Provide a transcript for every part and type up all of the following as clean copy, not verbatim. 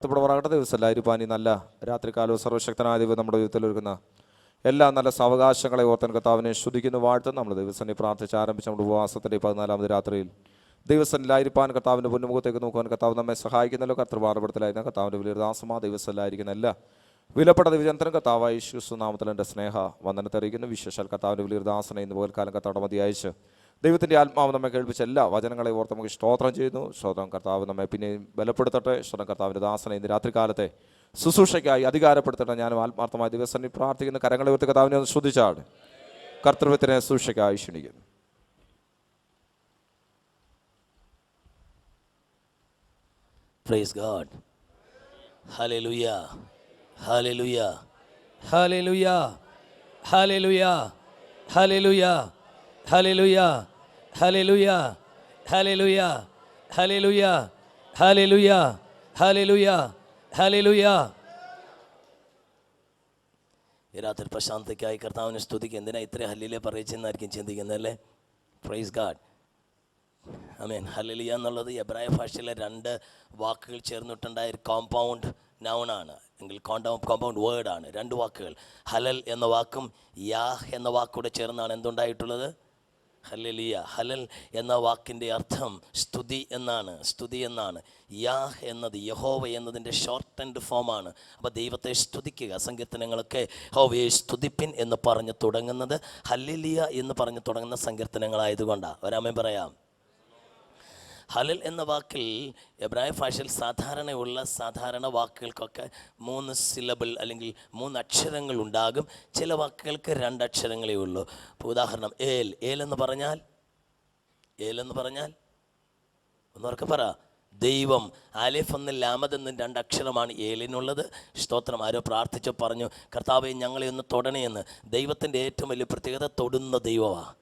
ാകട്ടെ ദിവസമല്ലായിരുപ്പാനി നല്ല രാത്രികാലവും സർവശക്തനായ ദൈവം നമ്മുടെ ജീവിതത്തിൽ ഒരുക്കുന്ന എല്ലാ നല്ല സാവകാശങ്ങളെ ഓർത്തൻ കർത്താവിനെ ശ്രുതിക്കുന്നു വാഴ്ത്തും. നമ്മൾ ദിവസം പ്രാർത്ഥിച്ച് ആരംഭിച്ച നമ്മുടെ ഉപവാസത്തിൻ്റെ 14ാമത് രാത്രിയിൽ ദിവസമില്ലായിരിക്കാൻ കർത്താവിൻ്റെ പൊന്നുമുഖത്തേക്ക് നോക്കുവാൻ കർത്താവ് നമ്മെ സഹായിക്കുന്നല്ലോ. കർത്തൃപാർപ്പെടുത്തലായിരുന്ന കർത്താവിൻ്റെ വലിയ ദാസമാ ദിവസമല്ലായിരിക്കുന്ന എല്ലാ വിലപ്പെട്ട ദിവജന്തരം കർത്താവായ യേശു നാമത്തിൽ എൻ്റെ സ്നേഹ വന്ദനത്തെ അറിയിക്കുന്നു. വിശേഷാൽ കർത്താവിൻ്റെ വലിയ ദാസനെ ഇന്ന് പോൽക്കാലം കർത്താവിടെ മതി അയച്ച് ദൈവത്തിൻ്റെ ആത്മാവ് നമ്മെ കേൾപ്പിച്ച എല്ലാ വചനങ്ങളെ ഓർത്ത് നമുക്ക് സ്തോത്രം ചെയ്യുന്നു. സ്തോത്രം കർത്താവ് നമ്മെ പിന്നെയും ബലപ്പെടുത്തട്ടെ. സ്തോത്രം കർത്താവിൻ്റെ ദാസനെ ഇന്ന് രാത്രികാലത്തെ ശുശ്രൂഷയ്ക്കായി അധികാരപ്പെടുത്തട്ടെ. ഞാനും ആത്മാർത്ഥമായ ദിവസം പ്രാർത്ഥിക്കുന്ന കരങ്ങളെ ഉയർത്തി കർത്താവിനെ ഒന്ന് ശ്രദ്ധിച്ചാണ് കർത്തൃത്വത്തിനെ ശുശ്രൂഷയ്ക്കായി ക്ഷണിക്കുന്നു. Praise God. Hallelujah. Hallelujah. Hallelujah. Hallelujah. Hallelujah. Hallelujah. Hallelujah. Hallelujah. Hallelujah. Hallelujah. Hallelujah. Hallelujah. ഈ രാത്രി പ്രശാന്തയ്ക്കായി കർത്താവിനെ സ്തുതിക്കുക. എന്തിനാ ഇത്ര ഹല്ലേലൂയ പറയിച്ചെന്നായിരിക്കും ചിന്തിക്കുന്നതല്ലേ? Praise God. ആമേൻ. ഹല്ലേലൂയ എന്നുള്ളത് എബ്രായ ഭാഷയിലെ രണ്ട് വാക്കുകൾ ചേർന്നിട്ടുണ്ടായ ഒരു കോമ്പൗണ്ട് നൗണാണ്, എങ്കിൽ കോമ്പൗണ്ട് വേർഡാണ്. രണ്ട് വാക്കുകൾ, ഹലൽ എന്ന വാക്കും യാഹ് എന്ന വാക്കൂടെ ചേർന്നാണ് എന്തുണ്ടായിട്ടുള്ളത്? ഹല്ലേലൂയ. ഹലൽ എന്ന വാക്കിൻ്റെ അർത്ഥം സ്തുതി എന്നാണ്. യാഹ് എന്നത് യഹോവ എന്നതിൻ്റെ ഷോർട്ടൻഡ് ഫോമാണ്. അപ്പോൾ ദൈവത്തെ സ്തുതിക്കുക. സങ്കീർത്തനങ്ങളൊക്കെ യഹോവയെ സ്തുതിപ്പിൻ എന്ന് പറഞ്ഞ് തുടങ്ങുന്നത് ഹല്ലേലൂയ എന്ന് പറഞ്ഞ് തുടങ്ങുന്ന സങ്കീർത്തനങ്ങളായതുകൊണ്ടാണ്. ഒരാമേൻ പറയാം. ഹലൽ എന്ന വാക്കിൽ എബ്രായ ഭാഷയിൽ സാധാരണ വാക്കുകൾക്കൊക്കെ 3 സിലബിൾ അല്ലെങ്കിൽ 3 അക്ഷരങ്ങൾ ഉണ്ടാകും. ചില വാക്കുകൾക്ക് 2 അക്ഷരങ്ങളേ ഉള്ളൂ. ഇപ്പോൾ ഉദാഹരണം ഏൽ എന്ന് പറഞ്ഞാൽ ഒന്നോർക്ക് പറ, ദൈവം. ആലിഫ് എന്നും ലാമദ് എന്നും 2 അക്ഷരമാണ് ഏലിനുള്ളത്. സ്തോത്രം. ആരോ പ്രാർത്ഥിച്ചു പറഞ്ഞു, കർത്താവേ ഞങ്ങളെ ഒന്ന് തൊടണേയെന്ന്. ദൈവത്തിൻ്റെ ഏറ്റവും വലിയ പ്രത്യേകത തൊടുന്ന ദൈവമാണ്.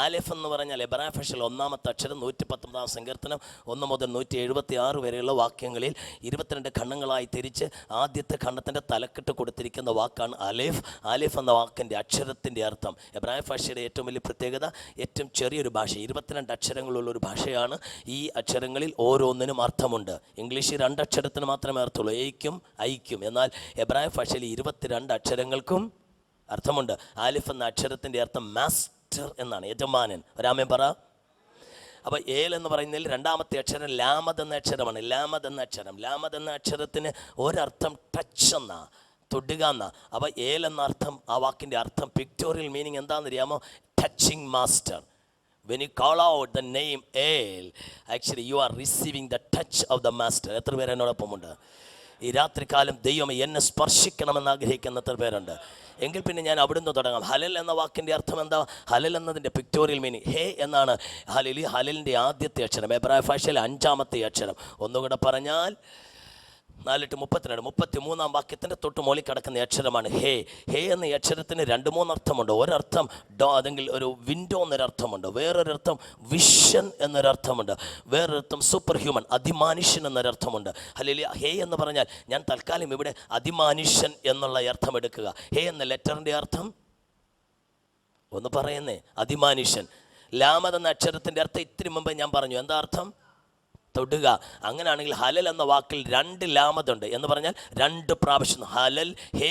ആലിഫ് എന്ന് പറഞ്ഞാൽ എബ്രായ ഭാഷയിൽ 1-ാമത്തെ അക്ഷരം. 119 സങ്കീർത്തനം 1 മുതൽ 176 വരെയുള്ള വാക്യങ്ങളിൽ 22 ഖണ്ഡങ്ങളായി തിരിച്ച് ആദ്യത്തെ ഖണ്ഡത്തിൻ്റെ തലക്കെട്ട് കൊടുത്തിരിക്കുന്ന വാക്കാണ് ആലിഫ്. ആലിഫ് എന്ന വാക്കിൻ്റെ അക്ഷരത്തിൻ്റെ അർത്ഥം. എബ്രായ ഭാഷയുടെ ഏറ്റവും വലിയ പ്രത്യേകത, ഏറ്റവും ചെറിയൊരു ഭാഷ, 22 അക്ഷരങ്ങളുള്ളൊരു ഭാഷയാണ്. ഈ അക്ഷരങ്ങളിൽ ഓരോന്നിനും അർത്ഥമുണ്ട്. ഇംഗ്ലീഷിൽ 2 അക്ഷരത്തിന് മാത്രമേ അർത്ഥമുള്ളൂ, എയ്ക്കും ഐക്കും. എന്നാൽ എബ്രായ ഭാഷയിൽ 22 അക്ഷരങ്ങൾക്കും അർത്ഥമുണ്ട്. ആലിഫ് എന്ന അക്ഷരത്തിൻ്റെ അർത്ഥം മാസ്റ്റർ എന്നാണ്, യജമാനൻ. ഒരാമേൻ പറ. അപ്പോൾ ഏൽ എന്ന് പറയുന്നതിൽ 2-ാമത്തെ അക്ഷരം ലാമദ് എന്ന അക്ഷരമാണ്. ലാമദ് എന്ന അക്ഷരത്തിന് ഒരർത്ഥം ടച്ച് എന്നാ, തൊടുക എന്നാ. അപ്പോൾ ഏൽ എന്ന അർത്ഥം, ആ വാക്കിൻ്റെ അർത്ഥം, പിക്ടോറിയൽ മീനിങ് എന്താണെന്ന് അറിയാമോ? Touching master. When you call out the name El, actually you are receiving the touch of the master. എത്ര പേര് എന്നോടൊപ്പമുണ്ട്? ഈ രാത്രികാലം ദൈവം എന്നെ സ്പർശിക്കണമെന്ന് ആഗ്രഹിക്കുന്ന എത്ര പേരുണ്ട്? എങ്കിൽ പിന്നെ ഞാൻ അവിടുന്ന് തുടങ്ങാം. ഹലൽ എന്ന വാക്കിൻ്റെ അർത്ഥം എന്താ? ഹലൽ എന്നതിൻ്റെ പിക്ടോറിയൽ മീനിങ് ഹേ എന്നാണ്. ഹലലിൻ്റെ ആദ്യത്തെ അക്ഷരം, എബ്രായ ഭാഷയിലെ 5-ാമത്തെ അക്ഷരം. ഒന്നുകൂടെ പറഞ്ഞാൽ 4-32 33-ാം വാക്യത്തിൻ്റെ തൊട്ട് മോളിൽ കിടക്കുന്ന അക്ഷരമാണ് ഹേ. ഹേ എന്ന അക്ഷരത്തിന് 2-3 അർത്ഥമുണ്ട്. ഒരർത്ഥം അല്ലെങ്കിൽ ഒരു വിൻഡോ എന്നൊരർത്ഥമുണ്ട്. വേറൊരർത്ഥം വിഷൻ എന്നൊരർത്ഥമുണ്ട്. വേറൊരർത്ഥം സൂപ്പർ ഹ്യൂമൻ, അതിമാനുഷ്യൻ എന്നൊരർത്ഥമുണ്ട്. ഹല്ലേലൂയ. ഹേ എന്ന് പറഞ്ഞാൽ, ഞാൻ തൽക്കാലം ഇവിടെ അതിമാനുഷ്യൻ എന്നുള്ള അർത്ഥം എടുക്കുക. ഹേ എന്ന ലെറ്ററിൻ്റെ അർത്ഥം ഒന്ന് പറയുന്നേ, അതിമാനുഷ്യൻ. ലാമദ് എന്ന അക്ഷരത്തിൻ്റെ അർത്ഥം ഇത്തിരി മുമ്പ് ഞാൻ പറഞ്ഞു. എന്താ അർത്ഥം? തൊടുക. അങ്ങനെയാണെങ്കിൽ ഹലൽ എന്ന വാക്കിൽ 2 ലാമദുണ്ട് എന്ന് പറഞ്ഞാൽ 2 പ്രാവശ്യം ഹലൽ, ഹേ,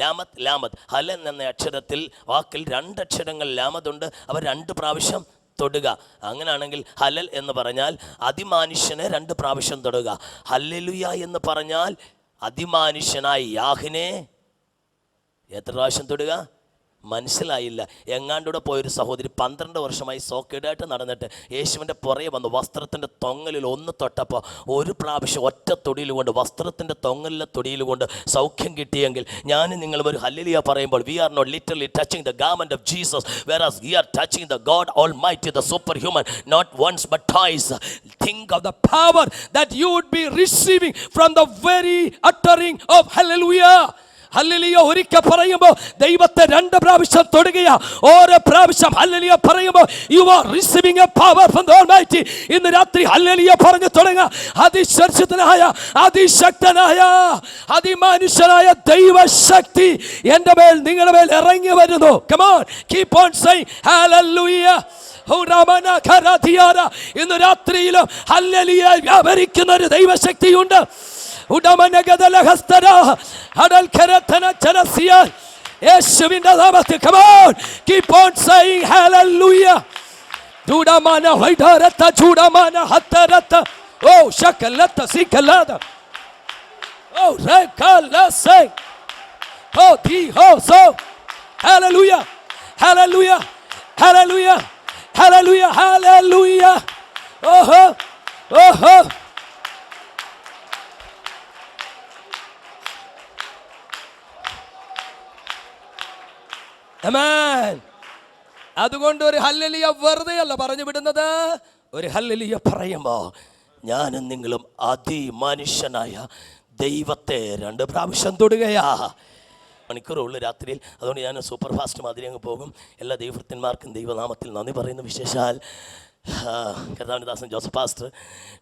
ലാമദ്. ഹലൽ എന്ന അക്ഷരത്തിൽ വാക്കിൽ 2 അക്ഷരങ്ങൾ ലാമദുണ്ട്. അവ 2 പ്രാവശ്യം തൊടുക. അങ്ങനെയാണെങ്കിൽ ഹലൽ എന്ന് പറഞ്ഞാൽ അതിമാനുഷ്യനെ 2 പ്രാവശ്യം തൊടുക. ഹല്ലേലൂയ എന്ന് പറഞ്ഞാൽ അതിമാനുഷ്യനായി യാഹിനെ എത്ര പ്രാവശ്യം തൊടുക? മനസ്സിലായില്ല. എങ്ങാണ്ടൂടെ പോയൊരു സഹോദരി 12 വർഷമായി സോക്കേടായിട്ട് നടന്നിട്ട് യേശുവിൻ്റെ പുറകെ വന്ന് വസ്ത്രത്തിൻ്റെ തൊങ്ങലിൽ ഒന്ന് തൊട്ടപ്പോൾ ഒരു പ്രാവശ്യം ഒറ്റ തൊടിയിൽ കൊണ്ട്, വസ്ത്രത്തിൻ്റെ തൊങ്ങലിലെ തൊടിയിൽ കൊണ്ട് സൗഖ്യം കിട്ടിയെങ്കിൽ ഞാനും നിങ്ങളും ഒരു ഹല്ലേലൂയ പറയുമ്പോൾ we are not literally touching the garment of Jesus, whereas we are touching the God Almighty, the superhuman, not once but twice. Think of the power that you would be receiving from the very uttering of hallelujah. Hallelujah ഒരിക്കൽ പറയുമ്പോൾ ദൈവത്തെ 2 പ്രാവശ്യം തൊടുകയാ. ഓരോ പ്രാവശ്യം hallelujah പറയുമ്പോൾ you are receiving a power from the Almighty. ഇന്ന് രാത്രി hallelujah പറഞ്ഞു തുടങ്ങുക. അതിശക്തനായ, അതിശക്തനായ, അതിമാനുഷ്യനായ ദൈവശക്തി എൻ്റെ മേൽ, നിങ്ങളുടെ മേൽ ഇറങ്ങി വരുന്നു. Come on, keep on saying hallelujah. ഇന്ന് രാത്രിയിലും ഹല്ലേലൂയ വ്യാപരിക്കുന്ന ഒരു ദൈവശക്തിയുണ്ട്. യേശുവിന്റെ നാമത്തിൽ. Come on, keep on saying hallelujah. Judamana Haidarata Judamana Hatarata. Oh, Shakalata Sikalada. Oh, Rekala say. Oh, the ho so. Hallelujah. Hallelujah. Hallelujah. Hallelujah. Hallelujah. Oh, oh. Amen. അതുകൊണ്ട് ഒരു hallelujah വെറുതെ അല്ല പറഞ്ഞു വിടുന്നത്. ഒരു ഹല്ലേലൂയ പറയുമ്പോൾ ഞാനും നിങ്ങളും അതിമനുഷ്യനായ ദൈവത്തെ 2 പ്രാവശ്യം തൊടുകയാ. മണിക്കൂറുള്ള രാത്രിയിൽ. അതുകൊണ്ട് ഞാൻ സൂപ്പർ ഫാസ്റ്റ് മാതിരി അങ്ങ് പോകും. എല്ലാ ദൈവഭക്തന്മാർക്കും ദൈവനാമത്തിൽ നന്ദി പറയുന്നു. വിശേഷാൽ കർത്താവിൻ്റെ ദാസൻ ജോസഫ് പാസ്റ്റർ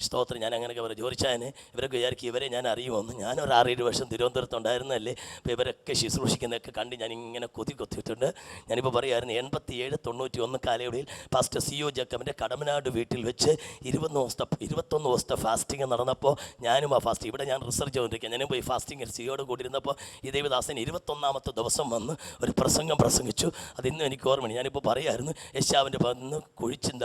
സ്തോത്രം. ഞാൻ അങ്ങനെയൊക്കെ പറയും ചോദിച്ചാൽ ഇവരൊക്കെ വിചാരിക്കും ഇവരെ ഞാൻ അറിയുമെന്ന്. ഞാനൊരു 6-7 വർഷം തിരുവനന്തപുരത്ത് ഉണ്ടായിരുന്നല്ലേ. അപ്പോൾ ഇവരൊക്കെ ശുശ്രൂഷിക്കുന്നതൊക്കെ കണ്ട് ഞാൻ ഇങ്ങനെ കൊത്തിയിട്ടുണ്ട്. ഞാനിപ്പോൾ പറയുമായിരുന്നു 87-91 കാലയളവിൽ പാസ്റ്റർ CO ജക്കമിൻ്റെ കടമനാട് വീട്ടിൽ വെച്ച് 21 ദിവസത്തെ ഫാസ്റ്റിംഗ് നടന്നപ്പോൾ ഞാനും ആ ഫാസ്റ്റ് ഇവിടെ ഞാൻ റിസർച്ച് ചെയ്തുകൊണ്ടിരിക്കുക. ഞാനും പോയി ഫാസ്റ്റിംഗ് സിയോട് കൂടിയിരുന്നപ്പോൾ ഈ ദേവദാസൻ 21ാമത്തെ ദിവസം വന്ന് ഒരു പ്രസംഗിച്ചു. അതിന്നും എനിക്ക് ഓർമ്മയാണ്. ഞാനിപ്പോൾ പറയായിരുന്നു യെശയ്യാവിൻ്റെ പന്ന് കുഴിച്ചിന്ത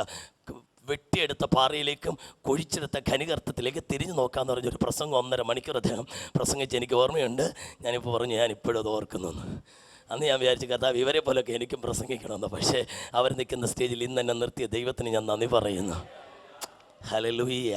വെട്ടിയെടുത്ത പാറയിലേക്കും കുഴിച്ചെടുത്ത ഖനികർത്തത്തിലേക്ക് തിരിഞ്ഞു നോക്കാമെന്ന് പറഞ്ഞൊരു പ്രസംഗം 1.5 മണിക്കൂർ അദ്ദേഹം പ്രസംഗിച്ച് എനിക്ക് ഓർമ്മയുണ്ട്. ഞാനിപ്പോൾ പറഞ്ഞു ഞാനിപ്പോഴും അത് ഓർക്കുന്നു. അന്ന് ഞാൻ വിചാരിച്ചു കർത്താവ് ഇവരെ പോലൊക്കെ എനിക്കും പ്രസംഗിക്കണമെന്ന്. പക്ഷേ അവർ നിൽക്കുന്ന സ്റ്റേജിൽ ഇന്ന് എന്നെ നിർത്തിയ ദൈവത്തിന് ഞാൻ നന്ദി പറയുന്നു. ഹല്ലേലൂയ.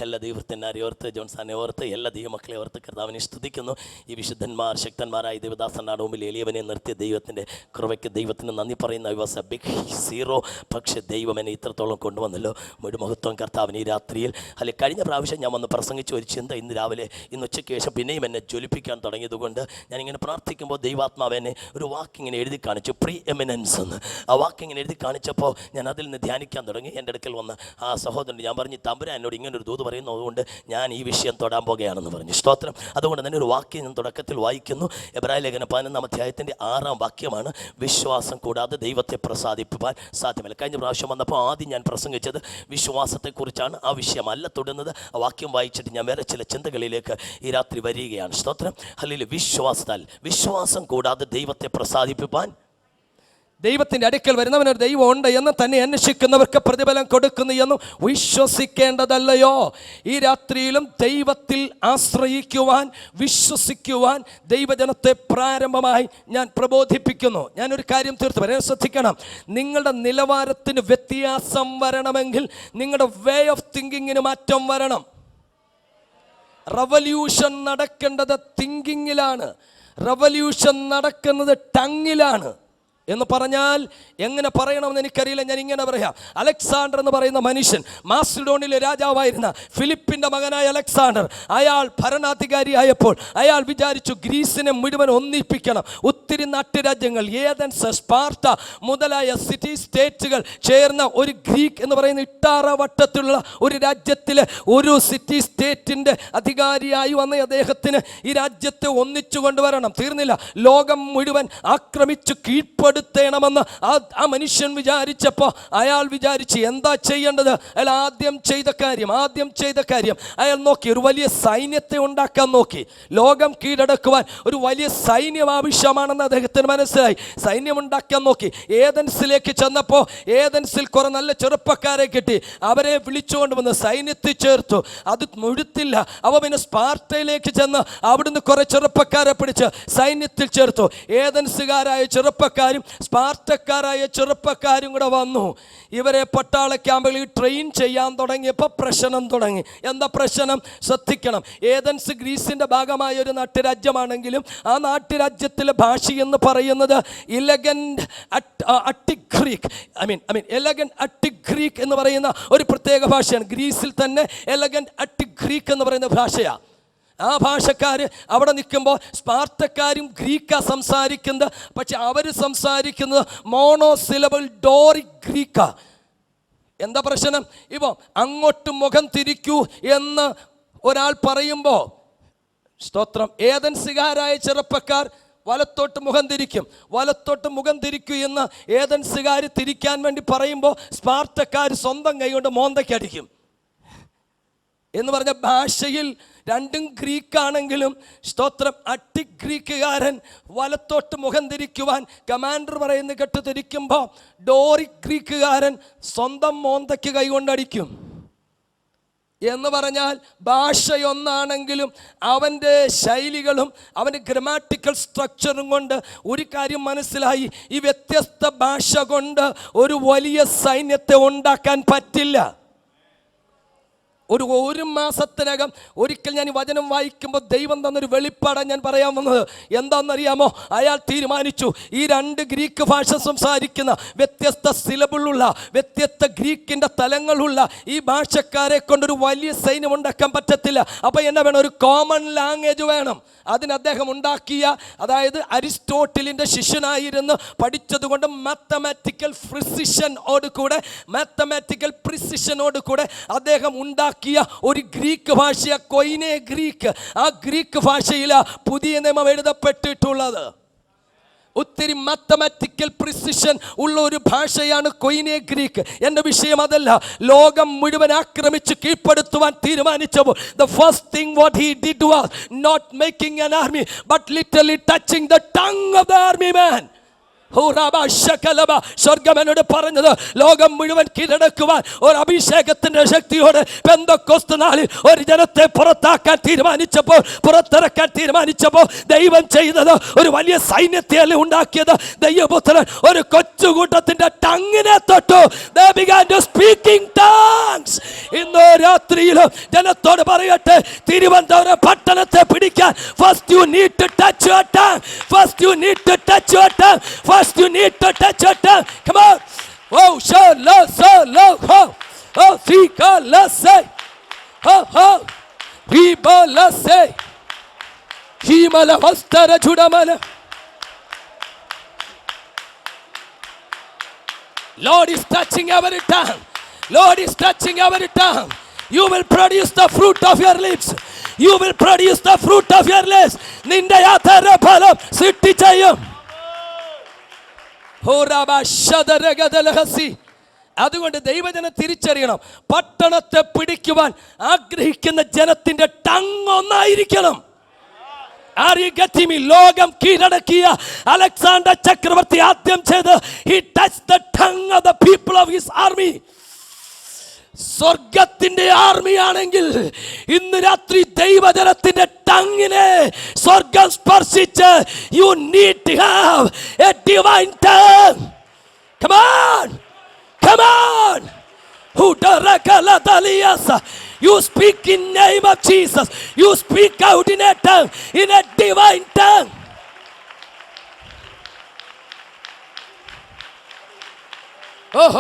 എല്ലാ ദൈവത്തിനാരെ ഓർത്ത് ജോൺസാനെ ഓർത്ത് എല്ലാ ദൈവമക്കളെ ഓർത്ത് കർത്താവിനെ സ്തുതിക്കുന്നു. ഈ വിശുദ്ധന്മാർ ശക്തന്മാരായ ദേവദാസന്മാരുടെ മുമ്പിൽ എളിയവനെ നിർത്തിയ ദൈവത്തിൻ്റെ കൃപയ്ക്ക് ദൈവത്തിന് നന്ദി പറയുന്നു. I was a big zero. പക്ഷേ ദൈവം എന്നെ ഇത്രത്തോളം കൊണ്ടുവന്നല്ലോ. മുഴുമഹത്വം കർത്താവിന് ഈ രാത്രിയിൽ. അല്ലെ കഴിഞ്ഞ പ്രാവശ്യം ഞാൻ വന്ന് പ്രസംഗിച്ച ഒരു ചിന്ത ഇന്ന് രാവിലെ ഇന്ന് ഉച്ചയ്ക്ക് ശേഷം പിന്നെയും എന്നെ ജ്വലിപ്പിക്കാൻ തുടങ്ങിയതുകൊണ്ട് ഞാനിങ്ങനെ പ്രാർത്ഥിക്കുമ്പോൾ ദൈവാത്മാവെന്നെ ഒരു വാക്കിങ്ങനെ എഴുതി കാണിച്ചു, പ്രീ എമിനൻസ് എന്ന്. ആ വാക്കിങ്ങനെ എഴുതി കാണിച്ചപ്പോൾ ഞാൻ അതിൽ നിന്ന് ധ്യാനിക്കാൻ തുടങ്ങി. എൻ്റെ അടുക്കൽ വന്ന് ആ സഹോദരൻ ഞാൻ പറഞ്ഞു തമ്പുരാൻ എന്നോട് ഇങ്ങനൊരു ദൂത് പറയുന്നു, അതുകൊണ്ട് ഞാൻ ഈ വിഷയം തൊടാൻ പോകുകയാണെന്ന് പറഞ്ഞു. സ്തോത്രം. അതുകൊണ്ട് തന്നെ ഒരു വാക്യം ഞാൻ തുടക്കത്തിൽ വായിക്കുന്നു. എബ്രായ ലേഖനം 11-ാം അധ്യായത്തിൻ്റെ 6-ാം വാക്യമാണ്. വിശ്വാസം കൂടാതെ ദൈവത്തെ പ്രസാദിപ്പിക്കാൻ സാധ്യമല്ല. കഴിഞ്ഞ പ്രാവശ്യം വന്നപ്പോൾ ആദ്യം ഞാൻ പ്രസംഗിച്ചത് വിശ്വാസത്തെക്കുറിച്ചാണ്. ആ വിഷയമല്ല തൊടുന്നത്. ആ വാക്യം വായിച്ചിട്ട് ഞാൻ വേറെ ചില ചിന്തകളിലേക്ക് ഈ രാത്രി വരികയാണ്. സ്തോത്രം. അല്ലെങ്കിൽ വിശ്വാസം കൂടാതെ ദൈവത്തെ പ്രസാദിപ്പിക്കാൻ ദൈവത്തിൻ്റെ അടുക്കൽ വരുന്നവനൊരു ദൈവം ഉണ്ട് എന്ന് തന്നെ അന്വേഷിക്കുന്നവർക്ക് പ്രതിഫലം കൊടുക്കുന്നു എന്നും വിശ്വസിക്കേണ്ടതല്ലയോ? ഈ രാത്രിയിലും ദൈവത്തിൽ ആശ്രയിക്കുവാൻ വിശ്വസിക്കുവാൻ ദൈവജനത്തെ പ്രാരംഭമായി ഞാൻ പ്രബോധിപ്പിക്കുന്നു. ഞാനൊരു കാര്യം തീർത്ത് പറയാൻ ശ്രദ്ധിക്കണം. നിങ്ങളുടെ നിലവാരത്തിന് വ്യത്യാസം വരണമെങ്കിൽ നിങ്ങളുടെ വേ ഓഫ് തിങ്കിങ്ങിന് മാറ്റം വരണം. റവല്യൂഷൻ നടക്കേണ്ടത് തിങ്കിങ്ങിലാണ്. റവല്യൂഷൻ നടക്കുന്നത് ടങ്ങിലാണ്. എന്ന് പറഞ്ഞാൽ എങ്ങനെ പറയണമെന്ന് എനിക്കറിയില്ല. ഞാൻ ഇങ്ങനെ പറയാം. അലക്സാണ്ടർ എന്ന് പറയുന്ന മനുഷ്യൻ മാസിഡോണിലെ രാജാവായിരുന്ന ഫിലിപ്പിൻ്റെ മകനായ അലക്സാണ്ടർ, അയാൾ ഭരണാധികാരിയായപ്പോൾ അയാൾ വിചാരിച്ചു ഗ്രീസിനെ മുഴുവൻ ഒന്നിപ്പിക്കണം. ഒത്തിരി നാട്ടുരാജ്യങ്ങൾ ഏതൻസ്, സ്പാർട്ട മുതലായ സിറ്റി സ്റ്റേറ്റുകൾ ചേർന്ന ഒരു ഗ്രീക്ക് എന്ന് പറയുന്ന ഇട്ടാറവട്ടത്തിലുള്ള ഒരു രാജ്യത്തിലെ ഒരു സിറ്റി സ്റ്റേറ്റിൻ്റെ അധികാരിയായി വന്ന അദ്ദേഹത്തിന് ഈ രാജ്യത്തെ ഒന്നിച്ചു കൊണ്ടുവരണം. തീർന്നില്ല, ലോകം മുഴുവൻ ആക്രമിച്ചു കീഴ്പ്പെടുത്തണമെന്ന് ആ മനുഷ്യൻ വിചാരിച്ചപ്പോൾ അയാൾ വിചാരിച്ച് എന്താ ചെയ്യേണ്ടത്? അയാൾ ആദ്യം ചെയ്ത കാര്യം അയാൾ നോക്കി, ഒരു വലിയ സൈന്യത്തെ ഉണ്ടാക്കാൻ നോക്കി. ലോകം കീഴടക്കുവാൻ ഒരു വലിയ സൈന്യം ആവശ്യമാണെന്ന് അദ്ദേഹത്തിന് മനസ്സിലായി. സൈന്യം ഉണ്ടാക്കാൻ നോക്കി. ഏതൻസിലേക്ക് ചെന്നപ്പോൾ ഏതൻസിൽ കുറെ നല്ല ചെറുപ്പക്കാരെ കിട്ടി. അവരെ വിളിച്ചുകൊണ്ട് വന്ന് സൈന്യത്തിൽ ചേർത്തു. അത് മുഴുത്തില്ല. അവ പിന്നെ സ്പാർട്ടയിലേക്ക് ചെന്ന് അവിടുന്ന് കുറെ ചെറുപ്പക്കാരെ പിടിച്ച് സൈന്യത്തിൽ ചേർത്തു. ഏതൻസുകാരായ ചെറുപ്പക്കാരും സ്പാർട്ടക്കാരായ ചെറുപ്പക്കാരും കൂടെ വന്നു. ഇവരെ പട്ടാള ക്യാമ്പുകളിൽ ട്രെയിൻ ചെയ്യാൻ തുടങ്ങിയപ്പോൾ പ്രശ്നം തുടങ്ങി. എന്താ പ്രശ്നം? ശ്രദ്ധിക്കണം. ഏതൻസ് ഗ്രീസിൻ്റെ ഭാഗമായ ഒരു നാട്ടുരാജ്യമാണെങ്കിലും ആ നാട്ടുരാജ്യത്തിലെ ഭാഷ എന്ന് പറയുന്നത് എലഗന്റ് അട്ടിഗ്രീക്ക് എന്ന് പറയുന്ന ഒരു പ്രത്യേക ഭാഷയാണ്. ഗ്രീസിൽ തന്നെ എലഗന്റ് അട്ടിഗ്രീക്ക് എന്ന് പറയുന്ന ഭാഷയാണ്. ആ ഭാഷക്കാർ അവിടെ നിൽക്കുമ്പോൾ സ്പാർട്ടക്കാരും ഗ്രീക്കാ സംസാരിക്കുന്നത്. പക്ഷെ അവർ സംസാരിക്കുന്നത് മോണോസിലബിൾ ഡോറിക് ഗ്രീക്കാ. എന്താ പ്രശ്നം? ഇപ്പോൾ അങ്ങോട്ട് മുഖം തിരിക്കൂ എന്ന് ഒരാൾ പറയുമ്പോൾ, സ്തോത്രം, ഏതൻസുകാരായ ചെറുപ്പക്കാർ വലത്തോട്ട് മുഖം തിരിക്കൂ എന്ന് ഏതൻസുകാർ തിരിക്കാൻ വേണ്ടി പറയുമ്പോൾ സ്പാർട്ടക്കാർ സ്വന്തം കൈ കൊണ്ട് മോന്തയ്ക്കടിക്കും. എന്ന് പറഞ്ഞ ഭാഷയിൽ രണ്ടും ഗ്രീക്കാണെങ്കിലും സ്തോത്രം, അട്ടിക് ഗ്രീക്കുകാരൻ വലത്തോട്ട് മുഖം തിരിക്കുവാൻ കമാൻഡർ പറയുന്ന കെട്ട് തിരിക്കുമ്പോൾ ഡോറിക് ഗ്രീക്കുകാരൻ സ്വന്തം മോന്തയ്ക്ക് കൈകൊണ്ടടിക്കും. എന്ന് പറഞ്ഞാൽ ഭാഷയൊന്നാണെങ്കിലും അവൻ്റെ ശൈലികളും അവൻ്റെ ഗ്രാമാറ്റിക്കൽ സ്ട്രക്ചറും കൊണ്ട് ഒരു കാര്യം മനസ്സിലായി, ഈ വ്യത്യസ്ത ഭാഷ കൊണ്ട് ഒരു വലിയ സൈന്യത്തെ ഉണ്ടാക്കാൻ പറ്റില്ല. ഒരു മാസത്തിനകം ഒരിക്കൽ ഞാൻ ഈ വചനം വായിക്കുമ്പോൾ ദൈവം തന്നൊരു വെളിപ്പാടാണ് ഞാൻ പറയാൻ വന്നത്. എന്താണെന്നറിയാമോ? അയാൾ തീരുമാനിച്ചു, ഈ രണ്ട് ഗ്രീക്ക് ഭാഷ സംസാരിക്കുന്ന വ്യത്യസ്ത സിലബിളുള്ള വ്യത്യസ്ത ഗ്രീക്കിൻ്റെ തലങ്ങളുള്ള ഈ ഭാഷക്കാരെ കൊണ്ടൊരു വലിയ സൈന്യം ഉണ്ടാക്കാൻ പറ്റത്തില്ല. അപ്പോൾ എന്നാ വേണം? ഒരു കോമൺ ലാംഗ്വേജ് വേണം. അതിന് അദ്ദേഹം ഉണ്ടാക്കിയ, അതായത് അരിസ്റ്റോട്ടിലിൻ്റെ ശിഷ്യനായിരുന്ന് പഠിച്ചതുകൊണ്ട് മാത്തമാറ്റിക്കൽ പ്രിസിഷനോട് കൂടെ അദ്ദേഹം ഉണ്ടാക്കിയ ഒരു ഗ്രീക്ക് ഭാഷ കൊയിനെ ഗ്രീക്ക്. ആ ഗ്രീക്ക് ഭാഷയിൽ പുതിയ നിയമം എഴുതപ്പെട്ടിട്ടുള്ളത്. ഒത്തിരി മാത്തമാറ്റിക്കൽ പ്രിസിഷൻ ഉള്ള ഒരു ഭാഷയാണ് കൊയിനെ ഗ്രീക്ക്. എൻ്റെ വിഷയം അതല്ല. ലോകം മുഴുവൻ ആക്രമിച്ച് കീഴ്പ്പെടുത്തുവാൻ തീരുമാനിച്ചപ്പോൾ the first thing what he did was not making an army but literally touching the tongue of the army man. സ്വർഗമനോട് പറഞ്ഞത്, ലോകം മുഴുവൻ കീഴടക്കുവാൻ ഒരു അഭിഷേകത്തിന്റെ ശക്തിയോട് പെന്തക്കോസ്ത് നാളിൽ ഒരു ജനത്തെ പുറത്താക്കാൻ തീരുമാനിച്ചപ്പോൾ, പുറത്തിറക്കാൻ തീരുമാനിച്ചപ്പോൾ ദൈവം ചെയ്തത് ഒരു വലിയ സൈന്യത്തെയല്ലേ ഉണ്ടാക്കിയത്. ദൈവപുത്രൻ ഒരു കൊച്ചുകൂട്ടത്തിന്റെ ടങ്ങിനെ തൊട്ടു. They began to speak in tongues. ഇന്ന് രാത്രിയിലും ജനത്തോട് പറയട്ടെ, തിരുവനന്തപുരം പട്ടണത്തെ പിടിക്കാൻ first you need to touch your tongue. First you need to touch your tongue. First you need to touch your tongue. Come on. Oh, so low. Oh, fika la say. Oh. Riba la say. Himala vastara judamana. Lord is touching our tongue. Lord is touching our tongue. You will produce the fruit of your lips. You will produce the fruit of your lips. Ninde yathara phalam sitti cheyum. അതുകൊണ്ട് ദൈവജനം തിരിച്ചറിയണം, പട്ടണത്തെ പിടിക്കുവാൻ ആഗ്രഹിക്കുന്ന ജനത്തിന്റെ tongue ഒന്നായിരിക്കണം. ലോകം കീഴടക്കിയ Alexander ചക്രവർത്തി ആദ്യം ചെയ്ത് he touched the tongue of the people of his army. സ്വർഗത്തിന്റെ ആർമിയാണെങ്കിൽ ഇന്ന് രാത്രി ദൈവജനത്തിന്റെ ടങ്ങിനെ സ്വർഗം സ്പർശിച്ച് you need to have a divine tongue. Come on. You speak in name of Jesus. You speak out in a tongue, in a divine tongue. Oh.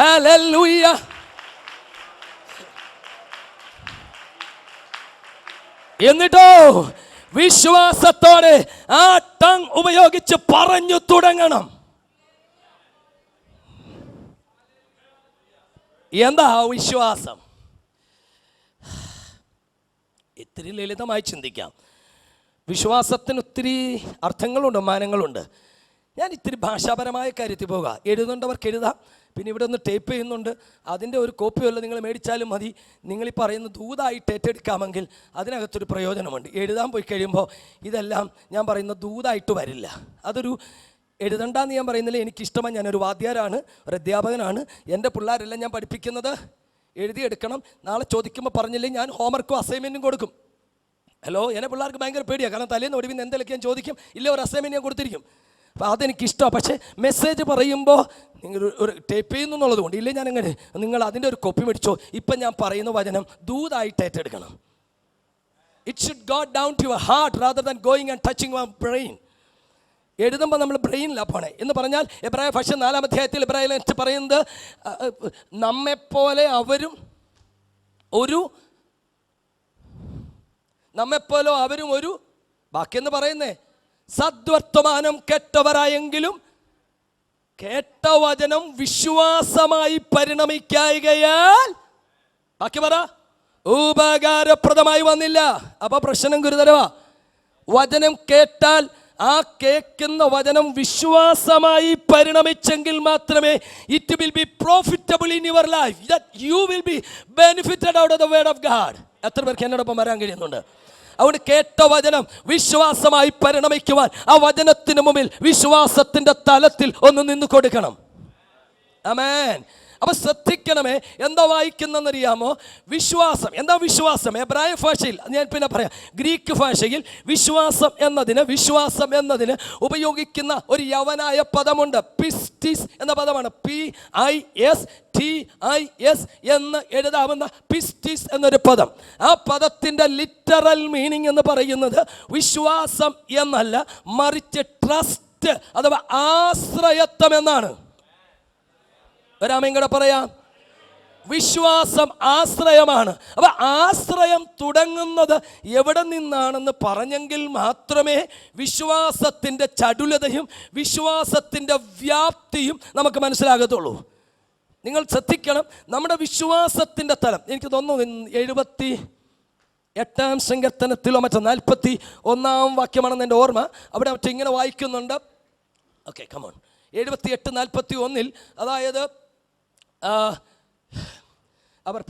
Hallelujah. എന്നിട്ടോ വിശ്വാസത്തോടെ ആ tongue ഉപയോഗിച്ച് പറഞ്ഞു തുടങ്ങണം. എന്താ വിശ്വാസം? ഇത്തിരി ലളിതമായി ചിന്തിക്കാം. വിശ്വാസത്തിന് ഒത്തിരി അർത്ഥങ്ങളുണ്ട്, മാനങ്ങളുണ്ട്. ഞാൻ ഇത്തിരി ഭാഷാപരമായ കാര്യത്തിൽ പോകുക. എഴുതേണ്ടവർക്ക് എഴുതാം. പിന്നെ ഇവിടെ ഒന്ന് ടേപ്പ് ചെയ്യുന്നുണ്ട്, അതിൻ്റെ ഒരു കോപ്പി വല്ല നിങ്ങൾ മേടിച്ചാലും മതി. നിങ്ങളീ പറയുന്ന ദൂതായിട്ട് ഏറ്റെടുക്കാമെങ്കിൽ അതിനകത്തൊരു പ്രയോജനമുണ്ട്. എഴുതാൻ പോയി കഴിയുമ്പോൾ ഇതെല്ലാം ഞാൻ പറയുന്ന ദൂതായിട്ട് വരില്ല. അതൊരു എഴുതണ്ടെന്ന് ഞാൻ പറയുന്നില്ല, എനിക്കിഷ്ടമാണ്. ഞാനൊരു വാദ്യാരാണ്, ഒരു അധ്യാപകനാണ്. എൻ്റെ പിള്ളേരെല്ലാം ഞാൻ പഠിപ്പിക്കുന്നത് എഴുതിയെടുക്കണം. നാളെ ചോദിക്കുമ്പോൾ പറഞ്ഞില്ലെങ്കിൽ ഞാൻ ഹോംവർക്കും അസൈൻമെൻറ്റും കൊടുക്കും. ഹലോ, എന്നെ പിള്ളേർക്ക് ഭയങ്കര പേടിയാണ്. കാരണം തലേന്ന് ഒടുവിൽ എന്തെങ്കിലും ഞാൻ ചോദിക്കും, ഇല്ല ഒരു അസൈൻമെൻറ്റ് ഞാൻ കൊടുത്തിരിക്കും. അപ്പോൾ അതെനിക്കിഷ്ടമാണ്. പക്ഷേ മെസ്സേജ് പറയുമ്പോൾ നിങ്ങൾ ഒരു ടൈപ്പ് ചെയ്യുന്നു എന്നുള്ളത് കൊണ്ട് ഇല്ലേ, ഞാനങ്ങനെ നിങ്ങൾ അതിൻ്റെ ഒരു കോപ്പി മേടിച്ചോ. ഇപ്പം ഞാൻ പറയുന്ന വചനം ദൂതായിട്ട് ഏറ്റെടുക്കണം. It should go down to your heart rather than going and touching your brain. എഴുതുമ്പോൾ നമ്മൾ ബ്രെയിനിലാണ് പോണേ എന്ന് പറഞ്ഞാൽ എബ്രായ ഭാഷ 4-ാം അധ്യായത്തിൽ എബ്രായർ പറയുന്നത് നമ്മെപ്പോലെ അവരും ഒരു ബാക്കിയെന്ന് പറയുന്നേ സദ്വർത്തമാനം കേട്ടവരായെങ്കിലും കേട്ട വചനം വിശ്വാസമായി പരിണമിക്കായികയാൽ ബാക്കി പറ ഉപകാരപ്രദമായി വന്നില്ല. അപ്പൊ പ്രശ്നം ഗുരുതരമാ. വചനം കേട്ടാൽ ആ കേൾക്കുന്ന വചനം വിശ്വാസമായി പരിണമിച്ചെങ്കിൽ മാത്രമേ it will be profitable in your life, that you will be benefited out of the word of God. എത്ര പേർക്ക് എന്നോടൊപ്പം വരാൻ കഴിയുന്നുണ്ട്? അതുകൊണ്ട് കേട്ട വചനം വിശ്വാസമായി പരിണമിക്കുവാൻ ആ വചനത്തിന് മുമ്പിൽ വിശ്വാസത്തിന്റെ തലത്തിൽ ഒന്ന് നിന്ന് കൊടുക്കണം. ആമേൻ. അപ്പൊ ശ്രദ്ധിക്കണമേ, എന്താ വായിക്കുന്നറിയാമോ? വിശ്വാസം. എന്താ വിശ്വാസം? എബ്രായ ഭാഷയിൽ ഞാൻ പിന്നെ പറയാം, ഗ്രീക്ക് ഭാഷയിൽ വിശ്വാസം എന്നതിന് ഉപയോഗിക്കുന്ന ഒരു യവനായ പദമുണ്ട്. പിസ്റ്റിസ് എന്ന പദമാണ്. PISTIS എന്ന് എഴുതാവുന്ന പിസ്റ്റിസ് എന്നൊരു പദം. ആ പദത്തിന്റെ ലിറ്ററൽ മീനിങ് എന്ന് പറയുന്നത് വിശ്വാസം എന്നല്ല, മറിച്ച് ട്രസ്റ്റ് അഥവാ ആശ്രയത്വം എന്നാണ്. ഒരാമയും കൂടെ പറയാം. വിശ്വാസം ആശ്രയമാണ്. അപ്പൊ ആശ്രയം തുടങ്ങുന്നത് എവിടെ നിന്നാണെന്ന് പറഞ്ഞെങ്കിൽ മാത്രമേ വിശ്വാസത്തിന്റെ ചടുലതയും വിശ്വാസത്തിന്റെ വ്യാപ്തിയും നമുക്ക് മനസ്സിലാകത്തുള്ളൂ. നിങ്ങൾ ശ്രദ്ധിക്കണം, നമ്മുടെ വിശ്വാസത്തിന്റെ തലം, എനിക്ക് തോന്നുന്നു 78 സങ്കീർത്തനത്തിലോ മറ്റോ 41 വാക്യമാണെന്ന് എൻ്റെ ഓർമ്മ. അവിടെ മറ്റേ ഇങ്ങനെ വായിക്കുന്നുണ്ട്. Okay, come on. 78:41 അതായത് അവർ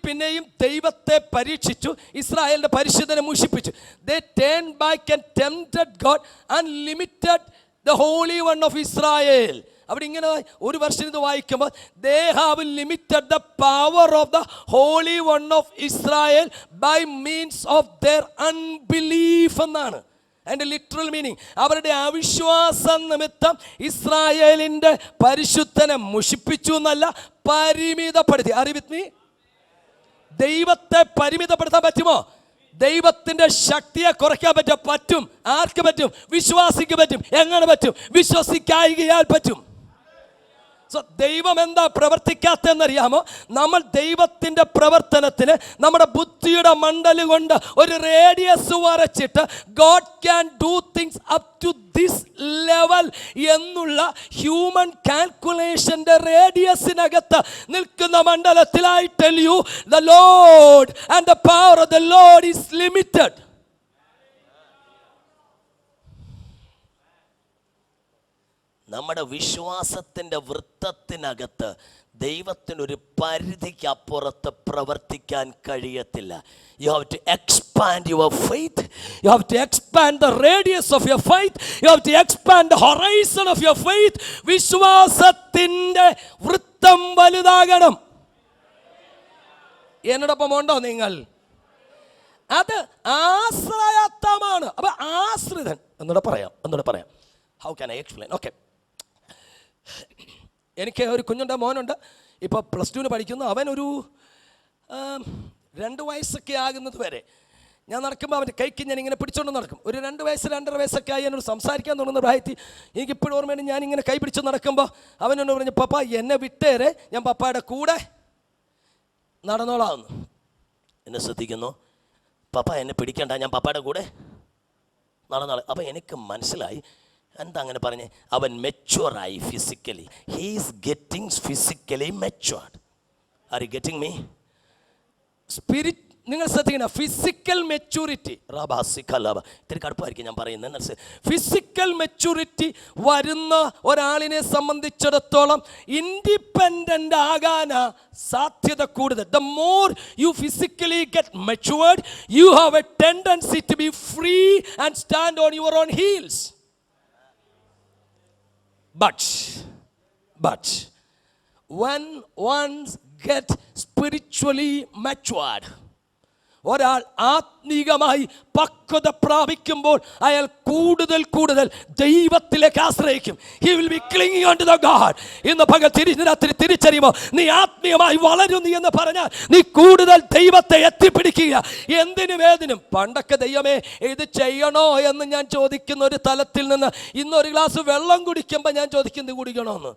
പിന്നെയും ദൈവത്തെ പരീക്ഷിച്ചു, ഇസ്രായേലിന്റെ പരിശുദ്ധനെ മുഷിപ്പിച്ചു. They turned back and tempted God and limited the Holy One of Israel. അവിടെ ഇങ്ങനെ ഒരു വർഷം ഇത് വായിക്കുമ്പോൾ they have limited the power of the Holy One of Israel by means of their unbelief എന്നാണ് അതിൻ്റെ ലിറ്ററൽ മീനിങ്. അവരുടെ അവിശ്വാസം നിമിത്തം ഇസ്രായേലിന്റെ പരിശുദ്ധനെ മുഷിപ്പിച്ചു എന്നല്ല, പരിമിതപ്പെടുത്തി. അറിവിത്മി, ദൈവത്തെ പരിമിതപ്പെടുത്താൻ പറ്റുമോ? ദൈവത്തിന്റെ ശക്തിയെ കുറയ്ക്കാൻ പറ്റും. ആർക്ക് പറ്റും? വിശ്വാസിക്ക് പറ്റും. എങ്ങനെ പറ്റും? വിശ്വസിക്കായികയാൽ പറ്റും. സോ ദൈവം എന്താ പ്രവർത്തിക്കാത്തെന്നറിയാമോ? നമ്മൾ ദൈവത്തിന്റെ പ്രവർത്തനത്തിന് നമ്മുടെ ബുദ്ധിയുടെ മണ്ഡല് കൊണ്ട് ഒരു റേഡിയസ് വരച്ചിട്ട് God can do things up to this level എന്നുള്ള ഹ്യൂമൻ കാൽക്കുലേഷന്റെ റേഡിയസിനകത്ത് നിൽക്കുന്ന മണ്ഡലത്തിൽ I tell you the lord and the power of the lord is limited. നമ്മുടെ വിശ്വാസത്തിൻ്റെ വൃത്തത്തിനകത്ത് ദൈവത്തിനൊരു പരിധിക്ക് അപ്പുറത്ത് പ്രവർത്തിക്കാൻ കഴിയത്തില്ല. You have to expand your faith. You have to expand the radius of your faith. You have to expand the horizon of your faith. വിശ്വാസത്തിൻ്റെ വൃത്തം വലുതാകണം. എന്നോടൊപ്പം ഉണ്ടോ നിങ്ങൾ? അത് ആശ്രയത്വമാണ്. അപ്പൊ ആശ്രിതൻ എന്നോട് പറയാം. How can I explain? Okay. എനിക്ക് ഒരു കുഞ്ഞുണ്ട്, മോനുണ്ട്, ഇപ്പോൾ +2 പഠിക്കുന്നു. അവനൊരു 2 വയസ്സൊക്കെ ആകുന്നത് വരെ ഞാൻ നടക്കുമ്പോൾ അവൻ്റെ കൈക്ക് ഞാൻ ഇങ്ങനെ പിടിച്ചുകൊണ്ട് നടക്കും. ഒരു 2 വയസ്സ് 2.5 വയസ്സൊക്കെ ആയി എന്നോട് സംസാരിക്കാൻ തുടങ്ങുന്ന പ്രായത്തിൽ എനിക്കിപ്പോഴും ഓർമ്മയാണ്. ഞാൻ ഇങ്ങനെ കൈ പിടിച്ച് നടക്കുമ്പോൾ അവനോട് പറഞ്ഞു, പപ്പ എന്നെ വിട്ടേരെ, ഞാൻ പപ്പയുടെ കൂടെ നടന്നോളാവുന്നു. എന്നെ ശ്രദ്ധിക്കുന്നു, പപ്പ എന്നെ പിടിക്കണ്ട, ഞാൻ പപ്പയുടെ കൂടെ നടന്നോളാം. അപ്പം എനിക്ക് മനസ്സിലായി എന്താ അങ്ങനെ പറഞ്ഞേ. അവൻ മെച്യൂറായി physically. He is getting physically matured. Are you getting me? Spirit നിങ്ങൾ ശ്രദ്ധിക്കണം. ഫിസിക്കൽ മെച്യൂരിറ്റി, ഇത്തിരി കടുപ്പായിരിക്കും ഞാൻ പറയുന്നത്. ഫിസിക്കൽ മെച്യൂരിറ്റി വരുന്ന ഒരാളിനെ സംബന്ധിച്ചിടത്തോളം ഇൻഡിപെൻഡൻ്റ് ആകാനാ സാധ്യത കൂടുതൽ. The more you physically get matured, you have a tendency to be free and stand on your own heels. But when one gets spiritually matured, ഒരാൾ ആത്മീകമായി പക്വത പ്രാപിക്കുമ്പോൾ അയാൾ കൂടുതൽ ദൈവത്തിലേക്ക് ആശ്രയിക്കും. He will be clinging unto the God. ഇന്ന് പകൽ രാത്രി തിരിച്ചറിയുമ്പോൾ നീ ആത്മീയമായി വളരുന്നു എന്ന് പറഞ്ഞാൽ നീ കൂടുതൽ ദൈവത്തെ എത്തിപ്പിടിക്കുക. എന്തിനും പണ്ടൊക്കെ ദൈവമേ ഇത് ചെയ്യണോ എന്ന് ഞാൻ ചോദിക്കുന്ന ഒരു തലത്തിൽ നിന്ന് ഇന്നൊരു ഗ്ലാസ് വെള്ളം കുടിക്കുമ്പോൾ ഞാൻ ചോദിക്കുന്നത് കുടിക്കണമെന്ന്.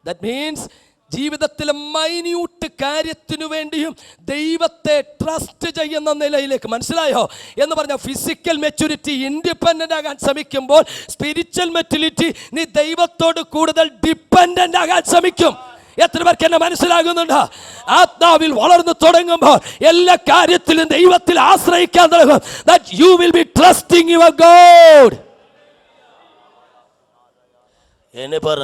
ദാറ്റ് മീൻസ് ജീവിതത്തിലെ മൈന്യൂട്ട് കാര്യത്തിനു വേണ്ടിയും ദൈവത്തെ ട്രസ്റ്റ് ചെയ്യുന്ന നിലയിലേക്ക്, മനസ്സിലായോ എന്ന് പറഞ്ഞാൽ ഫിസിക്കൽ മെച്യൂരിറ്റി ഇൻഡിപെൻഡൻ്റ് ആകാൻ ശ്രമിക്കുമ്പോൾ സ്പിരിച്വൽ മെച്യൂരിറ്റി നീ ദൈവത്തോട് കൂടുതൽ ഡിപ്പെൻഡൻ്റ് ആകാൻ ശ്രമിക്കും. എത്ര പേർക്ക് എന്നെ മനസ്സിലാകുന്നുണ്ട്? ആത്മാവിൽ വളർന്നു തുടങ്ങുമ്പോൾ എല്ലാ കാര്യത്തിലും ദൈവത്തിൽ ആശ്രയിക്കാൻ തുടങ്ങും. That you will be trusting your God. എന്നെ പറ,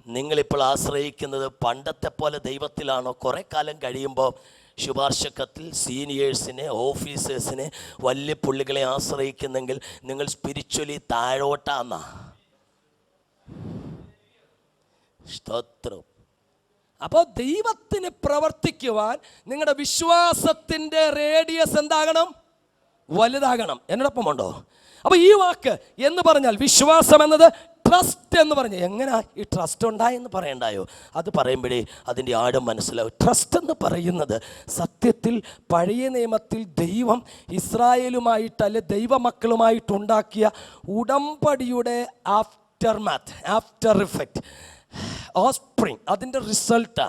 നിങ്ങളിപ്പോൾ ആശ്രയിക്കുന്നത് പണ്ടത്തെ പോലെ ദൈവത്തിലാണോ? കുറേ കാലം കഴിയുമ്പോൾ ശുപാർശ കത്തിൽ സീനിയേഴ്സിനെ, ഓഫീസേഴ്സിനെ, വലിയ പുള്ളികളെ ആശ്രയിക്കുന്നെങ്കിൽ നിങ്ങൾ സ്പിരിച്വലി താഴോട്ടാന്നാ. സ്തോത്രം. അപ്പോൾ ദൈവത്തിന് പ്രവർത്തിക്കുവാൻ നിങ്ങളുടെ വിശ്വാസത്തിൻ്റെ റേഡിയസ് എന്താകണം? വലുതാകണം. എന്നോടൊപ്പമുണ്ടോ? അപ്പോൾ ഈ വാക്ക് എന്ന് പറഞ്ഞാൽ വിശ്വാസം എന്നത് ട്രസ്റ്റ് എന്ന് പറഞ്ഞ് എങ്ങനെ ഈ ട്രസ്റ്റ് ഉണ്ടായെന്ന് പറയണ്ടായോ? അത് പറയുമ്പോഴേ അതിൻ്റെ ആഴം മനസ്സിലാവും. ട്രസ്റ്റ് എന്ന് പറയുന്നത് സത്യത്തിൽ പഴയ നിയമത്തിൽ ദൈവം ഇസ്രായേലുമായിട്ടല്ല ദൈവമക്കളുമായിട്ടുണ്ടാക്കിയ ഉടമ്പടിയുടെ ആഫ്റ്റർ ഇഫക്റ്റ്, ഓസ്പ്രിങ്, അതിൻ്റെ റിസൾട്ടാ.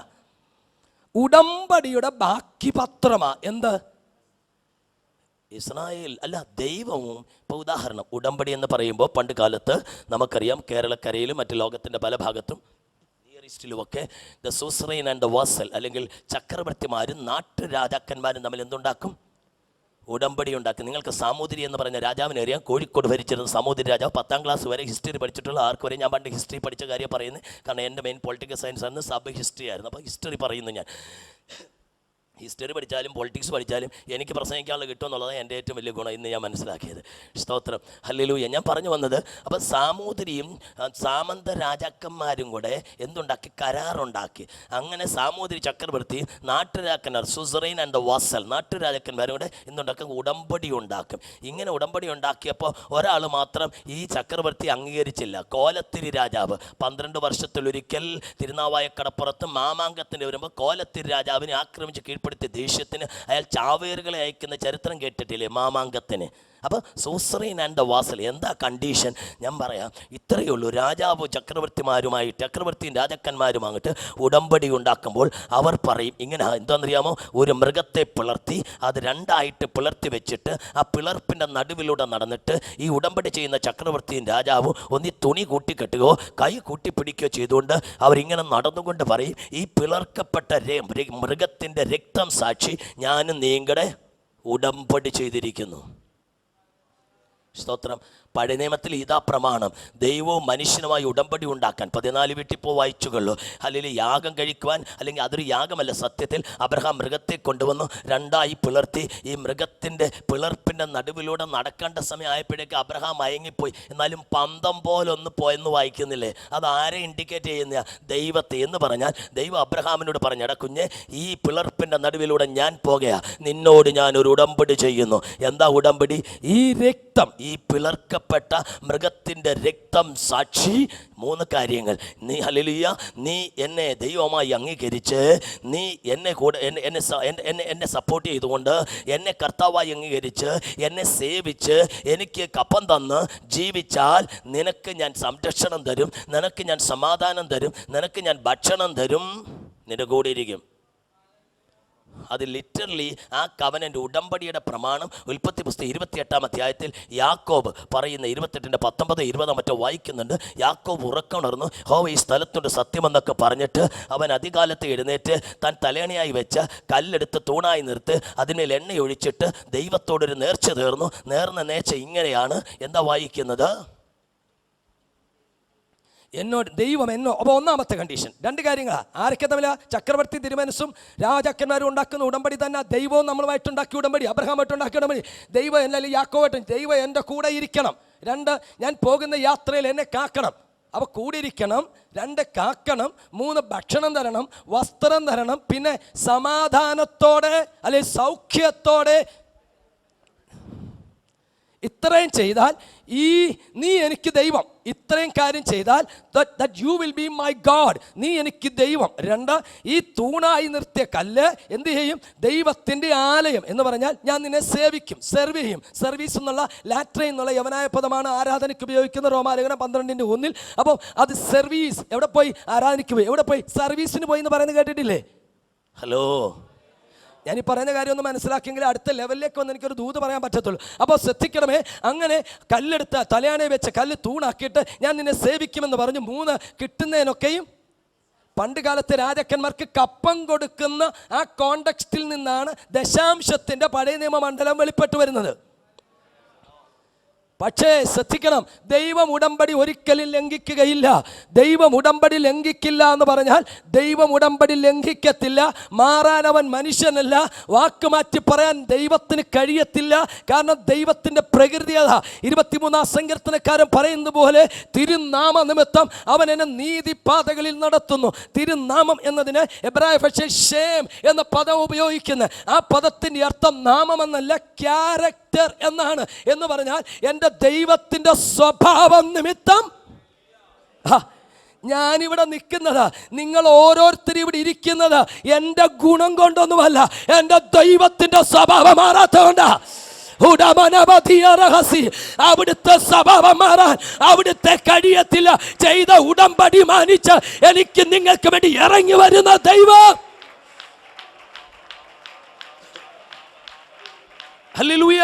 ഉടമ്പടിയുടെ ബാക്കി പത്രമാ. എന്ത്? ഇസ്രായേൽ അല്ല, ദൈവവും. ഇപ്പോൾ ഉദാഹരണം, ഉടമ്പടി എന്ന് പറയുമ്പോൾ പണ്ട് കാലത്ത് നമുക്കറിയാം, കേരളക്കരയിലും മറ്റ് ലോകത്തിൻ്റെ പല ഭാഗത്തും നിയർ ഈസ്റ്റിലുമൊക്കെ the suzerain and the vassal, അല്ലെങ്കിൽ ചക്രവർത്തിമാരും നാട്ടുരാജാക്കന്മാരും തമ്മിൽ എന്തുണ്ടാക്കും? ഉടമ്പടി ഉണ്ടാക്കും. നിങ്ങൾക്ക് സാമൂതിരി എന്ന് പറഞ്ഞ രാജാവിനെ അറിയാം. കോഴിക്കോട് ഭരിച്ചിരുന്ന സാമൂതിരി രാജാവ്. 10ാം ക്ലാസ് വരെ ഹിസ്റ്ററി പഠിച്ചിട്ടുള്ള ആർക്ക് വരെ, ഞാൻ പണ്ട് ഹിസ്റ്ററി പഠിച്ച കാര്യം പറയുന്നത്, കാരണം എൻ്റെ മെയിൻ പൊളിറ്റിക്കൽ സയൻസ് ആയിരുന്നു, സബ് ഹിസ്റ്ററി ആയിരുന്നു. അപ്പോൾ ഹിസ്റ്ററി പറയുന്നു ഞാൻ. ഹിസ്റ്ററി പഠിച്ചാലും പൊളിറ്റിക്സ് പഠിച്ചാലും എനിക്ക് പ്രസംഗിക്കാനുള്ള കിട്ടുമെന്നുള്ളതാണ് എൻ്റെ ഏറ്റവും വലിയ ഗുണം ഇന്ന് ഞാൻ മനസ്സിലാക്കിയത്. സ്തോത്രം, ഹല്ലേലൂയ. ഞാൻ പറഞ്ഞു വന്നത്, അപ്പോൾ സാമൂതിരിയും സാമന്ത രാജാക്കന്മാരും കൂടെ എന്തുണ്ടാക്കി? കരാറുണ്ടാക്കി. അങ്ങനെ സാമൂതിരി ചക്രവർത്തി നാട്ടുരാജാക്കന്മാർ, സുസറൈൻ ആൻഡ് ദ വാസൽ, നാട്ടുരാജാക്കന്മാരും കൂടെ എന്തുണ്ടാക്കും? ഉടമ്പടി ഉണ്ടാക്കും. ഇങ്ങനെ ഉടമ്പടി ഉണ്ടാക്കിയപ്പോൾ ഒരാൾ മാത്രം ഈ ചക്രവർത്തി അംഗീകരിച്ചില്ല. കോലത്തിരി രാജാവ് 12 വർഷത്തിലൊരിക്കൽ തിരുനാവായ കടപ്പുറത്ത് മാമാങ്കത്തിന് വരുമ്പോൾ കോലത്തിരി രാജാവിനെ ആക്രമിച്ച് കീഴ്പ്പെടുത്തിയ ദേഷ്യത്തിന് അയാൾ ചാവേറുകളെ അയക്കുന്ന ചരിത്രം കേട്ടിട്ടില്ലേ? മാമാങ്കത്തിന്. അപ്പോൾ സൂസറൈൻ ആൻഡ് ദ വാസൽ എന്താ കണ്ടീഷൻ? ഞാൻ പറയാം, ഇത്രയേ ഉള്ളൂ. രാജാവ് ചക്രവർത്തിയും രാജാക്കന്മാരുമായിട്ട് ഉടമ്പടി ഉണ്ടാക്കുമ്പോൾ അവർ പറയും ഇങ്ങനെ, എന്താണെന്നറിയാമോ? ഒരു മൃഗത്തെ പിളർത്തി അത് 2ആയിട്ട് പിളർത്തി വെച്ചിട്ട് ആ പിളർപ്പിൻ്റെ നടുവിലൂടെ നടന്നിട്ട് ഈ ഉടമ്പടി ചെയ്യുന്ന ചക്രവർത്തിയും രാജാവും ഒന്നി തുണി കൂട്ടിക്കെട്ടുകയോ കൈ കൂട്ടിപ്പിടിക്കുകയോ ചെയ്തുകൊണ്ട് അവരിങ്ങനെ നടന്നുകൊണ്ട് പറയും, ഈ പിളർക്കപ്പെട്ട മൃഗത്തിൻ്റെ രക്തം സാക്ഷി ഞാനും നീങ്കടെ ഉടമ്പടി ചെയ്തിരിക്കുന്നു. സ്തോത്രം. പഴയ നിയമത്തിൽ ഇതാ പ്രമാണം. ദൈവവും മനുഷ്യനുമായി ഉടമ്പടി ഉണ്ടാക്കാൻ 14 വീട്ടിൽ വായിച്ചുകൊള്ളു. അല്ലെങ്കിൽ യാഗം കഴിക്കുവാൻ, അല്ലെങ്കിൽ അതൊരു യാഗമല്ല, സത്യത്തിൽ അബ്രഹാം മൃഗത്തെ കൊണ്ടുവന്നു 2ആയി പിളർത്തി. ഈ മൃഗത്തിൻ്റെ പിളർപ്പിൻ്റെ നടുവിലൂടെ നടക്കേണ്ട സമയം ആയപ്പോഴേക്ക് അബ്രഹാം മയങ്ങിപ്പോയി. എന്നാലും പന്തം പോലൊന്ന് പോയെന്ന് വായിക്കുന്നില്ലേ? അത് ആരെ ഇൻഡിക്കേറ്റ് ചെയ്യുന്ന? ദൈവത്തെ. എന്ന് പറഞ്ഞാൽ ദൈവം അബ്രഹാമിനോട് പറഞ്ഞു, എടാ കുഞ്ഞെ, ഈ പിളർപ്പിൻ്റെ നടുവിലൂടെ ഞാൻ പോകുകയാ, നിന്നോട് ഞാൻ ഒരു ഉടമ്പടി ചെയ്യുന്നു. എന്താ ഉടമ്പടി? ഈ രക്തം, ഈ പിളർക്ക മൃഗത്തിൻ്റെ രക്തം സാക്ഷി 3 കാര്യങ്ങൾ. നീ, ഹല്ലേലൂയ, നീ എന്നെ ദൈവമായി അംഗീകരിച്ച്, നീ എന്നെ സപ്പോർട്ട് ചെയ്തുകൊണ്ട്, എന്നെ കർത്താവായി അംഗീകരിച്ച്, എന്നെ സേവിച്ച്, എനിക്ക് കപ്പം തന്ന് ജീവിച്ചാൽ നിനക്ക് ഞാൻ സംരക്ഷണം തരും, നിനക്ക് ഞാൻ സമാധാനം തരും, നിനക്ക് ഞാൻ ഭക്ഷണം തരും, നിന്റെ കൂടെ ഇരിക്കും. അത് ലിറ്ററലി ആ കവനൻ്റെ ഉടമ്പടിയുടെ പ്രമാണം ഉൽപ്പത്തി പുസ്തകം 28-ാം അധ്യായത്തിൽ യാക്കോബ് പറയുന്ന 28-19-20 മറ്റോ വായിക്കുന്നുണ്ട്. യാക്കോബ് ഉറക്കമുണർന്നു, ഹോവ ഈ സ്ഥലത്തുണ്ട് സത്യമെന്നൊക്കെ പറഞ്ഞിട്ട് അവൻ അതികാലത്ത് എഴുന്നേറ്റ് താൻ തലേണയായി വെച്ച കല്ലെടുത്ത് തൂണായി നിർത്ത് അതിന്മേൽ എണ്ണ ഒഴിച്ചിട്ട് ദൈവത്തോടൊരു നേർച്ച നേർന്നു. നേർന്ന നേർച്ച ഇങ്ങനെയാണ്. എന്താ വായിക്കുന്നത്? എന്നോട് ദൈവം അപ്പോൾ ഒന്നാമത്തെ കണ്ടീഷൻ. 2 കാര്യങ്ങളാണ്. ആരൊക്കെ തമ്മില? ചക്രവർത്തി തിരുമനസ്സും രാജാക്കന്മാരും ഉണ്ടാക്കുന്ന ഉടമ്പടി തന്നെ. ദൈവവും നമ്മളുമായിട്ടുണ്ടാക്കിയ ഉടമ്പടി, അബ്രഹാമായിട്ടുണ്ടാക്കിയ ഉടമ്പടി. ദൈവം അല്ലെങ്കിൽ യാക്കോബായിട്ടും, ദൈവം എൻ്റെ കൂടെ ഇരിക്കണം. 2, ഞാൻ പോകുന്ന യാത്രയിൽ എന്നെ കാക്കണം. അപ്പോൾ കൂടെ ഇരിക്കണം. 2, കാക്കണം. 3, ഭക്ഷണം തരണം, വസ്ത്രം തരണം. പിന്നെ സമാധാനത്തോടെ അല്ലെങ്കിൽ സൗഖ്യത്തോടെ. ഇത്രയും ചെയ്താൽ നീ എനിക്ക് ദൈവം. ഇത്രയും കാര്യം ചെയ്താൽ that you will be my God, നീ എനിക്ക് ദൈവം. 2, ഈ തൂണായി നിർത്തിയ കല്ല് എന്ത് ചെയ്യും? ദൈവത്തിൻ്റെ ആലയം എന്ന് പറഞ്ഞാൽ ഞാൻ നിന്നെ സേവിക്കും, സെർവ് ചെയ്യും. സർവീസ് എന്നുള്ള ലാട്രൈൻ എന്നുള്ള യവനായ പദമാണ് ആരാധനയ്ക്ക് ഉപയോഗിക്കുന്ന. റോമാലേഖനം 12:1. അപ്പോൾ അത് സർവീസ്. എവിടെ പോയി ആരാധനയ്ക്ക് പോയി? എവിടെ പോയി? സർവീസിന് പോയി എന്ന് പറയുന്നത് കേട്ടിട്ടില്ലേ? ഹലോ, ഞാൻ ഈ പറയുന്ന കാര്യം ഒന്ന് മനസ്സിലാക്കിയെങ്കിൽ അടുത്ത ലെവലിലേക്ക് വന്ന് എനിക്കൊരു ദൂത് പറയാൻ പറ്റത്തുള്ളൂ. അപ്പോൾ ശ്രദ്ധിക്കണമേ. അങ്ങനെ കല്ലെടുത്ത് തലയാണെ വെച്ച കല്ല് തൂണാക്കിയിട്ട് ഞാൻ നിന്നെ സേവിക്കുമെന്ന് പറഞ്ഞു. 3, കിട്ടുന്നതിനൊക്കെയും പണ്ട് കാലത്തെ രാജാക്കന്മാർക്ക് കപ്പം കൊടുക്കുന്ന ആ കോണ്ടെക്സ്റ്റിൽ നിന്നാണ് ദശാംശത്തിൻ്റെ പഴയ നിയമമണ്ഡലം വെളിപ്പെട്ടു വരുന്നത്. പക്ഷേ ശ്രദ്ധിക്കണം, ദൈവം ഉടമ്പടി ഒരിക്കലും ലംഘിക്കുകയില്ല. ദൈവം ഉടമ്പടി ലംഘിക്കില്ല എന്ന് പറഞ്ഞാൽ ദൈവം ഉടമ്പടി ലംഘിക്കത്തില്ല. മാറാൻ അവൻ മനുഷ്യനല്ല. വാക്ക് മാറ്റി പറയാൻ ദൈവത്തിന് കഴിയത്തില്ല. കാരണം ദൈവത്തിൻ്റെ പ്രകൃതി അതാ. 23-ാം സങ്കീർത്തനക്കാരൻ പറയുന്നത് പോലെ തിരുനാമ നിമിത്തം അവൻ എന്നെ നീതിപാതകളിൽ നടത്തുന്നു. തിരുനാമം എന്നതിന് എബ്രായ ഭാഷയിൽ ഷേം എന്ന പദം ഉപയോഗിക്കുന്നത്. ആ പദത്തിൻ്റെ അർത്ഥം നാമമെന്നല്ല, ക്യാരക്ടർ എന്നാണ്. എന്ന് പറഞ്ഞാൽ എൻ്റെ ദൈവത്തിൻ്റെ സ്വഭാവം നിമിത്തം ഞാനിവിടെ നിൽക്കുന്നത്, നിങ്ങൾ ഓരോരുത്തരും ഇവിടെ ഇരിക്കുന്നത് എൻ്റെ ഗുണം കൊണ്ടൊന്നുമല്ല, എൻ്റെ ദൈവത്തിൻ്റെ സ്വഭാവം മാറാത്തതുകൊണ്ടാ. അവിടുത്തെ സ്വഭാവം മാറാൻ അവിടുത്തെ കഴിയത്തില്ല. ചെയ്ത ഉടമ്പടി മാനിച്ച് എനിക്ക് നിങ്ങൾക്ക് വേണ്ടി ഇറങ്ങി വരുന്ന ദൈവം. ഹല്ലേലൂയ.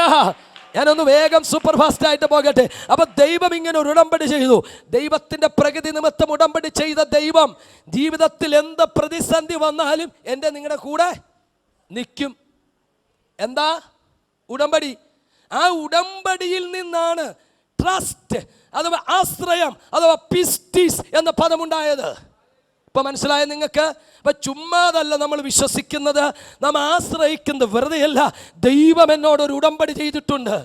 ഞാനൊന്ന് വേഗം സൂപ്പർ ഫാസ്റ്റ് ആയിട്ട് പോകട്ടെ. അപ്പൊ ദൈവം ഇങ്ങനെ ഒരു ഉടമ്പടി ചെയ്തു. ദൈവത്തിന്റെ പ്രകൃതി നിമിത്തം ഉടമ്പടി ചെയ്ത ദൈവം ജീവിതത്തിൽ എന്ത് പ്രതിസന്ധി വന്നാലും എൻ്റെ നിങ്ങളുടെ കൂടെ നിൽക്കും. എന്താ ഉടമ്പടി? ആ ഉടമ്പടിയിൽ നിന്നാണ് ട്രസ്റ്റ് അഥവാ ആശ്രയം അഥവാ പിസ്റ്റീസ് എന്ന പദമുണ്ടായത്. ഇപ്പൊ മനസ്സിലായ നിങ്ങൾക്ക്? അപ്പൊ ചുമ്മാതല്ല നമ്മൾ വിശ്വസിക്കുന്നത്, നാം ആശ്രയിക്കുന്നത് വെറുതെയല്ല. ദൈവം എന്നോടൊരു ഉടമ്പടി ചെയ്തിട്ടുണ്ട്.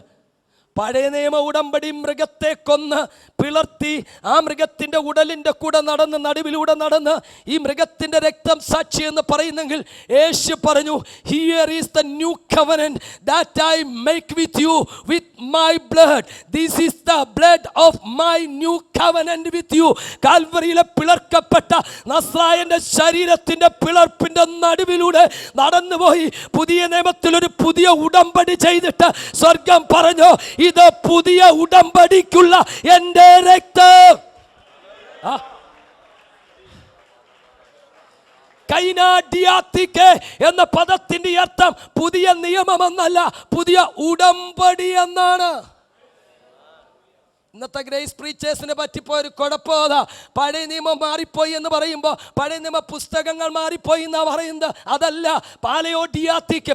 പഴയ നിയമ ഉടമ്പടി മൃഗത്തെ കൊന്ന് പിളർത്തി ആ മൃഗത്തിൻ്റെ ഉടലിൻ്റെ കൂടെ നടന്ന് നടുവിലൂടെ നടന്ന് ഈ മൃഗത്തിൻ്റെ രക്തം സാക്ഷി എന്ന് പറയുന്നെങ്കിൽ യേശു പറഞ്ഞു, here is the new covenant that I make with you with my blood. This is the blood of my new covenant with you. കാൽവറിയിലെ പിളർക്കപ്പെട്ട നസ്രായന്റെ ശരീരത്തിൻ്റെ പിളർപ്പിൻ്റെ നടുവിലൂടെ നടന്നുപോയി പുതിയ നിയമത്തിൽ ഒരു പുതിയ ഉടമ്പടി ചെയ്തിട്ട് സ്വർഗം പറഞ്ഞു, ഇത് പുതിയ ഉടമ്പടിക്കുള്ള എൻ്റെ രക്തം. കൈനാഡിയാത്തിക്ക് എന്ന പദത്തിന്റെ അർത്ഥം പുതിയ നിയമമെന്നല്ല, പുതിയ ഉടമ്പടി എന്നാണ്. ഇന്നത്തെ ഗ്രേസ് പ്രീച്ചേഴ്സിനെ പറ്റിപ്പോയൊരു കുഴപ്പമതാ. പഴയ നിയമം മാറിപ്പോയി എന്ന് പറയുമ്പോൾ പഴയ നിയമ പുസ്തകങ്ങൾ മാറിപ്പോയി എന്നാ പറയുന്നത്. അതല്ല, പാലയാഡിയാത്തിക്ക്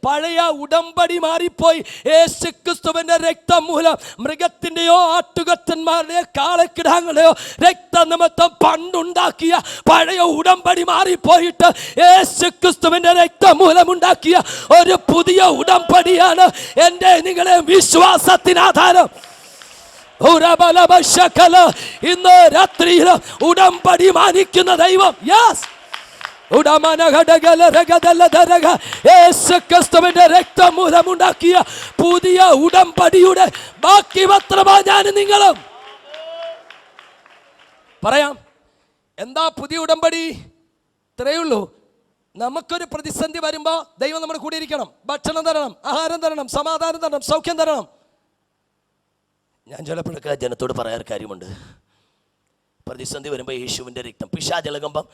പഴയ ഉടമ്പടി മാറിപ്പോയി. യേശുക്രിസ്തുവിന്റെ രക്തം മൂലം മൃഗത്തിൻ്റെയോ ആട്ടുകൊറ്റന്മാരുടെയോ കാളക്കിടാങ്ങളുടെയോ രക്തനിമിത്തം പണ്ടുണ്ടാക്കിയ പഴയ ഉടമ്പടി മാറിപ്പോയിട്ട് യേശുക്രിസ്തുവിന്റെ രക്തം മൂലം ഉണ്ടാക്കിയ ഒരു പുതിയ ഉടമ്പടിയാണ് എൻ്റെ നിങ്ങളെ വിശ്വാസത്തിനാധാരം. ഇന്ന് രാത്രിയിൽ ഉടമ്പടി മാനിക്കുന്ന ദൈവം. യെസ്, യേശുക്രിസ്തുവിന്റെ രക്തം മൂലമുണ്ടാക്കിയ പുതിയ ഉടമ്പടിയുടെ ബാക്കി പത്രമാ ഞാൻ നിങ്ങളും. പറയാം, എന്താ പുതിയ ഉടമ്പടി? ഇത്രയേ ഉള്ളൂ. നമുക്കൊരു പ്രതിസന്ധി വരുമ്പോൾ ദൈവം നമ്മുടെ കൂടെ ഇരിക്കണം. ഭക്ഷണം തരണം, ആഹാരം തരണം, സമാധാനം തരണം, സൗഖ്യം തരണം. ഞാൻ ചിലപ്പോഴൊക്കെ ജനത്തോട് പറയാറ് കാര്യമുണ്ട്. പ്രതിസന്ധി വരുമ്പോൾ യേശുവിൻ്റെ രക്തം. പിശാചിളകുമ്പം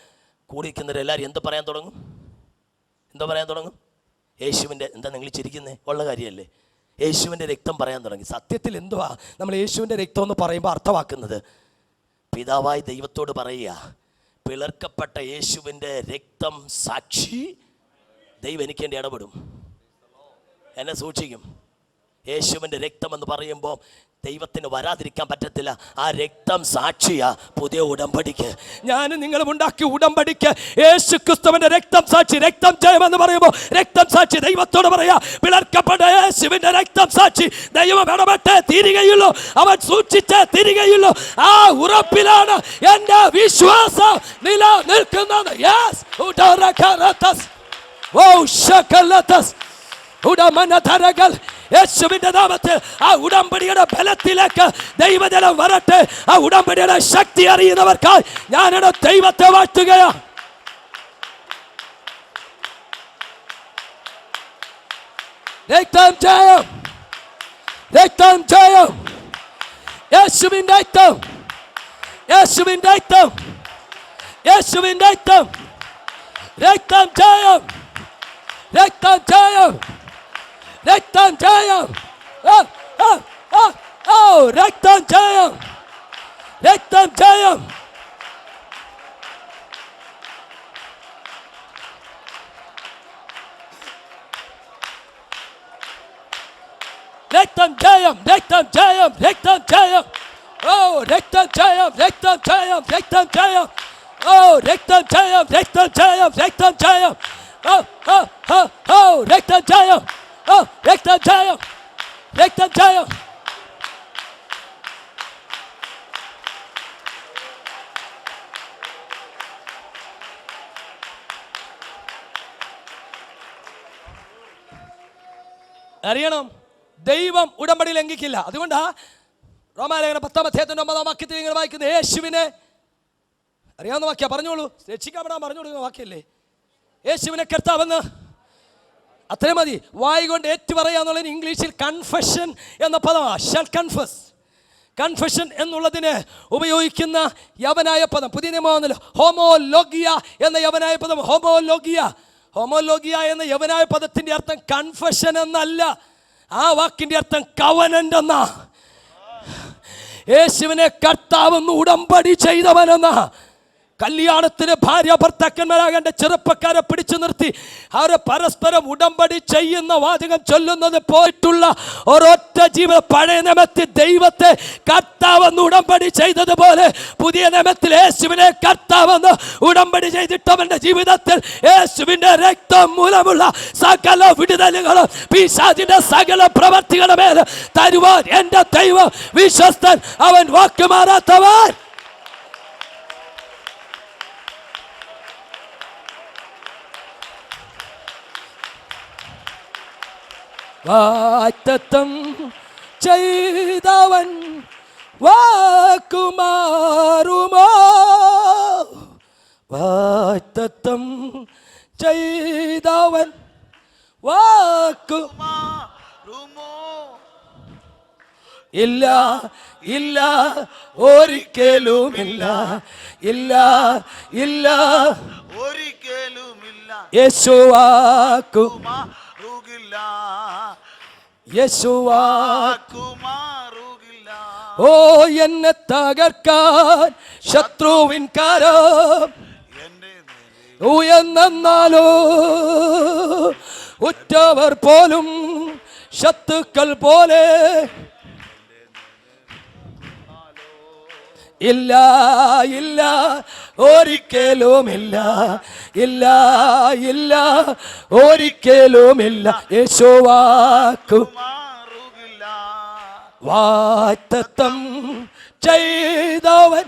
കൂടിയിരിക്കുന്നവരെല്ലാവരും എന്ത് പറയാൻ തുടങ്ങും? യേശുവിൻ്റെ, എന്താ നിങ്ങൾ ചിരിക്കുന്നത്? ഉള്ള കാര്യമല്ലേ. യേശുവിൻ്റെ രക്തം പറയാൻ തുടങ്ങി. സത്യത്തിൽ എന്തുവാ നമ്മൾ യേശുവിൻ്റെ രക്തം എന്ന് പറയുമ്പോൾ അർത്ഥമാക്കുന്നത്? പിതാവായ ദൈവത്തോട് പറയുക, പിളർക്കപ്പെട്ട യേശുവിൻ്റെ രക്തം സാക്ഷി, ദൈവം എനിക്ക് വേണ്ടി ഇടപെടും, എന്നെ സൂക്ഷിക്കും. യേശുവിൻ്റെ രക്തം എന്ന് പറയുമ്പോൾ ദൈവത്തിന് വരാതിരിക്കാൻ പറ്റത്തില്ല. ആ രക്തം സാക്ഷിയാ പുതിയ ഉടമ്പടിക്ക്. ഞാൻ നിങ്ങളും ഉണ്ടാക്കിയ ഉടമ്പടിക്ക് യേശുക്രിസ്തുവിന്റെ രക്തം സാക്ഷി. രക്തം ജയമെന്ന് പറയുമ്പോൾ രക്തം സാക്ഷി. ദൈവത്തോട് പറയാ, പിളർക്കപ്പെട്ട യേശുവിന്റെ രക്തം സാക്ഷി. ദൈവം ഇടപെട്ടേ തീരുകയുള്ളൂ, അവൻ സൂക്ഷിച്ചേ തീരുകയുള്ളൂ. ആ ഉറപ്പിലാണ് എൻ്റെ വിശ്വാസം നിലനിൽക്കുന്നത്. യെസ്, യേശുവിന്റെ നാമത്തിൽ ആ ഉടമ്പടിയുടെ ബലത്തിലേക്ക് ദൈവജനം വരട്ടെ. ആ ഉടമ്പടിയുടെ ശക്തി അറിയുന്നവർക്കായി ഞാനിവിടെ ദൈവത്തെ വാഴ്ത്തുകയാ. രക്തം ജയം, രക്തം ജയം, യേശുവിന്റെ രക്തം, യേശുവിന്റെ രക്തം, യേശുവിന്റെ രക്തം, രക്തം ജയം, രക്തം ജയം, രക്തം ജയം, രക്തം ജയം, രക്തം ജയം. രക്തം ജയം, രക്തം ജയം, രക്തം ജയം. ഓ രക്തം ജയം, രക്തം ജയം, രക്തം ജയം. ഓ രക്തം ജയം, രക്തം ജയം, രക്തം ജയം. ഓ ഓ ഓ ഓ രക്തം ജയം, ഓ രക്തം ജയം, രക്തം ജയം. അറിയണം, ദൈവം ഉടമ്പടി ലംഘിക്കില്ല. അതുകൊണ്ടാ റോമാലേഖനം 10-9 വാക്യത്തിൽ ഇങ്ങനെ വായിക്കുന്നത്, യേശുവിനെ അറിയാവുന്ന വാക്യ പറഞ്ഞോളൂ, രക്ഷിക്കപ്പെടാൻ പറഞ്ഞു കൊടുക്കുന്ന വാക്യല്ലേ, യേശുവിനെ കർത്താവെന്ന്. അത്രയും മതി. വായി കൊണ്ട് ഏറ്റു പറയാന്നുള്ളതിന് ഇംഗ്ലീഷിൽ കൺഫെഷൻ എന്ന പദമാണ്. Shall confess. കൺഫെഷൻ എന്നുള്ളതിന് ഉപയോഗിക്കുന്ന യവനായ പദം പുതിയ നിയമമാണല്ലോ, ഹോമോലോഗിയ എന്ന യവനായ പദം. ഹോമോലോഗിയ എന്ന യവനായ പദത്തിന്റെ അർത്ഥം കൺഫെഷൻ എന്നല്ല. ആ വാക്കിന്റെ അർത്ഥം കവനന്റ് എന്നാ. യേശുവിനെ കർത്താവെന്ന് ഉടമ്പടി ചെയ്തവനെന്നാ. കല്യാണത്തിന് ഭാര്യ ഭർത്താക്കന്മാരാകേണ്ട ചെറുപ്പക്കാരെ പിടിച്ചു നിർത്തി അവരെ പരസ്പരം ഉടമ്പടി ചെയ്യുന്ന വാചകം ചൊല്ലുന്നത് പോയിട്ടുള്ള ഒരൊറ്റ ജീവിതം. പഴയ നിയമത്തിൽ ദൈവത്തെ കർത്താവെന്ന് ഉടമ്പടി ചെയ്തതുപോലെ പുതിയ നിയമത്തിൽ യേശുവിനെ കർത്താവെന്ന് ഉടമ്പടി ചെയ്തിട്ടവന്റെ ജീവിതത്തിൽ യേശുവിന്റെ രക്തം മൂലമുള്ള സകല വിടുതലുകളും പിശാചിന്റെ സകല പ്രവർത്തികളുടെ മേൽ തരുവാൻ എന്റെ ദൈവം വിശ്വസ്തൻ, അവൻ വാക്ക് മാറാത്തവൻ. വാഗ്ദത്തം ചെയ്തവൻ വാക്കുമാറുമോ? വാഗ്ദത്തം ചെയ്തവൻ വാക്കുമാറുമോ? ഇല്ല ഇല്ല ഒരിക്കലുമില്ല, ഇല്ല ഇല്ല ഒരിക്കലുമില്ല. യേശു വാക്കുമാറുകില്ല, യേശു വാക്കുമാറുകില്ല. ഓ എന്നെ തകർക്കാൻ ശത്രുവിൻ കരം ഉയർന്നാലോ, ഉറ്റവർ പോലും ശത്രുക്കൾ പോലെ. ഇല്ല ഇല്ല ഒരിക്കലുമില്ല, ഇല്ല ഇല്ല ഒരിക്കലുമില്ല. യേശു വാക്കുമാറുകില്ല. വാഗ്ദത്തം ചെയ്തവൻ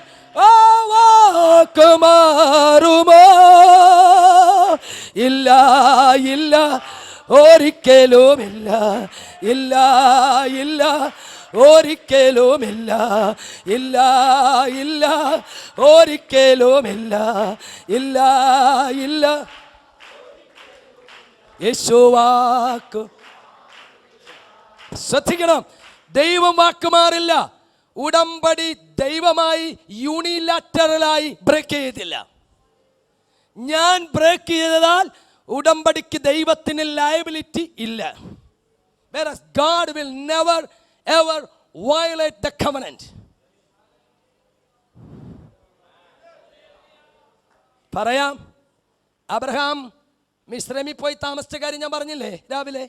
വാക്കുമാറുമോ? ഇല്ല ഇല്ല ഒരിക്കലുമില്ല, ഇല്ല ഇല്ല ഒരിക്കലുമില്ല, ഇല്ല ഇല്ല ഒരിക്കലുമില്ല, ഇല്ല ഇല്ല. യേശു വാക്ക്. ശ്രദ്ധിക്കണം, ദൈവം വാക്കുമാറില്ല. ഉടമ്പടി ദൈവമായി യൂണിലാറ്ററലായി ബ്രേക്ക് ചെയ്തില്ല. ഞാൻ ബ്രേക്ക് ചെയ്താൽ ഉടമ്പടിക്ക് ദൈവത്തിന് ലയബിലിറ്റി ഇല്ല. Whereas God will never ever violate the covenant. പറയാം, അബ്രഹാം മിസ്രൈമിൽ പോയി താമസിച്ച കാര്യം ഞാൻ പറഞ്ഞില്ലേ രാവിലെ.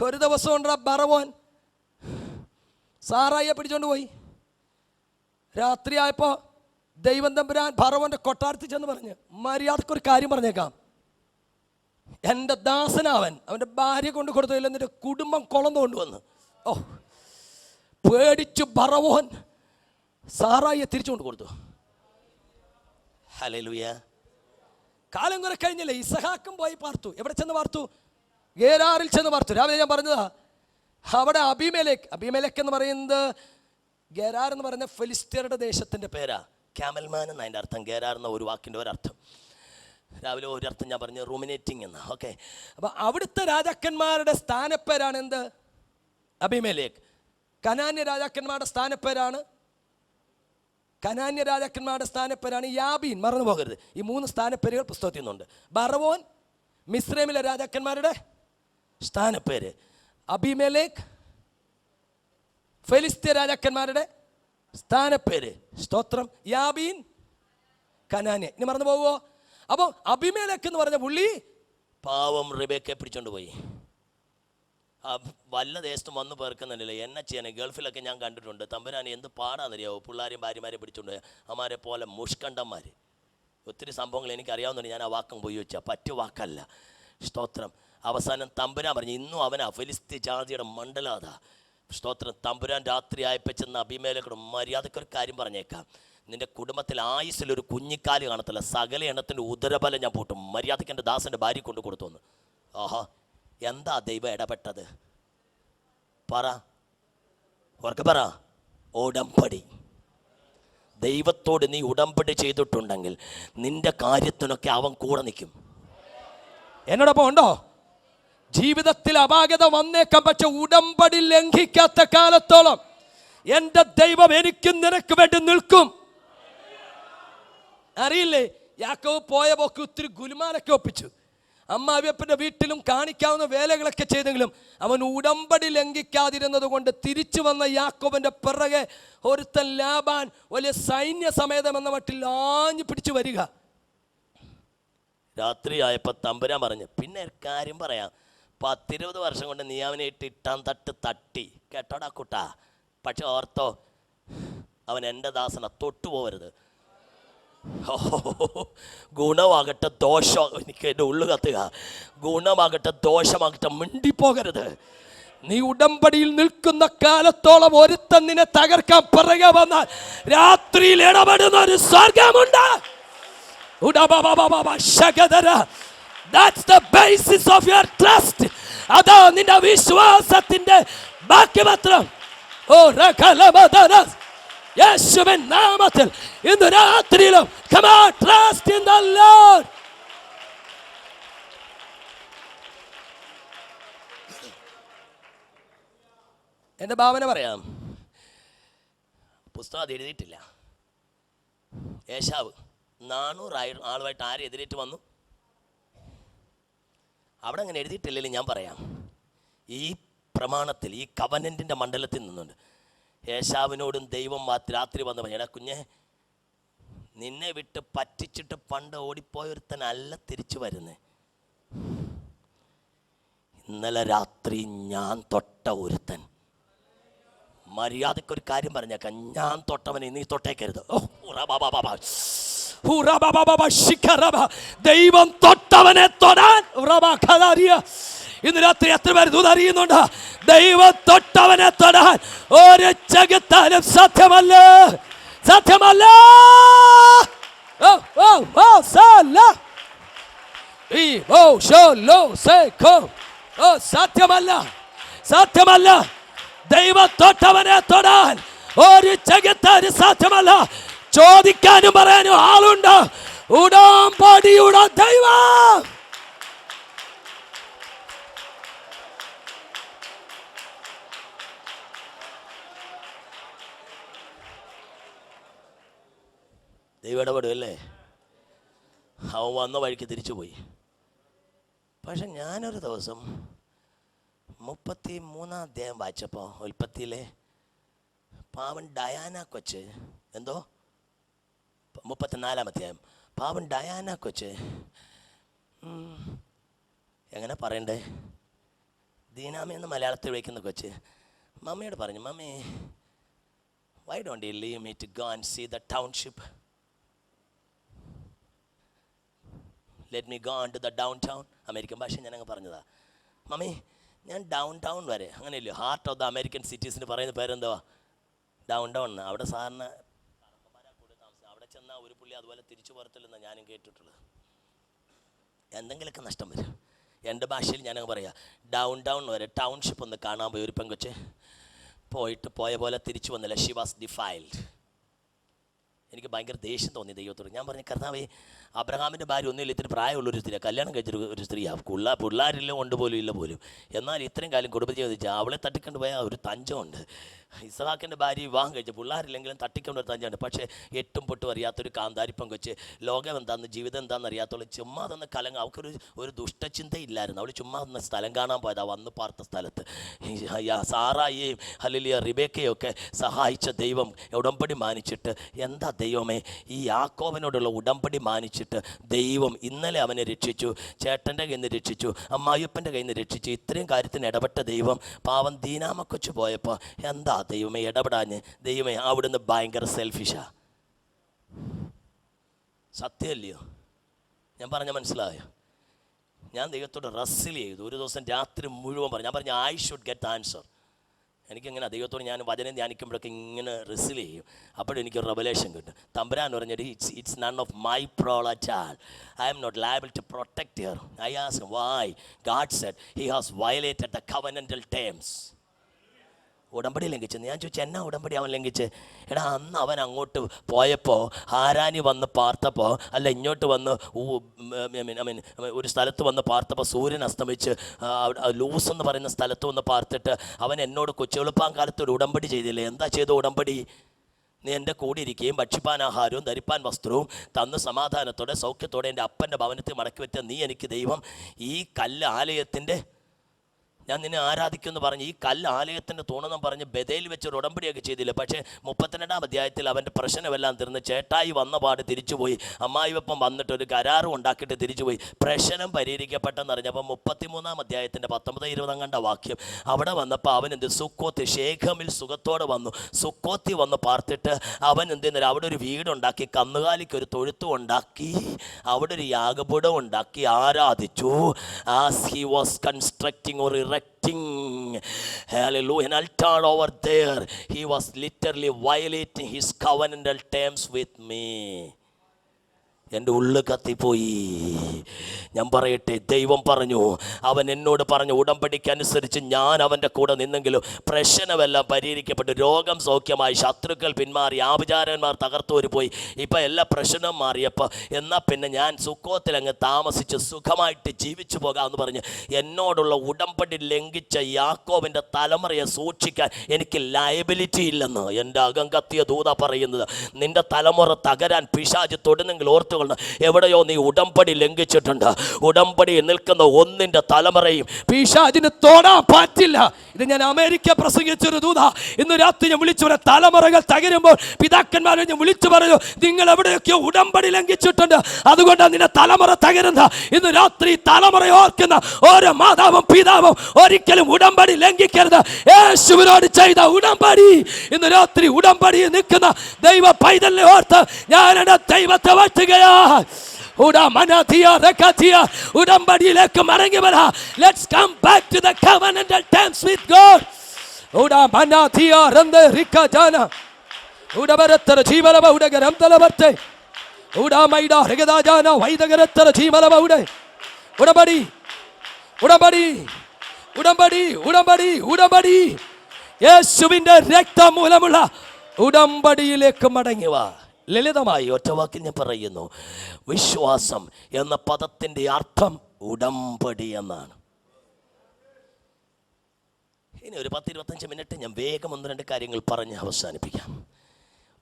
ഒരു ദിവസം കൊണ്ട് ബറവോൻ സാറായിയെ പിടിച്ചോണ്ട് പോയി. രാത്രിയായപ്പോൾ ദൈവം തമ്പുരാൻ ബറവോന്റെ കൊട്ടാരത്തിൽ ചെന്ന് പറഞ്ഞ്, മര്യാദക്കൊരു കാര്യം പറഞ്ഞേക്കാം, എൻ്റെ ദാസനാവൻ അവൻ്റെ ഭാര്യ കൊണ്ട് കൊടുത്തില്ല, എന്നിട്ട് കുടുംബം കൊളന്നു കൊണ്ടുവന്ന്. ഓ, പേടിച്ചു ബറവോൻ സാറായിയെ തിരിച്ചുകൊണ്ട് കൊടുത്തു. ഹല്ലേലൂയ. കാലം കുറെ കഴിഞ്ഞില്ലേ, ഇസഹാക്കും പോയി പാർത്തു. എവിടെ ചെന്ന് പാർത്തു? ഗേരാറിൽ ചെന്ന് പാർത്തു. രാവിലെ ഞാൻ പറഞ്ഞതാ, അവിടെ അബീമേലെക്ക് എന്ന് പറയുന്നത് ഗേരാർ എന്ന് പറയുന്ന ഫിലിസ്ത്യരുടെ ദേശത്തിൻ്റെ പേരാ. ക്യാമൽമാൻ എന്ന അതിൻ്റെ അർത്ഥം. ഗേരാർ എന്ന ഒരു വാക്കിൻ്റെ ഒരർത്ഥം. രാവിലെ ഒരർത്ഥം ഞാൻ പറഞ്ഞു, റൂമിനേറ്റിംഗ് എന്ന്. ഓക്കെ, അപ്പം അവിടുത്തെ രാജാക്കന്മാരുടെ സ്ഥാനപ്പേരാണ് എന്ത്? അബീമേലേക്ക്. കനാന്യ രാജാക്കന്മാരുടെ സ്ഥാനപ്പേരാണ് യാബീൻ. മറന്നു പോകരുത്, ഈ 3 സ്ഥാനപ്പേരുകൾ പുസ്തകത്തിൽ നിന്നുണ്ട്. ബറവോൻ മിസ്രൈമിലെ രാജാക്കന്മാരുടെ സ്ഥാനപ്പേര്, അബീമേലേക്ക് ഫെലിസ്ത്യ രാജാക്കന്മാരുടെ സ്ഥാനപ്പേര്, സ്തോത്രം, യാബീൻ കനാന്യ. ഇനി മറന്നു പോകുമോ? അപ്പോൾ അബീമേലേക്ക് എന്ന് പറഞ്ഞ പുള്ളി പാവം റിബേക്കയെ പിടിച്ചോണ്ട് പോയി. വല്ല ദേശത്തും വന്ന് പേർക്കുന്നുണ്ടല്ലോ. എന്നെ ചെയ്യാൻ ഗൾഫിലൊക്കെ ഞാൻ കണ്ടിട്ടുണ്ട്. തമ്പുരാൻ എന്ത് പാടാന്നറിയാവോ, പിള്ളേരെയും ഭാര്യമാരെ പിടിച്ചുകൊണ്ട് അമാരെ പോലെ മുഷ്കണ്ഠന്മാർ. ഒത്തിരി സംഭവങ്ങൾ എനിക്കറിയാവുന്നുണ്ട്. ഞാൻ ആ വാക്കും പോയി വെച്ചാൽ പറ്റു വാക്കല്ല. സ്തോത്രം. അവസാനം തമ്പുരാൻ പറഞ്ഞു, ഇന്നും അവനാ ഫെലിസ്തീൻ ജാതിയുടെ മണ്ഡലാതാ. സ്തോത്രം. തമ്പുരാൻ രാത്രി ആയപ്പച്ചെന്ന് അഭിമേലക്കോട് മര്യാദക്കൊരു കാര്യം പറഞ്ഞേക്കാം, നിന്റെ കുടുംബത്തിൽ ആയുസ്സിലൊരു കുഞ്ഞിക്കാല് കാണത്തില്ല, സകല എണ്ണത്തിൻ്റെ ഉദരബലം ഞാൻ പൂട്ടും. മര്യാദയ്ക്ക് എൻ്റെ ദാസൻ്റെ ഭാര്യ കൊണ്ട് കൊടുത്തോന്ന്. ആഹാ, എന്താ ദൈവം ഇടപെട്ടത്? പറ, ഉറക്കെ പറ. ഉടമ്പടി. ദൈവത്തോട് നീ ഉടമ്പടി ചെയ്തിട്ടുണ്ടെങ്കിൽ നിന്റെ കാര്യത്തിനൊക്കെ അവൻ കൂടെ നിൽക്കും. എന്നോടൊപ്പം ഉണ്ടോ? ജീവിതത്തിൽ അപാകത വന്നേക്കാൻ, പക്ഷെ ഉടമ്പടി ലംഘിക്കാത്ത കാലത്തോളം എൻ്റെ ദൈവം എനിക്കും നിനക്ക് വേണ്ടി നിൽക്കും. അറിയില്ലേ, യാക്കോബ് പോയ പോക്ക് ഒത്തിരി ഗുലുമാലൊക്കെ ഒപ്പിച്ചു. അമ്മാവിയപ്പൻ്റെ വീട്ടിലും കാണിക്കാവുന്ന വേലകളൊക്കെ ചെയ്തെങ്കിലും അവൻ ഉടമ്പടി ലംഘിക്കാതിരുന്നത് കൊണ്ട് തിരിച്ചു വന്ന യാക്കോബിൻ്റെ പിറകെ ഒരുത്തൻ ലാബാൻ വലിയ സൈന്യ സമേതം എന്ന മട്ടിൽ ആഞ്ഞു പിടിച്ചു വരിക. രാത്രി ആയപ്പോൾ തമ്പുരാൻ പറഞ്ഞു, പിന്നെ ഒരു കാര്യം പറയാം, 10-20 വർഷം കൊണ്ട് നീ അവനെ ഇട്ടാൻ തട്ടി കേട്ടോടാ കുട്ടാ. പക്ഷെ ഓർത്തോ, അവൻ എൻ്റെ ദാസന തൊട്ടു പോകരുത്. ഗുണമാകട്ടെ ദോഷം, എനിക്ക് എൻ്റെ ഉള്ളു കത്തുക, ഗുണമാകട്ടെ ദോഷമാകട്ടെ മിണ്ടിപ്പോകരുത്. നീ ഉടമ്പടിയിൽ നിൽക്കുന്ന കാലത്തോളം ഒരുത്തൻ നിന്നെ തകർക്കാൻ പിറകെ വന്നാൽ രാത്രിയിൽ ഇടപെടുന്ന ഒരു സ്വർഗമുണ്ട്. That's the basis of your trust. അതാ നിന്റെ വിശ്വാസത്തിന്റെ ബാക്കിപത്രം. ഓ റകലമദനസ്, യേശുവിൻ നാമത്തിൽ ഇന്ന് രാത്രിയിലും come on, trust in the Lord. എൻ്റെ ഭാവന പറയാം. പുസ്തകം അത് എഴുതിയിട്ടില്ല. ഏശാവ് 400 ആളുമായിട്ട് ആരെ എതിരേറ്റ് വന്നു? അവിടെ അങ്ങനെ എഴുതിയിട്ടില്ലെങ്കിൽ ഞാൻ പറയാം, ഈ പ്രമാണത്തിൽ, ഈ കവനൻറ്റിൻ്റെ മണ്ഡലത്തിൽ നിന്നുണ്ട്. ഏശാവിനോടും ദൈവം രാത്രി വന്ന് പറഞ്ഞു, എടാ കുഞ്ഞെ, നിന്നെ വിട്ട് പറ്റിച്ചിട്ട് പണ്ട് ഓടിപ്പോയൊരുത്തനല്ല തിരിച്ചു വരുന്നേ. ഇന്നലെ രാത്രി ഞാൻ തൊട്ട ഒരുത്തൻ. മര്യാദക്കൊരു കാര്യം പറഞ്ഞേക്കാം, ഞാൻ തൊട്ടവനെ നീ തൊട്ടേക്കരുത്. ദൈവം തൊട്ടവനെ തൊടാൻ ഇന്ന് രാത്രി എത്ര പേര് ദൂതറിയുന്നുണ്ട്? ദൈവം തൊട്ടവനെ തൊടാൻ ഒരു ജഗത്താലും സാധ്യമല്ല, സാധ്യമല്ല, സാധ്യമല്ല, സാധ്യമല്ല. ദൈവം തൊട്ടവനെ തൊടാൻ ഒരു ജഗത്താലും സാധ്യമല്ല. ചോദിക്കാനും പറയാനും ആളുണ്ട്. ഉടമ്പടിയുടെ ദൈവം. ദൈവം ഇടപെടുമല്ലേ? അവൻ വന്ന വഴിക്ക് തിരിച്ചുപോയി. പക്ഷെ ഞാനൊരു ദിവസം 33-ാം അധ്യായം വായിച്ചപ്പോൾ ഉൽപ്പത്തിയിലെ പാവൻ ഡയാന കൊച്ച്, എന്തോ 34-ാം അധ്യായം, പാവൻ ഡയാന കൊച്ച് എങ്ങനെ പറയണ്ടേ, ദീനാമി എന്ന് മലയാളത്തിൽ വിളിക്കുന്ന കൊച്ച് മമ്മിയോട് പറഞ്ഞു, mummy, why don't you leave me to go and see the township? Let me go on to the downtown. American ഭാഷ ഞാനങ്ങ് പറഞ്ഞതാ. മമ്മി, ഞാൻ ഡൗൺ ടൗൺ വരെ, അങ്ങനെയല്ലോ, ഹാർട്ട് ഓഫ് ദ അമേരിക്കൻ സിറ്റീസിന് പറയുന്ന പേരെന്തുവാ? Downtown. അവിടെ സാറിന് അവിടെ ചെന്നാൽ ഒരു പുള്ളി അതുപോലെ തിരിച്ചു പുറത്തില്ലെന്നാണ് ഞാനും കേട്ടിട്ടുള്ളത്. എന്തെങ്കിലുമൊക്കെ നഷ്ടം വരും. എൻ്റെ ഭാഷയിൽ ഞാനങ്ങ് പറയാം, ഡൗൺ ടൗൺ വരെ ടൗൺഷിപ്പ് ഒന്ന് കാണാൻ പോയി ഒരു പെങ്കൊച്ച് പോയ പോലെ തിരിച്ചു വന്നില്ല. She was defiled. എനിക്ക് ഭയങ്കര ദേഷ്യം തോന്നി ദൈവത്തോട്. ഞാൻ പറഞ്ഞു, കർത്താവേ, അബ്രഹാമിൻ്റെ ഭാര്യ ഒന്നുമില്ല, ഇത്തിരി പ്രായമുള്ളൊരു സ്ത്രീ, കല്യാണം കഴിച്ചൊരു സ്ത്രീയാണ്, പിള്ളേരില്ല കൊണ്ട് പോലും ഇല്ല പോലും, എന്നാൽ ഇത്രയും കാലം കുടുംബജീവിതം അവളെ തട്ടിക്കൊണ്ട് പോയാൽ ഒരു തഞ്ചമുണ്ട്. ഇസ്ഹാക്കിൻ്റെ ഭാര്യ വിവാഹം കഴിച്ച് പിള്ളേരില്ലെങ്കിലും തട്ടിക്കൊണ്ട് തന്നെയാണ്. പക്ഷേ എട്ടും പൊട്ടും അറിയാത്തൊരു കാന്താരിപ്പം വെച്ച് ലോകം എന്താണെന്ന് ജീവിതം എന്താണെന്ന് അറിയാത്തോളം ചുമ്മാ തന്ന കലങ്ങ അവൾക്കൊരു ദുഷ്ടചിന്തയില്ലായിരുന്നു. അവൾ ചുമ്മാ തന്ന സ്ഥലം കാണാൻ പോയതാ. വന്ന് പാർത്ത സ്ഥലത്ത് സാറായിയും ഹല്ലേലൂയ റിബേക്കയും ഒക്കെ സഹായിച്ച ദൈവം ഉടമ്പടി മാനിച്ചിട്ട്, എന്താ ദൈവമേ ഈ യാക്കോബിനോടുള്ള ഉടമ്പടി മാനിച്ചിട്ട് ദൈവം ഇന്നലെ അവനെ രക്ഷിച്ചു, ചേട്ടൻ്റെ കയ്യിൽ നിന്ന് രക്ഷിച്ചു, അമ്മായിയപ്പൻ്റെ കയ്യിൽ നിന്ന് രക്ഷിച്ചു. ഇത്രയും കാര്യത്തിന് ഇടപെട്ട ദൈവം പാവം ദീനാമക്കൊച്ചു പോയപ്പോൾ എന്താ ദൈവമേ ഇടപെടാഞ്ഞ്? ദൈവമേ അവിടുന്ന് ഭയങ്കര സെൽഫിഷാ. സത്യമല്ലയോ? ഞാൻ പറഞ്ഞ മനസ്സിലായോ? ഞാൻ ദൈവത്തോട് റസ്സിൽ ചെയ്തു. ഒരു ദിവസം രാത്രി മുഴുവൻ പറഞ്ഞു. ഞാൻ പറഞ്ഞു ഐ ഷുഡ് ഗെറ്റ് ആൻസർ. എനിക്കിങ്ങനെ ദൈവത്തോട് ഞാൻ വചനം ധ്യാനിക്കുമ്പോഴൊക്കെ ഇങ്ങനെ റിസീവ് ചെയ്യും. അപ്പോഴെനിക്ക് റെവലേഷൻ കിട്ടും. തമ്പുരാൻ പറഞ്ഞിട്ട് it's none of my problem at all. I am not liable to protect here. I ask why. God said he has violated the covenantal terms. ഉടമ്പടി ലംഘിച്ചു. ഞാൻ ചോദിച്ചു എന്നാ ഉടമ്പടി അവൻ ലംഘിച്ച്? എടാ അന്ന് അവൻ അങ്ങോട്ട് പോയപ്പോൾ ഹാരാനി വന്ന് പാർത്തപ്പോൾ, അല്ല ഇങ്ങോട്ട് വന്ന് ഒരു സ്ഥലത്ത് വന്ന് പാർത്തപ്പോൾ സൂര്യൻ അസ്തമിച്ച് ലൂസ് എന്ന് പറയുന്ന സ്ഥലത്ത് വന്ന് പാർത്തിട്ട് അവൻ എന്നോട് കൊച്ചുവെളുപ്പാൻ കാലത്ത് ഒരു ഉടമ്പടി ചെയ്തില്ലേ? എന്താ ചെയ്ത ഉടമ്പടി? നീ എൻ്റെ കൂടെ ഇരിക്കുകയും ഭക്ഷിപ്പാൻ ആഹാരവും ധരിപ്പാൻ വസ്ത്രവും തന്ന് സമാധാനത്തോടെ സൗഖ്യത്തോടെ എൻ്റെ അപ്പൻ്റെ ഭവനത്തിൽ മടക്കി വെച്ച നീ എനിക്ക് ദൈവം. ഈ കല്ല് ആലയത്തിൻ്റെ, ഞാൻ നിന്നെ ആരാധിക്കുമെന്ന് പറഞ്ഞ് ഈ കല്ല് ആലയത്തിൻ്റെ തൂണെന്നും പറഞ്ഞ് ബഥേൽ വെച്ചൊരു ഉടമ്പടിയൊക്കെ ചെയ്തില്ല. പക്ഷേ 32-ാം അധ്യായത്തിൽ അവൻ്റെ പ്രശ്നമെല്ലാം തീർന്ന് ചേട്ടായി വന്ന പാട് തിരിച്ചുപോയി. അമ്മായിവപ്പം വന്നിട്ട് ഒരു കരാറും ഉണ്ടാക്കിയിട്ട് തിരിച്ചുപോയി. പ്രശ്നം പരിഹരിക്കപ്പെട്ടെന്ന് അറിഞ്ഞപ്പോൾ 33-ാം അധ്യായത്തിൻ്റെ 19-20 കണ്ട വാക്യം അവിടെ വന്നപ്പോൾ അവൻ എന്ത് സുക്കോത്ത് ഷേഖമിൽ സുഖത്തോടെ വന്നു. സുക്കോത്തി വന്ന് പാർത്തിട്ട് അവൻ എന്തെന്നറിയാം, അവിടെ ഒരു വീടുണ്ടാക്കി, കന്നുകാലിക്ക് ഒരു തൊഴുത്തും ഉണ്ടാക്കി, അവിടെ ഒരു യാഗപീഠം ഉണ്ടാക്കി ആരാധിച്ചു. As he was constructing or erecting, hallelujah, an altar over there, he was literally violating his covenantal terms with me. എൻ്റെ ഉള്ളു കത്തിപ്പോയി. ഞാൻ പറയട്ടെ, ദൈവം പറഞ്ഞു, അവൻ എന്നോട് പറഞ്ഞു ഉടമ്പടിക്കനുസരിച്ച് ഞാൻ അവൻ്റെ കൂടെ നിന്നെങ്കിലും പ്രശ്നമെല്ലാം പരിഹരിക്കപ്പെട്ടു. രോഗം സൗഖ്യമായി, ശത്രുക്കൾ പിന്മാറി, ആഭിചാരന്മാർ തകർത്തോര് പോയി. ഇപ്പം എല്ലാ പ്രശ്നവും മാറിയപ്പോൾ എന്നാൽ പിന്നെ ഞാൻ സുക്കോത്തിൽ അങ്ങ് താമസിച്ച് സുഖമായിട്ട് ജീവിച്ചു പോകാമെന്ന് പറഞ്ഞ് എന്നോടുള്ള ഉടമ്പടി ലംഘിച്ച യാക്കോബിൻ്റെ തലമുറയെ സൂക്ഷിക്കാൻ എനിക്ക് ലയബിലിറ്റി ഇല്ലെന്ന് എൻ്റെ അകം കത്തിയ ദൂത പറയുന്നത്. നിൻ്റെ തലമുറ തകരാൻ പിശാച് തൊടുന്നെങ്കിൽ ഓർത്തുകൊള്ളണം, എവിടെയോ നീ ഉടമ്പടി ലംഘിച്ചിട്ടുണ്ട്. ഉടമ്പടി നിൽക്കുന്ന ഒന്നിൻ്റെ തലമുറയും പിശാചിന് തൊടാൻ പറ്റില്ല. ഇത് ഞാൻ അമേരിക്ക പ്രസംഗിച്ചൊരു ദൂത. ഇന്ന് രാത്രി ഞാൻ വിളിച്ചു പറയാം, തലമുറകൾ തകരുമ്പോൾ പിതാക്കന്മാരെ ഞാൻ വിളിച്ചു പറഞ്ഞു, നിങ്ങൾ എവിടെയൊക്കെയോ ഉടമ്പടി ലംഘിച്ചിട്ടുണ്ട്, അതുകൊണ്ടാണ് നിന്റെ തലമുറ തകരുന്ന. ഇന്ന് രാത്രി തലമുറ ഓർക്കുന്ന ഓരോ മാതാവും പിതാവും ഒരിക്കലും ഉടമ്പടി ലംഘിക്കരുത്. യേശുവിനോട് ചെയ്ത ഉടമ്പടി, ഇന്ന് രാത്രി ഉടമ്പടി നിൽക്കുന്ന ദൈവ പൈതലിനെ ഓർത്ത് ഞാൻ എൻ്റെ ദൈവത്തെ വാഴ്ത്തുകയാ. ഉടമ്പടിയിലേക്ക് മടങ്ങി വരാ. Let's come back to the covenantal terms with God. ഉടമനാതിയ റന്ദ റിക്കജന ഉടബരത്തര ജീവലവ ഉടഗരം തലവർത്തെ ഉടമൈഡ ഹൃഗദാജന വൈദഗരത്തര ജീവലവ ഉട ഉടമ്പടി ഉടമ്പടി ഉടമ്പടി ഉടമ്പടി ഉടമ്പടി യേശുവിന്റെ രക്തം മൂലമുള്ള ഉടമ്പടിയിലേക്ക് മടങ്ങി വാ. ലളിതമായി ഒറ്റവാക്കിൽ ഞാൻ പറയുന്നു, വിശ്വാസം എന്ന പദത്തിൻ്റെ അർത്ഥം ഉടമ്പടി എന്നാണ്. ഇനി ഒരു 10-25 മിനിറ്റ് ഞാൻ വേഗം 1-2 കാര്യങ്ങൾ പറഞ്ഞ് അവസാനിപ്പിക്കാം.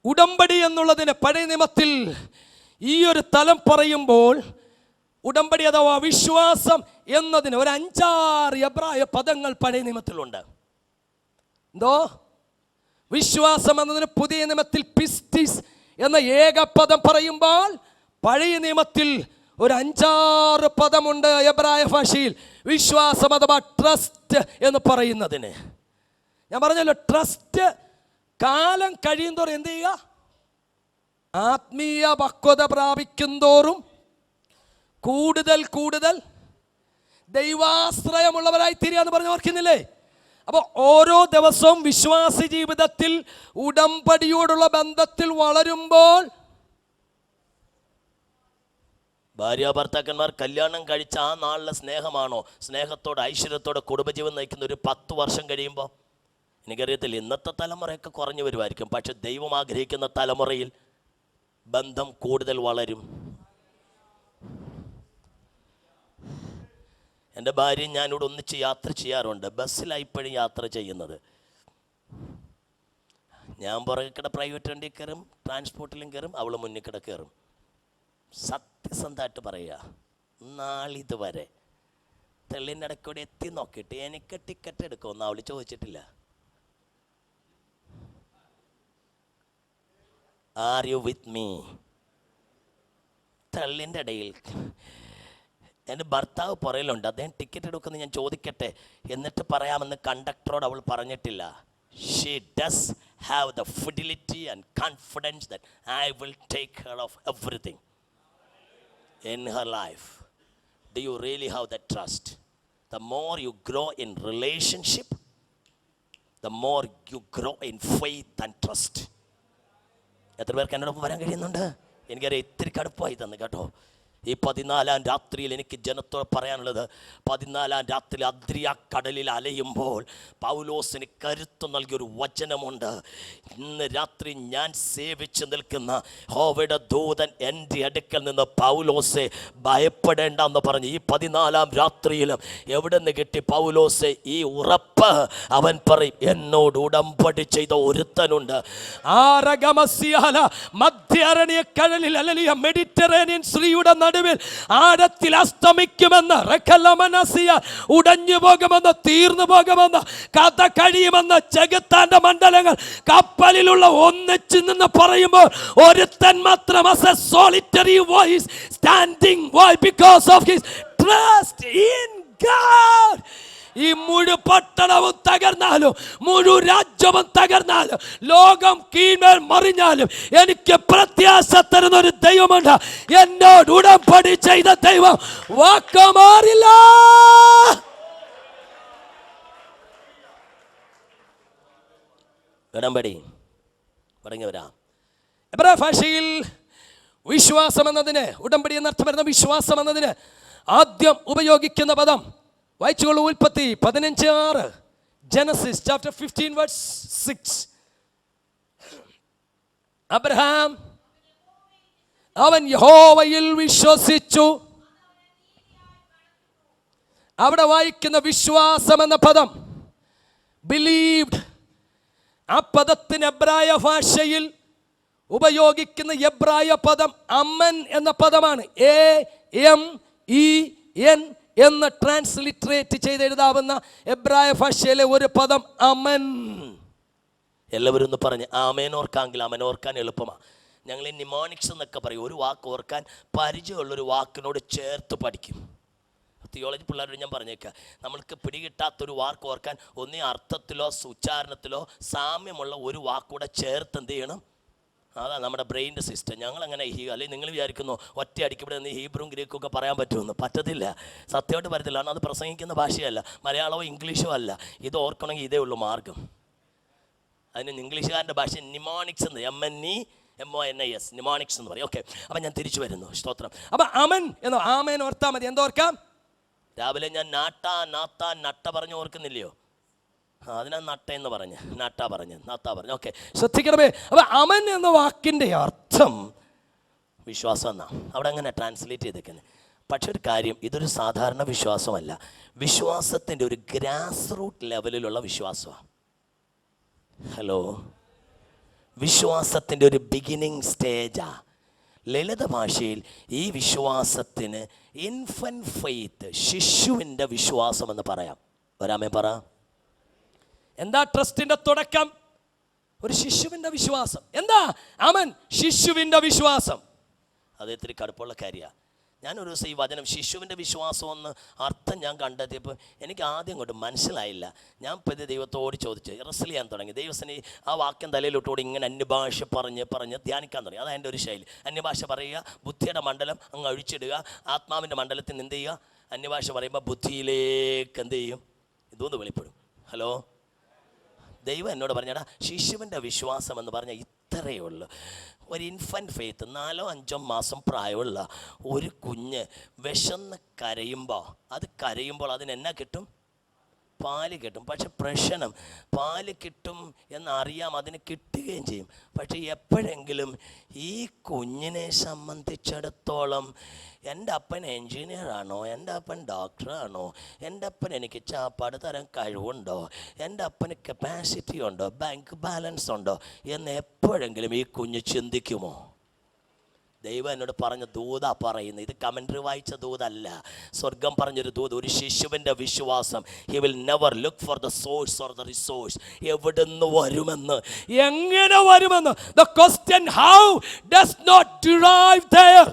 ഉടമ്പടി എന്നുള്ളതിന് പഴയ നിയമത്തിൽ ഈ ഒരു തലം പറയുമ്പോൾ ഉടമ്പടി അഥവാ വിശ്വാസം എന്നതിന് ഒരു 5-6 എബ്രായ പദങ്ങൾ പഴയ നിയമത്തിലുണ്ട്. എന്തോ വിശ്വാസം എന്നതിന് പുതിയ നിയമത്തിൽ പിസ്റ്റിസ് എന്ന ഏകപദം പറയുമ്പോൾ പഴയ നിയമത്തിൽ ഒരു 5-6 പദമുണ്ട് എബ്രായ ഭാഷയിൽ വിശ്വാസം അഥവാ ട്രസ്റ്റ് എന്ന് പറയുന്നതിന്. ഞാൻ പറഞ്ഞല്ലോ, ട്രസ്റ്റ് കാലം കഴിയുന്തോറും എന്ത് ചെയ്യുക? ആത്മീയ പക്വത പ്രാപിക്കുന്തോറും കൂടുതൽ കൂടുതൽ ദൈവാശ്രയമുള്ളവരായി തീരുക പറഞ്ഞ് ഓർക്കുന്നില്ലേ? അപ്പോൾ ഓരോ ദിവസവും വിശ്വാസ ജീവിതത്തിൽ ഉടമ്പടിയോടുള്ള ബന്ധത്തിൽ വളരുമ്പോൾ, ഭാര്യ ഭർത്താക്കന്മാർ കല്യാണം കഴിച്ച ആ നാളിലെ സ്നേഹമാണോ സ്നേഹത്തോടെ ഐശ്വര്യത്തോടെ കുടുംബജീവൻ നയിക്കുന്ന ഒരു 10 വർഷം കഴിയുമ്പോൾ? എനിക്കറിയത്തില്ല, ഇന്നത്തെ തലമുറയൊക്കെ കുറഞ്ഞു വരുമായിരിക്കും. പക്ഷെ ദൈവം ആഗ്രഹിക്കുന്ന തലമുറയിൽ ബന്ധം കൂടുതൽ വളരും. എൻ്റെ ഭാര്യയും ഞാനിവിടെ ഒന്നിച്ച് യാത്ര ചെയ്യാറുണ്ട്. ബസ്സിലാണ് ഇപ്പോഴും യാത്ര ചെയ്യുന്നത്. ഞാൻ പുറകെ പ്രൈവറ്റ് വണ്ടി കയറും, ട്രാൻസ്പോർട്ടിലും കയറും, അവൾ മുന്നിൽ കിട കയറും. സത്യസന്ധമായിട്ട് പറയുക, നാളിതുവരെ തെള്ളിൻ്റെ ഇടയ്ക്കൂടെ എത്തി നോക്കിയിട്ട് എനിക്ക് ടിക്കറ്റ് എടുക്കുമെന്ന് അവൾ ചോദിച്ചിട്ടില്ല. Are you with me? തള്ളിൻ്റെ ഇടയിൽ എൻ്റെ ഭർത്താവ് പുറയിലുണ്ട്, അദ്ദേഹം ടിക്കറ്റ് എടുക്കുമെന്ന് ഞാൻ ചോദിക്കട്ടെ എന്നിട്ട് പറയാമെന്ന് കണ്ടക്ടറോട് അവൾ പറഞ്ഞിട്ടില്ല. She does have the fidelity and confidence that I will take care of everything in her life. Do you really have that trust? The more you grow in relationship, the more you grow in faith and trust. എത്ര പേർക്ക് എന്നോടൊപ്പം വരാൻ കഴിയുന്നുണ്ട്? എനിക്കറിയാം ഇത്തിരി കടുപ്പായി തന്നു കേട്ടോ. ഈ 14-ാം രാത്രിയിൽ എനിക്ക് ജനത്തോട് പറയാനുള്ളത്, 14-ാം രാത്രിയിൽ അദ്രിയ കടലിൽ അലയുമ്പോൾ പൗലോസിന് കരുത്ത് നൽകിയൊരു വചനമുണ്ട്. ഇന്ന് രാത്രി ഞാൻ സേവിച്ച് നിൽക്കുന്ന യഹോവയുടെ ദൂതൻ എൻ്റെ അടുക്കൽ നിന്ന് പൗലോസെ ഭയപ്പെടേണ്ട എന്ന് പറഞ്ഞ് ഈ 14-ാം രാത്രിയിലും എവിടെ നിന്ന് കിട്ടി പൗലോസെ ഈ ഉറപ്പ്? അവൻ പറയും, എന്നോട് ഉടമ്പടി ചെയ്ത ഒരുത്തനുണ്ട്. മധ്യാരണ്യക്കടലിൽ അല്ലെങ്കിൽ മെഡിറ്ററേനിയൻ ശ്രീയുടെ നടുവിൽ ആഴത്തിൽ അസ്തമിക്കുമെന്ന്, ഉടഞ്ഞു പോകുമെന്ന്, തീർന്നു പോകുമെന്ന്, കഥ കഴിയുമെന്ന് ചെകുത്താന്റെ മണ്ഡലങ്ങൾ കപ്പലിലുള്ള ഒന്നിച്ചു നിന്ന് പറയുമ്പോൾ ഒരുത്തൻ മാത്രം as a solitary voice standing. Why? Because of his trust in God. ഈ മുഴു പട്ടണവും തകർന്നാലും, മുഴു രാജ്യവും തകർന്നാലും, ലോകം കീഴ്മേൽ മറിഞ്ഞാലും എനിക്ക് പ്രത്യാശ തരുന്ന ഒരു ദൈവമുണ്ട്. എന്നോട് ഉടമ്പടി ചെയ്ത ദൈവം വാക്ക് മാറില്ല. ഉടമ്പടി മടങ്ങി വരാം. എബ്രായ ഭാഷയിൽ വിശ്വാസം എന്നതിന്, ഉടമ്പടി എന്നർത്ഥം വരുന്ന വിശ്വാസം എന്നതിന് ആദ്യം ഉപയോഗിക്കുന്ന പദം വായിച്ചുകൊള്ളൂ. ഉൽപ്പത്തി 15:6, ജനസിസ് ചാപ്റ്റർ 15 വേഴ്സ് 6. അബ്രഹാം അവൻ യഹോവയിൽ വിശ്വസിച്ചു. അവിടെ വായിക്കുന്ന വിശ്വാസം എന്ന പദം ബിലീവ്ഡ്. ആ പദത്തിന് എബ്രായ ഭാഷയിൽ ഉപയോഗിക്കുന്ന എബ്രായ പദം അമൻ എന്ന പദമാണ്. AMEN എന്ന് ട്രാൻസ്ലിറ്ററേറ്റ് ചെയ്ത് എഴുതാവുന്ന എബ്രായ ഭാഷയിലെ ഒരു പദം അമൻ. എല്ലാവരും ഒന്ന് പറഞ്ഞ് ആമേൻ ഓർക്കാമെങ്കിൽ അമൻ ഓർക്കാൻ എളുപ്പമാണ്. ഞങ്ങൾ ഈ നിമോണിക്സ് എന്നൊക്കെ പറയും. ഒരു വാക്ക് ഓർക്കാൻ പരിചയമുള്ളൊരു വാക്കിനോട് ചേർത്ത് പഠിക്കും. തിയോളജി പിള്ളേരോട് ഞാൻ പറഞ്ഞേക്കാം, നമ്മൾക്ക് പിടികിട്ടാത്തൊരു വാക്ക് ഓർക്കാൻ ഒന്നീ അർത്ഥത്തിലോ ഉച്ചാരണത്തിലോ സാമ്യമുള്ള ഒരു വാക്കൂടെ ചേർത്ത് എന്ത് ചെയ്യണം? അതാണ് നമ്മുടെ ബ്രെയിൻ്റെ സിസ്റ്റം. ഞങ്ങളങ്ങനെ അല്ലെങ്കിൽ നിങ്ങൾ വിചാരിക്കുന്നു ഒറ്റ അടിക്കവിടെ നിന്ന് ഹീബ്രും ഗ്രീക്കും ഒക്കെ പറയാൻ പറ്റുമെന്ന്. പറ്റത്തില്ല, സത്യമായിട്ട് പറ്റത്തില്ല. കാരണം അത് പ്രസംഗിക്കുന്ന ഭാഷയല്ല, മലയാളമോ ഇംഗ്ലീഷോ അല്ല. ഇത് ഓർക്കണമെങ്കിൽ ഇതേ ഉള്ളൂ മാർഗം. അതിന് ഇംഗ്ലീഷുകാരൻ്റെ ഭാഷ നിമോണിക്സ് എന്ന്, MONIS നിമോണിക്സ് എന്ന് പറയും. ഓക്കെ, അപ്പം ഞാൻ തിരിച്ചു വരുന്നു. സ്തോത്രം. അപ്പം അമൻ എന്നോ ആമേൻ ഓർത്താൽ മതി. എന്തോർക്കാം? രാവിലെ ഞാൻ നട്ട പറഞ്ഞു ഓർക്കുന്നില്ലയോ? അതിനാ നട്ട എന്ന് പറഞ്ഞ് നാട്ടാ പറഞ്ഞു. ഓക്കെ, ശ്രദ്ധിക്കണമേ. അപ്പം അമൻ എന്ന വാക്കിൻ്റെ അർത്ഥം വിശ്വാസം എന്നാ അവിടെ അങ്ങനെ ട്രാൻസ്ലേറ്റ് ചെയ്തേക്കുന്നത്. പക്ഷെ ഒരു കാര്യം, ഇതൊരു സാധാരണ വിശ്വാസമല്ല. വിശ്വാസത്തിൻ്റെ ഒരു ഗ്രാസ് റൂട്ട് ലെവലിലുള്ള വിശ്വാസമാണ്. ഹലോ, വിശ്വാസത്തിൻ്റെ ഒരു ബിഗിനിങ് സ്റ്റേജാ. ലളിത ഭാഷയിൽ ഈ വിശ്വാസത്തിന് ഇൻഫന്റ് ഫെയ്ത്ത്, ശിശുവിൻ്റെ വിശ്വാസം എന്ന് പറയാം. വരാമേ പറ. എന്താ ട്രസ്റ്റിന്റെ തുടക്കം? ഒരു ശിശുവിന്റെ വിശ്വാസം. എന്താ അമൻ? ശിശുവിന്റെ വിശ്വാസം. അത് ഇത്തിരി കടുപ്പുള്ള കാര്യമാണ്. ഞാനൊരു ദിവസം ഈ വചനം ശിശുവിൻ്റെ വിശ്വാസം എന്ന് അർത്ഥം ഞാൻ കണ്ടെത്തിയപ്പോൾ എനിക്ക് ആദ്യം കൊണ്ട് മനസ്സിലായില്ല. ഞാൻ ഇപ്പോൾ ദൈവത്തോട് ചോദിച്ചു, റെസ്ൽ ചെയ്യാൻ തുടങ്ങി. ദൈവത്തിന് ആ വാക്യം തലയിലോട്ടുകൂടി ഇങ്ങനെ അന്യഭാഷ പറഞ്ഞ് ധ്യാനിക്കാൻ തുടങ്ങി. അതാണ് എൻ്റെ ഒരു ശൈലി. അന്യഭാഷ പറയുക, ബുദ്ധിയുടെ മണ്ഡലം അങ്ങ് അഴിച്ചിടുക, ആത്മാവിൻ്റെ മണ്ഡലത്തിൽ എന്ത് ചെയ്യുക? അന്യഭാഷ പറയുമ്പോൾ ബുദ്ധിയിലേക്ക് എന്ത് ചെയ്യും? ഇതൊന്ന് വെളിപ്പെടും. ഹലോ, ദൈവം എന്നോട് പറഞ്ഞടാ, ശിശുവിൻ്റെ വിശ്വാസം എന്ന് പറഞ്ഞാൽ ഇത്രയേ ഉള്ളൂ. ഒരു ഇൻഫൻറ്റ് ഫെയ്ത്ത്, 4-5 മാസം പ്രായമുള്ള ഒരു കുഞ്ഞ് വിശന്ന് കരയുമ്പോൾ അതിനെന്നാ കിട്ടും? പാല് കിട്ടും. പക്ഷെ പ്രശ്നം, പാല് കിട്ടും എന്നറിയാം, അതിന് കിട്ടുകയും ചെയ്യും. പക്ഷെ എപ്പോഴെങ്കിലും ഈ കുഞ്ഞിനെ സംബന്ധിച്ചിടത്തോളം എൻ്റെ അപ്പൻ എൻജിനീയറാണോ, എൻ്റെ അപ്പൻ ഡോക്ടറാണോ, എൻ്റെ അപ്പൻ എനിക്ക് ചാപ്പാട് തരാൻ കഴിവുണ്ടോ, എൻ്റെ അപ്പന് കപ്പാസിറ്റി ഉണ്ടോ, ബാങ്ക് ബാലൻസ് ഉണ്ടോ എന്ന് എപ്പോഴെങ്കിലും ഈ കുഞ്ഞ് ചിന്തിക്കുമോ? ദൈവം എന്നോട് പറഞ്ഞ ദൂതാ പറയുന്നത്. ഇത് കമൻട്രി വായിച്ച ദൂതല്ല, സ്വർഗം പറഞ്ഞൊരു ദൂത്. ഒരു ശിശുവിൻ്റെ വിശ്വാസം, he will never look for the source or the resource. എവിടുന്ന് വരുമെന്ന്, എങ്ങനെ വരുമെന്ന്. The question how does not derive there.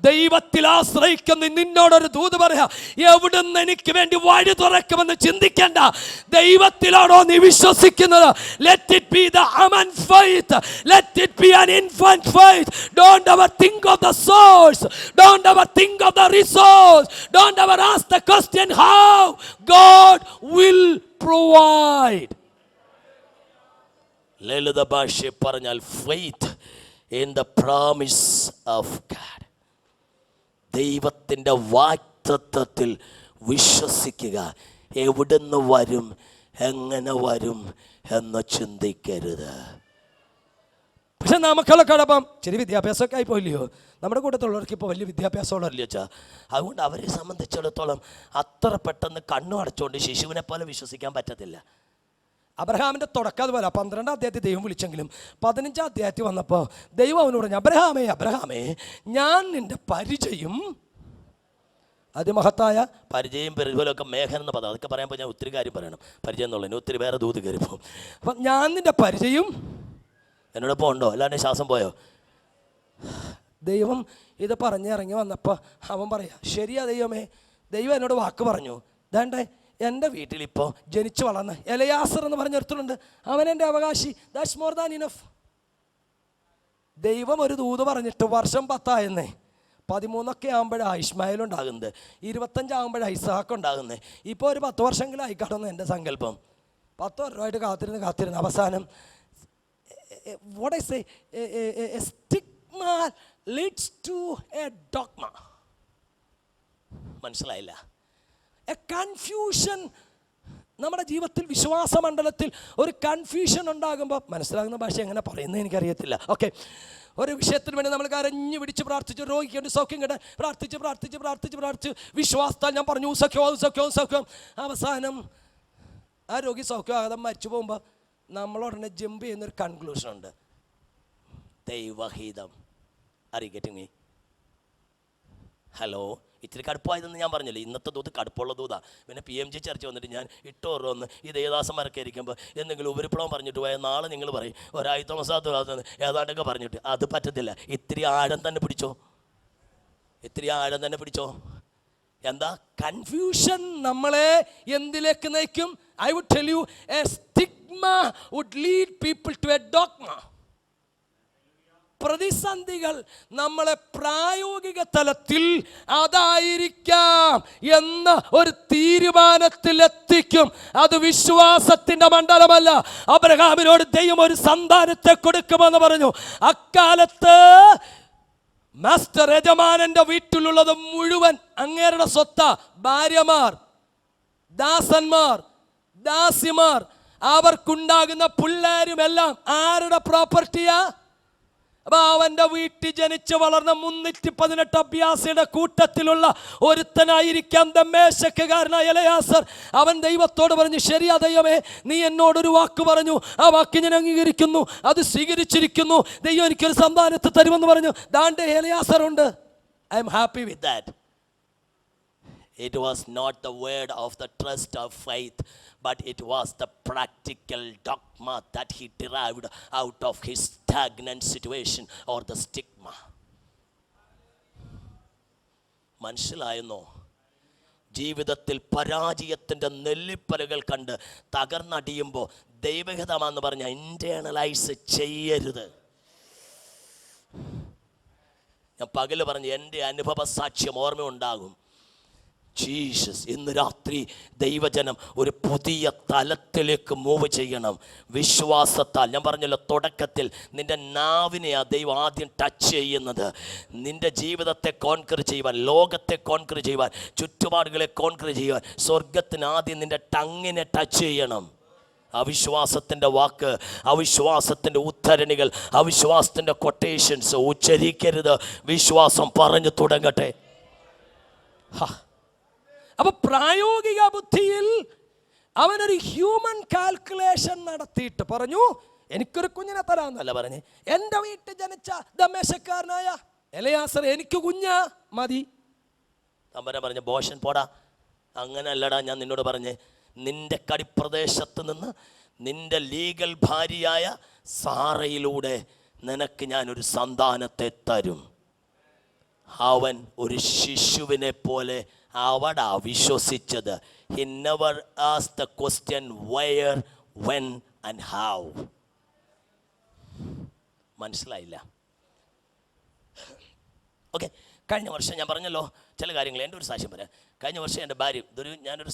ദൈവത്തിൽ ആശ്രയിക്കുന്ന നിന്നോടൊരു ദൂത് പറയാ, എവിടുന്ന് എനിക്ക് വേണ്ടി വഴി തുറക്കുമെന്ന് ചിന്തിക്കേണ്ട. ദൈവത്തിലാണോ നീ വിശ്വസിക്കുന്നത്? Let it be the Aman faith. Let it be an infant faith. Don't ever think of the source. Don't ever think of the resource. Don't ever ask the question how. God will provide. ലളിത ഭാഷയെ പറഞ്ഞാൽ faith in the promise of God. ദൈവത്തിൻ്റെ വാഗ്ദത്തത്തിൽ വിശ്വസിക്കുക. എവിടുന്ന് വരും, എങ്ങനെ വരും എന്ന് ചിന്തിക്കരുത്. പക്ഷെ നമുക്കുള്ള കടപ്പം ചെറിയ വിദ്യാഭ്യാസമൊക്കെ ആയി പോയില്ലയോ? നമ്മുടെ കൂട്ടത്തുള്ളവർക്ക് ഇപ്പോൾ വലിയ വിദ്യാഭ്യാസമുള്ളവരില്ല വെച്ചാൽ. അതുകൊണ്ട് അവരെ സംബന്ധിച്ചിടത്തോളം അത്ര പെട്ടെന്ന് കണ്ണു അടച്ചുകൊണ്ട് ശിശുവിനെ പോലെ വിശ്വസിക്കാൻ പറ്റത്തില്ല. അബ്രഹാമിൻ്റെ തുടക്കം അതുപോലെ 12-ാം അധ്യായത്തിൽ ദൈവം വിളിച്ചെങ്കിലും 15-ാം അധ്യായത്തിൽ വന്നപ്പോൾ ദൈവം അവനോട് പറഞ്ഞു, അബ്രഹാമേ അബ്രഹാമേ, ഞാൻ നിൻ്റെ പരിചയം, അതിമഹത്തായ പരിചയം പെരുവലൊക്കെ മേഘൻ എന്ന് പദം, അതൊക്കെ പറയുമ്പോൾ ഞാൻ ഒത്തിരി കാര്യം പറയണം. പരിചയം എന്നുള്ളതിന് ഒത്തിരി വേറെ ദൂത് കയറിപ്പോൾ. അപ്പം ഞാൻ നിൻ്റെ പരിചയം എന്നോടൊപ്പം ഉണ്ടോ? അല്ലാണ്ട് ശ്വാസം പോയോ? ദൈവം ഇത് പറഞ്ഞിറങ്ങി വന്നപ്പോൾ അവൻ പറയാ, ശരിയാ ദൈവമേ, ദൈവം എന്നോട് വാക്ക് പറഞ്ഞു. ദാണ്ടേ എൻ്റെ വീട്ടിലിപ്പോൾ ജനിച്ചു വളർന്ന് എലയാസർ എന്ന് പറഞ്ഞൊരുത്തരുണ്ട്, അവൻ എൻ്റെ അവകാശി. That's more than enough. ദൈവം ഒരു ദൂത് പറഞ്ഞിട്ട് വർഷം 10 ആയെന്നേ. 13 ആകുമ്പോഴാണ് ഇസ്മായിൽ ഉണ്ടാകുന്നത്, 25 ആകുമ്പോഴാണ് ഇസാഖ് ഉണ്ടാകുന്നത്. ഇപ്പോൾ ഒരു 10 വർഷമെങ്കിലും ആയിക്കാട്ടെന്ന് എൻ്റെ സങ്കല്പം. 10 വർഷമായിട്ട് കാത്തിരുന്ന് അവസാനം what I say, a stigma leads to a dogma. മനസ്സിലായില്ല? A confusion. നമ്മുടെ ജീവിതത്തിൽ വിശ്വാസ മണ്ഡലത്തിൽ ഒരു കൺഫ്യൂഷൻ ഉണ്ടാകുമ്പോൾ, മനസ്സിലാകുന്ന ഭാഷ എങ്ങനെ പറയുന്നത് എനിക്കറിയത്തില്ല. ഓക്കെ, ഒരു വിഷയത്തിന് വേണ്ടി നമ്മൾ കരഞ്ഞു പിടിച്ച് പ്രാർത്ഥിച്ചു, രോഗിക്ക് വേണ്ടി സൗഖ്യം കിട്ടാൻ പ്രാർത്ഥിച്ച് വിശ്വാസത്താൽ ഞാൻ പറഞ്ഞു സൗഖ്യം. അവസാനം ആ രോഗി സൗഖ്യമാകാതെ മരിച്ചു പോകുമ്പോൾ നമ്മളുടനെ ജമ്പ് ചെയ്യുന്നൊരു കൺക്ലൂഷൻ ഉണ്ട്, ദൈവഹിതം. R you getting me? Hello, ഇത്തിരി കടുപ്പായതെന്ന് ഞാൻ പറഞ്ഞില്ലേ. ഇന്നത്തെ ദൂത് കടുപ്പുള്ള ദൂതാ. പിന്നെ PMG ചർച്ച വന്നിട്ട് ഞാൻ ഇട്ടോറൊന്ന് ഈ ദേവദാസന്മാരൊക്കെ ഇരിക്കുമ്പോൾ എന്തെങ്കിലും ഉപരിപ്ലവം പറഞ്ഞിട്ട് പോയാൽ നാളെ നിങ്ങൾ പറയും ഒരായിരത്തി മസാത്ത് ഏതാണ്ടൊക്കെ പറഞ്ഞിട്ട്. അത് പറ്റത്തില്ല. ഇത്തിരി ആഴം തന്നെ പിടിച്ചോ. എന്താ കൺഫ്യൂഷൻ നമ്മളെ എന്തിലേക്ക് നയിക്കും? I would tell you, a stigma would lead people to a dogma. പ്രതിസന്ധികൾ നമ്മളെ പ്രായോഗിക തലത്തിൽ അതായിരിക്കാം എന്ന ഒരു തീരുമാനത്തിൽ എത്തിക്കും. അത് വിശ്വാസത്തിന്റെ മണ്ഡലമല്ല. അബ്രഹാമിനോട് ദൈവം ഒരു സന്താനത്തെ കൊടുക്കുമെന്ന് പറഞ്ഞു. അക്കാലത്ത് മാസ്റ്റർ യജമാനന്റെ വീട്ടിലുള്ളത് മുഴുവൻ അങ്ങേരുടെ സ്വത്ത. ഭാര്യമാർ, ദാസന്മാർ, ദാസിമാർ, അവർക്കുണ്ടാകുന്ന പിള്ളേരുമെല്ലാം ആരുടെ പ്രോപ്പർട്ടിയാ? അപ്പൊ അവന്റെ വീട്ടിൽ ജനിച്ച് വളർന്ന 318 അഭ്യാസിയുടെ കൂട്ടത്തിലുള്ള ഒരുത്തനായിരിക്കാം ദമ്മേശക്കാരനായ എലയാസർ. അവൻ ദൈവത്തോട് പറഞ്ഞു, ശരിയാ ദൈവമേ, നീ എന്നോടൊരു വാക്ക് പറഞ്ഞു, ആ വാക്ക് ഞാൻ അംഗീകരിക്കുന്നു, അത് സ്വീകരിച്ചിരിക്കുന്നു. ദൈവം എനിക്കൊരു സന്താനത്തെ തരുമെന്ന് പറഞ്ഞു. ദാണ്ടെ എലയാസർ ഉണ്ട്. I am happy with that. It was not the word of the trust of faith, but it was the practical dogma that he derived out of his stagnant situation or the stigma. മനസ്സിലായെന്നോ? ജീവിതത്തിൽ പരാജയത്തിൻ്റെ നെല്ലിപ്പലകൾ കണ്ട് തകർന്നടിയുമ്പോൾ ദൈവഹിതമാണെന്ന് പറഞ്ഞ internalise ചെയ്യരുത്. ഞാൻ പകല് പറഞ്ഞ് എൻ്റെ അനുഭവ സാക്ഷ്യം ഓർമ്മയുണ്ടാകും. ജീസസ്. ഇന്ന് രാത്രി ദൈവജനം ഒരു പുതിയ തലത്തിലേക്ക് മൂവ് ചെയ്യണം വിശ്വാസത്താൽ. ഞാൻ പറഞ്ഞല്ലോ തുടക്കത്തിൽ നിൻ്റെ നാവിനെയാ ദൈവം ആദ്യം ടച്ച് ചെയ്യുന്നത്. നിൻ്റെ ജീവിതത്തെ കോൺക്വർ ചെയ്യുവാൻ, ലോകത്തെ കോൺക്വർ ചെയ്യുവാൻ, ചുറ്റുപാടുകളെ കോൺക്വർ ചെയ്യുവാൻ സ്വർഗത്തിന് ആദ്യം നിൻ്റെ ടങ്ങിനെ ടച്ച് ചെയ്യണം. അവിശ്വാസത്തിൻ്റെ വാക്ക്, അവിശ്വാസത്തിൻ്റെ ഉദ്ധരണികൾ, അവിശ്വാസത്തിൻ്റെ കൊട്ടേഷൻസ് ഉച്ചരിക്കരുത്. വിശ്വാസം പറഞ്ഞു തുടങ്ങട്ടെ. അപ്പൊ പ്രായോഗിക ബുദ്ധിയിൽ അവനൊരു ഹ്യൂമൻ കാൽക്കുലേഷൻ നടത്തിയിട്ട് പറഞ്ഞു, എനിക്കൊരു കുഞ്ഞിനെ തരാമെന്നല്ല പറഞ്ഞ്, എൻ്റെ വീട്ടിൽ ജനിച്ച ദമ്മേശക്കാരനായ എലയാസർ എനിക്ക് കുഞ്ഞ് മതി. തമ്പുരാൻ പറഞ്ഞ ബോഷൻ പോടാ, അങ്ങനെ അല്ലടാ ഞാൻ നിന്നോട് പറഞ്ഞ്, നിന്റെ കടിപ്രദേശത്ത് നിന്ന് നിന്റെ ലീഗൽ ഭാര്യയായ സാറയിലൂടെ നിനക്ക് ഞാനൊരു സന്താനത്തെ തരും. അവൻ ഒരു ശിശുവിനെ പോലെ അവിടെ വിശ്വസിച്ചത്. He never asked the question where, when and how. മനസ്സിലായില്ല? ഓക്കെ, കഴിഞ്ഞ വർഷം ഞാൻ പറഞ്ഞല്ലോ ചില കാര്യങ്ങൾ. എൻ്റെ ഒരു സാക്ഷ്യം പറയാം. കഴിഞ്ഞ വർഷം എൻ്റെ ഭാര്യ, ഞാനൊരു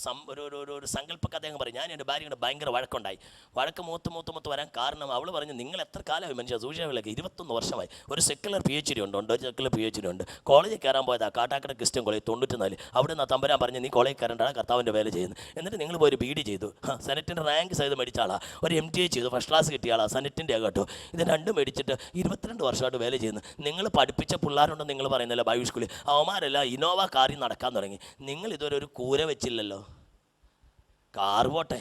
സങ്കല്പ കഥ അങ്ങ് പറയും. ഞാൻ എൻ്റെ ഭാര്യയുടെ ഭയങ്കര വഴക്കുണ്ടായി. വഴക്ക് മൂത്ത് വരാൻ കാരണം അവൾ പറഞ്ഞു, നിങ്ങൾ എത്ര കാലമായി മനുഷ്യ സൂചനകളൊക്കെ 21 വർഷമായി. ഒരു സെക്കുലർ PhD ഉണ്ട്, ഒരു സെക്കുലർ PhD ഉണ്ട്. കോളേജിൽ കയറാൻ പോയതാ, കാട്ടാക്കട ക്രിസ്ത്യൻ കോളേജ് 94. അവിടെ നിന്ന് തമ്പുരാൻ പറഞ്ഞു, നീ കോളേജിൽ കയറേണ്ടതാണ്, കർത്താവിൻ്റെ വേല ചെയ്യുന്നത്. എന്നിട്ട് നിങ്ങൾ പോയി ഒരു BD ചെയ്തു, സെനറ്റിൻ്റെ റാങ്ക് സഹിതം മേടിച്ച ആളാ. ഒരു MTA ചെയ്തു, ഫസ്റ്റ് ക്ലാസ് കിട്ടിയ ആളാ, സെനറ്റിൻ്റെ കേട്ടോ. ഇത് രണ്ടും മേടിച്ചിട്ട് 22 വർഷമായിട്ട് വേല ചെയ്യുന്നു. നിങ്ങൾ പഠിപ്പിച്ച പിള്ളേരുണ്ടെന്ന് നിങ്ങൾ പറയുന്നില്ല ബൈബിൾ സ്കൂളിൽ, അവന്മാരെല്ലാം ഇന്നോവ കാറിൽ നടക്കാൻ തുടങ്ങി. നിങ്ങൾ ഇതുവരെ ഒരു കൂര വെച്ചില്ലല്ലോ. കാർ പോട്ടെ.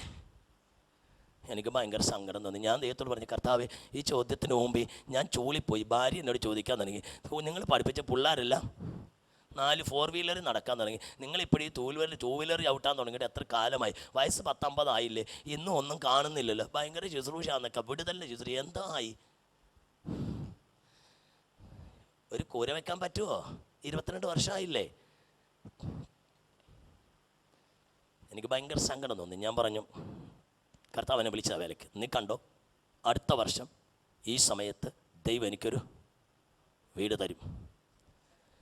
എനിക്ക് ഭയങ്കര സങ്കടം തോന്നി. ഞാൻ ദൈവത്തോട് പറഞ്ഞു, കർത്താവേ, ഈ ചോദ്യത്തിന് മുമ്പ് ഞാൻ ചൂളിപ്പോയി. ഭാര്യ എന്നോട് ചോദിക്കാൻ തുടങ്ങി, നിങ്ങൾ പഠിപ്പിച്ച പിള്ളേരെല്ലാം 4 4 വീലർ നടക്കാൻ തുടങ്ങി. നിങ്ങളിപ്പോഴും ഈ 2 വീലർ ചവിട്ടാൻ തുടങ്ങിയിട്ട് എത്ര കാലമായി? വയസ്സ് 19 ആയില്ലേ? ഇന്നും ഒന്നും കാണുന്നില്ലല്ലോ. ഭയങ്കര ശുശ്രൂഷാന്നൊക്കെ, വിടുതലിൻ്റെ ശുശ്രൂഷ എന്തായി? ഒരു കൂര വെക്കാൻ പറ്റുമോ? 22 വർഷമായില്ലേ? എനിക്ക് ഭയങ്കര സങ്കടം തോന്നി. ഞാൻ പറഞ്ഞു, കർത്താവിനെ വിളിച്ച വേലയ്ക്ക് നീ കണ്ടോ, അടുത്ത വർഷം ഈ സമയത്ത് ദൈവം എനിക്കൊരു വീട് തരും.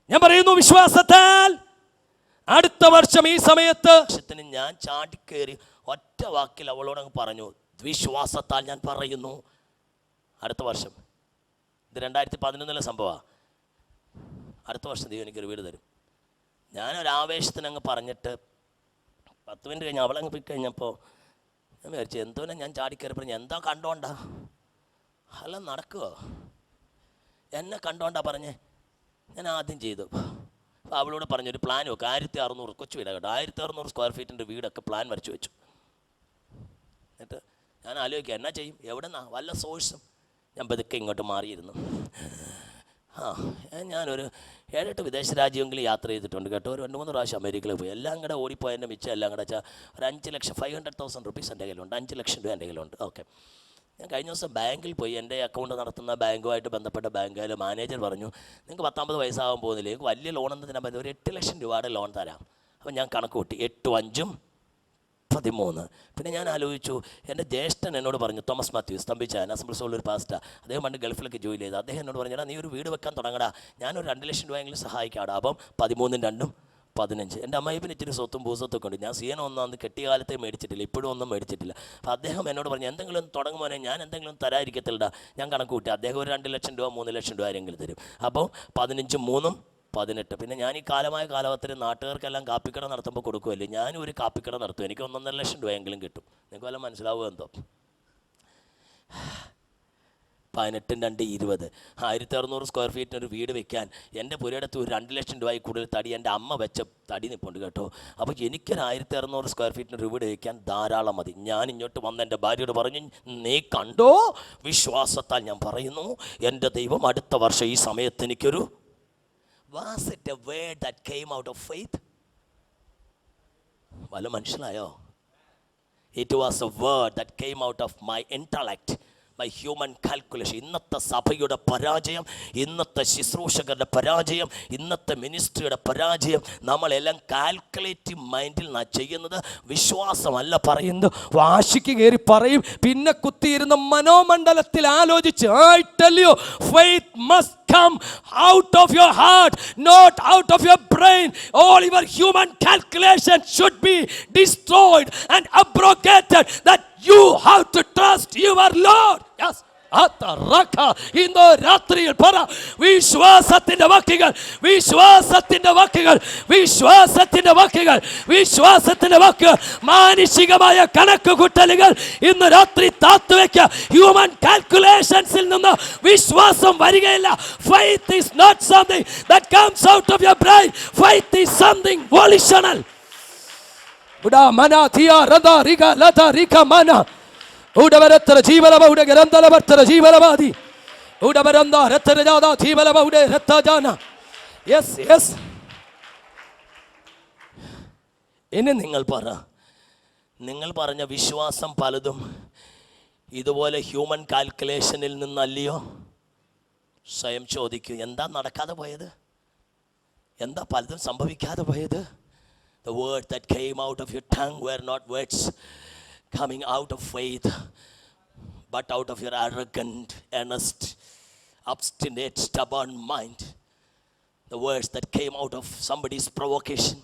ഞാൻ പറയുന്നു, വിശ്വാസത്താൽ അടുത്ത വർഷം ഈ സമയത്ത് ഞാൻ ചാടിക്കേറി ഒറ്റ വാക്കിൽ അവളോടങ്ങ് പറഞ്ഞു, വിശ്വാസത്താൽ ഞാൻ പറയുന്നു അടുത്ത വർഷം. ഇത് 2011 സംഭവമാണ്. അടുത്ത വർഷം ദൈവം എനിക്കൊരു വീട് തരും. ഞാനൊരാവേശത്തിന് അങ്ങ് പറഞ്ഞിട്ട് 10 മിനിറ്റ് കഴിഞ്ഞ് അവളങ്ങ് പോയി കഴിഞ്ഞപ്പോൾ ഞാൻ വിചാരിച്ചു, എന്തോനെ ഞാൻ ചാടിക്കയറി പറഞ്ഞു, എന്താ കണ്ടോണ്ടാ? അല്ല നടക്കുമോ? എന്നെ കണ്ടോണ്ടാ പറഞ്ഞേ. ഞാൻ ആദ്യം ചെയ്തു. അപ്പോൾ അവളോട് പറഞ്ഞൊരു പ്ലാൻ വെക്കും. 1600 കൊച്ചു വീടാണ് കേട്ടോ, 1600 സ്ക്വയർ ഫീറ്റിൻ്റെ വീടൊക്കെ പ്ലാൻ വരച്ച് വെച്ചു. എന്നിട്ട് ഞാൻ ആലോചിക്കുക, എന്നാ ചെയ്യും, എവിടെ നിന്നാ വല്ല സോഴ്സും. ഞാൻ പതുക്കെ ഇങ്ങോട്ട് മാറിയിരുന്നു. ഞാനൊരു 7-8 വിദേശ രാജ്യമെങ്കിലും യാത്ര ചെയ്തിട്ടുണ്ട് കേട്ടോ. ഒരു 2-3 പ്രാവശ്യം അമേരിക്കയിൽ പോയി. എല്ലാം കൂടെ ഓടിപ്പോയതിൻ്റെ മിച്ചം എല്ലാം കൂടെ വെച്ചാൽ ഒരു 5,500,000 റുപ്പീസ് എൻ്റെ കയ്യിലുണ്ട്. 5 ലക്ഷം രൂപ എൻ്റെ കയ്യിലുണ്ട്. ഓക്കെ, ഞാൻ കഴിഞ്ഞ ദിവസം ബാങ്കിൽ പോയി. എൻ്റെ അക്കൗണ്ട് നടത്തുന്ന ബാങ്കുമായിട്ട് ബന്ധപ്പെട്ട ബാങ്കുകാർ മാനേജർ പറഞ്ഞു, നിങ്ങൾക്ക് 19 വയസ്സാകാൻ പോകുന്നില്ല, നിങ്ങൾക്ക് വലിയ ലോണൊന്നും തരാൻ പറ്റില്ല, ഒരു 8 ലക്ഷം രൂപയുടെ ലോൺ തരാം. അപ്പോൾ ഞാൻ കണക്ക് കൂട്ടി, 8 × 5 = 13. പിന്നെ ഞാൻ ആലോചിച്ചു, എൻ്റെ ജ്യേഷ്ഠൻ എന്നോട് പറഞ്ഞു, തോമസ് മാത്യു സ്തംഭിച്ചാൻ അസംബ്ലി സോളിൽ ഒരു പാസ്റ്റർ, അദ്ദേഹം പണ്ട് ഗൾഫിലൊക്കെ ജോലി ചെയ്തു. അദ്ദേഹം എന്നോട് പറഞ്ഞാൽ, നീ ഒരു വീട് വെക്കാൻ തുടങ്ങടാ, ഞാനൊരു 2 ലക്ഷം രൂപയെങ്കിലും സഹായിക്കാടാ. അപ്പം 13 × 2 = 15. എൻ്റെ അമ്മായിപ്പിന് ഇച്ചിരി സ്വത്തും ഭൂസ്വത്തൊക്കെ ഉണ്ട്. ഞാൻ CN ഒന്നും അന്ന് കെട്ടിയ കാലത്തെ മേടിച്ചിട്ടില്ല, ഇപ്പോഴും ഒന്നും മേടിച്ചിട്ടില്ല. അപ്പോൾ അദ്ദേഹം എന്നോട് പറഞ്ഞു, എന്തെങ്കിലും തുടങ്ങുമോനെ, ഞാൻ എന്തെങ്കിലും തരാതിരിക്കത്തില്ലടാ. ഞാൻ കണക്ക് കൂട്ടി, അദ്ദേഹം ഒരു 2 ലക്ഷം രൂപ 3 ലക്ഷം രൂപ ആരെങ്കിലും തരും. അപ്പോൾ 15 × 3 = 18. പിന്നെ ഞാൻ ഈ കാലമായ കാലത്തിൽ നാട്ടുകാർക്കെല്ലാം കാപ്പിക്കട നടത്തുമ്പോൾ കൊടുക്കുമല്ലേ, ഞാനും ഒരു കാപ്പിക്കട നടത്തും. എനിക്ക് 1.5 ലക്ഷം രൂപയെങ്കിലും കിട്ടും. നിങ്ങൾക്ക് വല്ല മനസ്സിലാവുക എന്തോ? 18 × 2 = 20. 1600 സ്ക്വയർ ഫീറ്റിന് ഒരു വീട് വെക്കാൻ എൻ്റെ പുരയിടത്ത് ഒരു 2 ലക്ഷം രൂപയിൽ കൂടുതൽ തടി എൻ്റെ അമ്മ വെച്ച തടി നിൽപ്പുണ്ട് കേട്ടോ. അപ്പോൾ എനിക്കൊരു 1600 സ്ക്വയർ ഫീറ്റിന് ഒരു വീട് വയ്ക്കാൻ ധാരാളം മതി. ഞാൻ ഇങ്ങോട്ട് വന്ന് എൻ്റെ ഭാര്യയോട് പറഞ്ഞു, നീ കണ്ടോ, വിശ്വാസത്താൽ ഞാൻ പറയുന്നു, എൻ്റെ ദൈവം അടുത്ത വർഷം ഈ സമയത്ത് എനിക്കൊരു. Was it a word that came out of faith? വല്ല മനസ്സിലായോ? It was a word that came out of my intellect, my human calculation. ഇന്നത്തെ സഭയുടെ പരാജയം, ഇന്നത്തെ ശുശ്രൂഷകരുടെ പരാജയം, ഇന്നത്തെ മിനിസ്ട്രിയുടെ പരാജയം, നമ്മളെല്ലാം കാൽക്കുലേറ്റീവ് മൈൻഡിൽ നാം ചെയ്യുന്നത്. വിശ്വാസമല്ല പറയുന്നത്, വാശിക്ക് കയറി പറയും, പിന്നെ കുത്തിയിരുന്ന മനോമണ്ഡലത്തിൽ ആലോചിച്ച്, I tell you, faith must come out of your heart, not out of your brain. All your human calculations should be destroyed and abrogated, that you have to trust your Lord. Yes. ഇന്ന് രാത്രിയിൽ പറ, വിശ്വാസത്തിന്റെ വാക്കുകൾ, വിശ്വാസത്തിന്റെ വാക്കുകൾ, വിശ്വാസത്തിന്റെ വാക്കുകൾ, വിശ്വാസത്തിന്റെ വാക്കുകൾ. മാനുഷികമായ കണക്ക് കൂട്ടലുകൾ ഇന്ന് രാത്രി താത്തുവെക്ക. ഹ്യൂമൻ കാൽക്കുലേഷൻസിൽ നിന്ന് വിശ്വാസം വരികയില്ല. Faith is not something that comes out of your brain. Faith is something volitional. ഉടാ മന തിയ റദ റിക ലത റിക മന ഉടവരത്തര ജീവലവ ഉട ഗരന്തലവർത്തര ജീവലവാദി ഉടവരന്ത രത്തര ജാത ജീവലവ ഉട രത്തജാന. Yes yes. ഇനി നിങ്ങൾ പറ, നിങ്ങൾ പറഞ്ഞ വിശ്വാസം പലതും ഇതുപോലെ ഹ്യൂമൻ കാൽക്കുലേഷനിൽ നിന്നല്ലയോ? സ്വയം ചോദിക്കൂ, എന്താ നടക്കാതെ പോയത്? എന്താ പലതും സംഭവിക്കാതെ പോയത്? The words that came out of your tongue were not words coming out of faith, but out of your arrogant, earnest, obstinate, stubborn mind. The words that came out of somebody's provocation.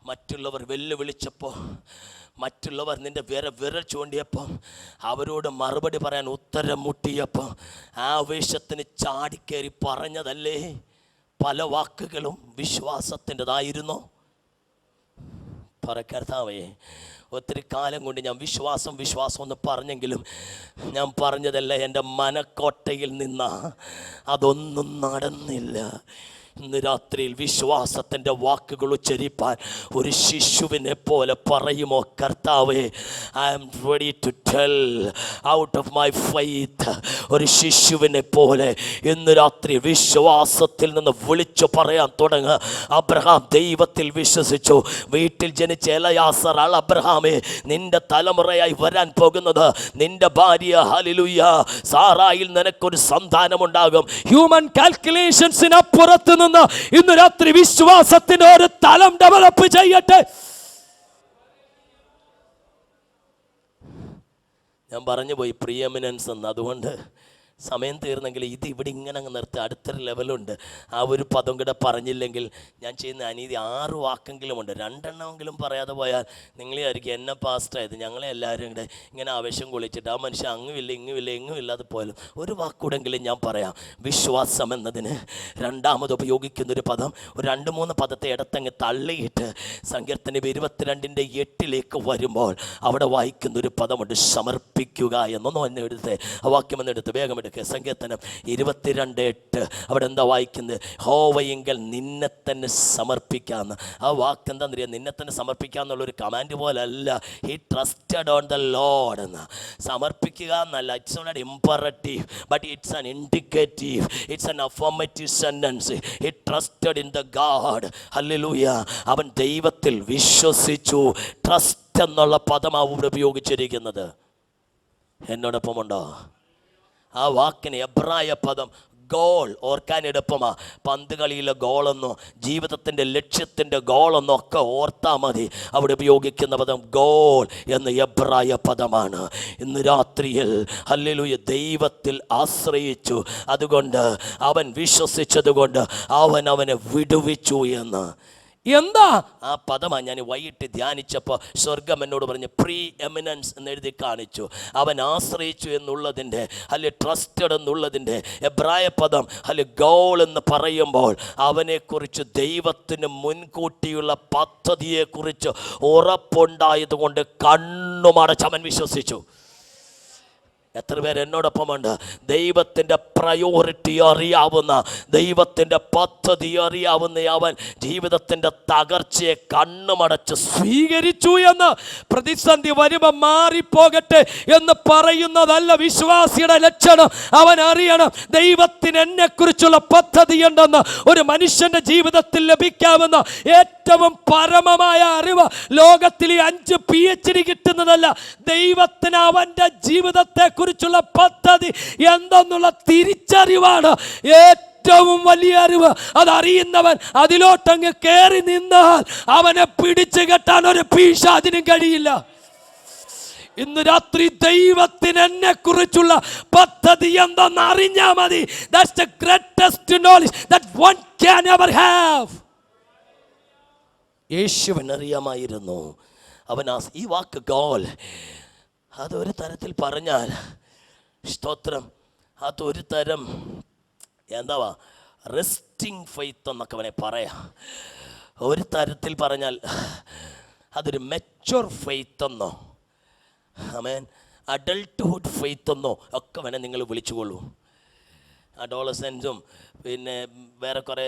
മറ്റുള്ളവർ വെല്ലുവിളിച്ചപ്പോൾ, മറ്റുള്ളവർ നിന്റെ വിരൽ ചൂണ്ടിയപ്പോൾ, അവരോട് മറുപടി പറയാൻ ഉത്തരം മുട്ടിയപ്പോൾ ആവേശത്തിന് ചാടിക്കേറി പറഞ്ഞതല്ലേ പല വാക്കുകളും വിശ്വാസത്തിൻ്റെതായിരുന്നു? പറ കർത്താവേ, ഒത്തിരി കാലം കൊണ്ട് ഞാൻ വിശ്വാസം എന്ന് പറഞ്ഞെങ്കിലും ഞാൻ പറഞ്ഞതല്ല എൻ്റെ മനക്കോട്ടയിൽ നിന്നാ, അതൊന്നും നടന്നില്ല. ഇന്ന് രാത്രിയിൽ വിശ്വാസത്തിൻ്റെ വാക്കുകൾ ഉച്ചരിപ്പാൻ ഒരു ശിശുവിനെ പോലെ പറയുമോ? കർത്താവേ, I am ready to tell out of my faith. ഒരു ശിശുവിനെ പോലെ ഇന്ന് രാത്രി വിശ്വാസത്തിൽ നിന്ന് വിളിച്ചു പറയാൻ തുടങ്ങുക. അബ്രഹാം ദൈവത്തിൽ വിശ്വസിച്ചു. വീട്ടിൽ ജനിച്ച എലയാസർ, അബ്രഹാമേ, നിന്റെ തലമുറയായി വരാൻ പോകുന്നത് നിന്റെ ഭാര്യ ഹല്ലേലൂയ സാറായിൽ നിനക്കൊരു സന്താനമുണ്ടാകും. ഹ്യൂമൻ കാൽക്കുലേഷൻസിനപ്പുറത്ത് ഇന്ന് രാത്രി വിശ്വാസത്തിന് ഒരു തലം ഡെവലപ്പ് ചെയ്യട്ടെ. ഞാൻ പറഞ്ഞു പോയി പ്രിയമിനൻസ് എന്ന്. അതുകൊണ്ട് സമയം തീർന്നെങ്കിൽ ഇത് ഇവിടെ ഇങ്ങനെ അങ്ങ് നിർത്തി. അടുത്തൊരു ലെവലുണ്ട്. ആ ഒരു പദം കൂടെ പറഞ്ഞില്ലെങ്കിൽ ഞാൻ ചെയ്യുന്ന അനീതി 6 വാക്കെങ്കിലും ഉണ്ട്. 2 എണ്ണമെങ്കിലും പറയാതെ പോയാൽ നിങ്ങളെ ആയിരിക്കും എന്നെ പാസ്റ്റായത്. ഞങ്ങളെ എല്ലാവരും കൂടെ ഇങ്ങനെ ആവേശം കൊള്ളിച്ചിട്ട് ആ മനുഷ്യൻ അങ്ങുമില്ല ഇങ്ങുമില്ല എങ്ങുമില്ലാതെ പോയാലും ഒരു വാക്കൂടെങ്കിലും ഞാൻ പറയാം. വിശ്വാസം എന്നതിന് രണ്ടാമത് ഉപയോഗിക്കുന്നൊരു പദം, ഒരു 2-3 പദത്തെ ഇടത്തങ്ങ് തള്ളിയിട്ട് സങ്കീർത്തനം 22:8 വരുമ്പോൾ അവിടെ വായിക്കുന്നൊരു പദമുണ്ട്, സമർപ്പിക്കുക എന്നൊന്നും എന്നെ എടുത്ത് ആ വാക്യം എന്നെടുത്ത് വേഗം. സങ്കീർത്തനം 22:8 അവിടെ എന്താ വായിക്കുന്നത്? യഹോവയെങ്കിൽ നിന്നെ തന്നെ സമർപ്പിക്കാന്ന്. ആ വാക്ക് എന്താണെന്നറിയാം? നിന്നെ തന്നെ സമർപ്പിക്കാന്നുള്ളൊരു കമാൻഡ് പോലെ അല്ല. He trusted on the Lord എന്ന്. സമർപ്പിക്കുക എന്നല്ല, it's not imperative, but it's an indicative, it's an affirmative sentence. He trusted in the God. Hallelujah. അവൻ ദൈവത്തിൽ വിശ്വസിച്ചു. ട്രസ്റ്റ് എന്നുള്ള പദമാണ് ഇവിടെ ഉപയോഗിച്ചിരിക്കുന്നത്. എന്നോടൊപ്പമുണ്ടോ? ആ വാക്കിന് എബ്രായ പദം ഗോൾ ഓർക്കാൻ എളുപ്പമാ. പന്ത് കളിയിലെ ഗോളെന്നോ ജീവിതത്തിൻ്റെ ലക്ഷ്യത്തിൻ്റെ ഗോളെന്നോ ഒക്കെ ഓർത്താൽ മതി. അവിടെ ഉപയോഗിക്കുന്ന പദം ഗോൾ എന്ന എബ്രായ പദമാണ്. ഇന്ന് രാത്രിയിൽ ഹല്ലേലൂയ ദൈവത്തിൽ ആശ്രയിച്ചു, അതുകൊണ്ട് അവൻ വിശ്വസിച്ചതുകൊണ്ട് അവനെ വിടുവിച്ചു എന്ന്. എന്താ ആ പദമാണ് ഞാൻ വൈകിട്ട് ധ്യാനിച്ചപ്പോൾ സ്വർഗം എന്നോട് പറഞ്ഞ് പ്രീ എമിനൻസ് എന്ന് എഴുതി കാണിച്ചു. അവൻ ആശ്രയിച്ചു എന്നുള്ളതിൻ്റെ അല്ലെ ട്രസ്റ്റഡ് എന്നുള്ളതിൻ്റെ എബ്രായ പദം അല്ലെ ഗോൾ എന്ന് പറയുമ്പോൾ അവനെക്കുറിച്ച് ദൈവത്തിന് മുൻകൂട്ടിയുള്ള പദ്ധതിയെക്കുറിച്ച് ഉറപ്പുണ്ടായതുകൊണ്ട് കണ്ണുമടച്ച് അവൻ വിശ്വസിച്ചു. എത്ര പേര് എന്നോടൊപ്പമുണ്ട്? ദൈവത്തിൻ്റെ പ്രയോറിറ്റി അറിയാവുന്ന, ദൈവത്തിൻ്റെ പദ്ധതി അറിയാവുന്ന അവൻ ജീവിതത്തിൻ്റെ തകർച്ചയെ കണ്ണുമടച്ച് സ്വീകരിച്ചു എന്ന്. പ്രതിസന്ധി വരുമ്പോൾ മാറിപ്പോകട്ടെ എന്ന് പറയുന്നതല്ല വിശ്വാസിയുടെ ലക്ഷണം. അവൻ അറിയണം ദൈവത്തിന് എന്നെക്കുറിച്ചുള്ള പദ്ധതി ഉണ്ടെന്ന്. ഒരു മനുഷ്യൻ്റെ ജീവിതത്തിൽ ലഭിക്കാവുന്ന ഏറ്റവും പരമമായ അറിവ് ലോകത്തിൽ 5 PhD കിട്ടുന്നതല്ല. ദൈവത്തിന് അവൻ്റെ ജീവിതത്തെ കുറിച്ചുള്ള പദ്ധതി എന്തെന്നുള്ള തിരിച്ചറിവാണ് ഏറ്റവും വലിയ അറിവ്. അതറിയുന്നവൻ അതിലോട്ടങ്ങ് കയറി നിന്നാൽ അവനെ പിടിച്ചു കെട്ടാൻ ഒരു പിശാചിനും കഴിയില്ല. ഇന്ന് രാത്രി ദൈവത്തിന് എന്നെ കുറിച്ചുള്ള പദ്ധതി എന്തെന്ന് അറിഞ്ഞാൽ മതി. That's the greatest knowledge that one can ever have. യേശുവിനറിയാമായിരുന്നു. അവൻ ഈ വാക്ക് ഗോൾ അതൊരു തരത്തിൽ പറഞ്ഞാൽ സ്തോത്രം, അതൊരു തരം എന്താവാ റെസ്റ്റിംഗ് ഫെയ്ത്ത് എന്നൊക്കെ അവനെ പറയാം. ഒരു തരത്തിൽ പറഞ്ഞാൽ അതൊരു മെച്യൂർ ഫെയ്ത്ത് എന്നോ ആമേൻ അഡൾട്ട്ഹുഡ് ഫെയ്ത്ത് എന്നോ ഒക്കെ വേണേൽ നിങ്ങൾ വിളിച്ചുകൊള്ളൂ. അഡോളസെൻസും പിന്നെ വേറെ കുറേ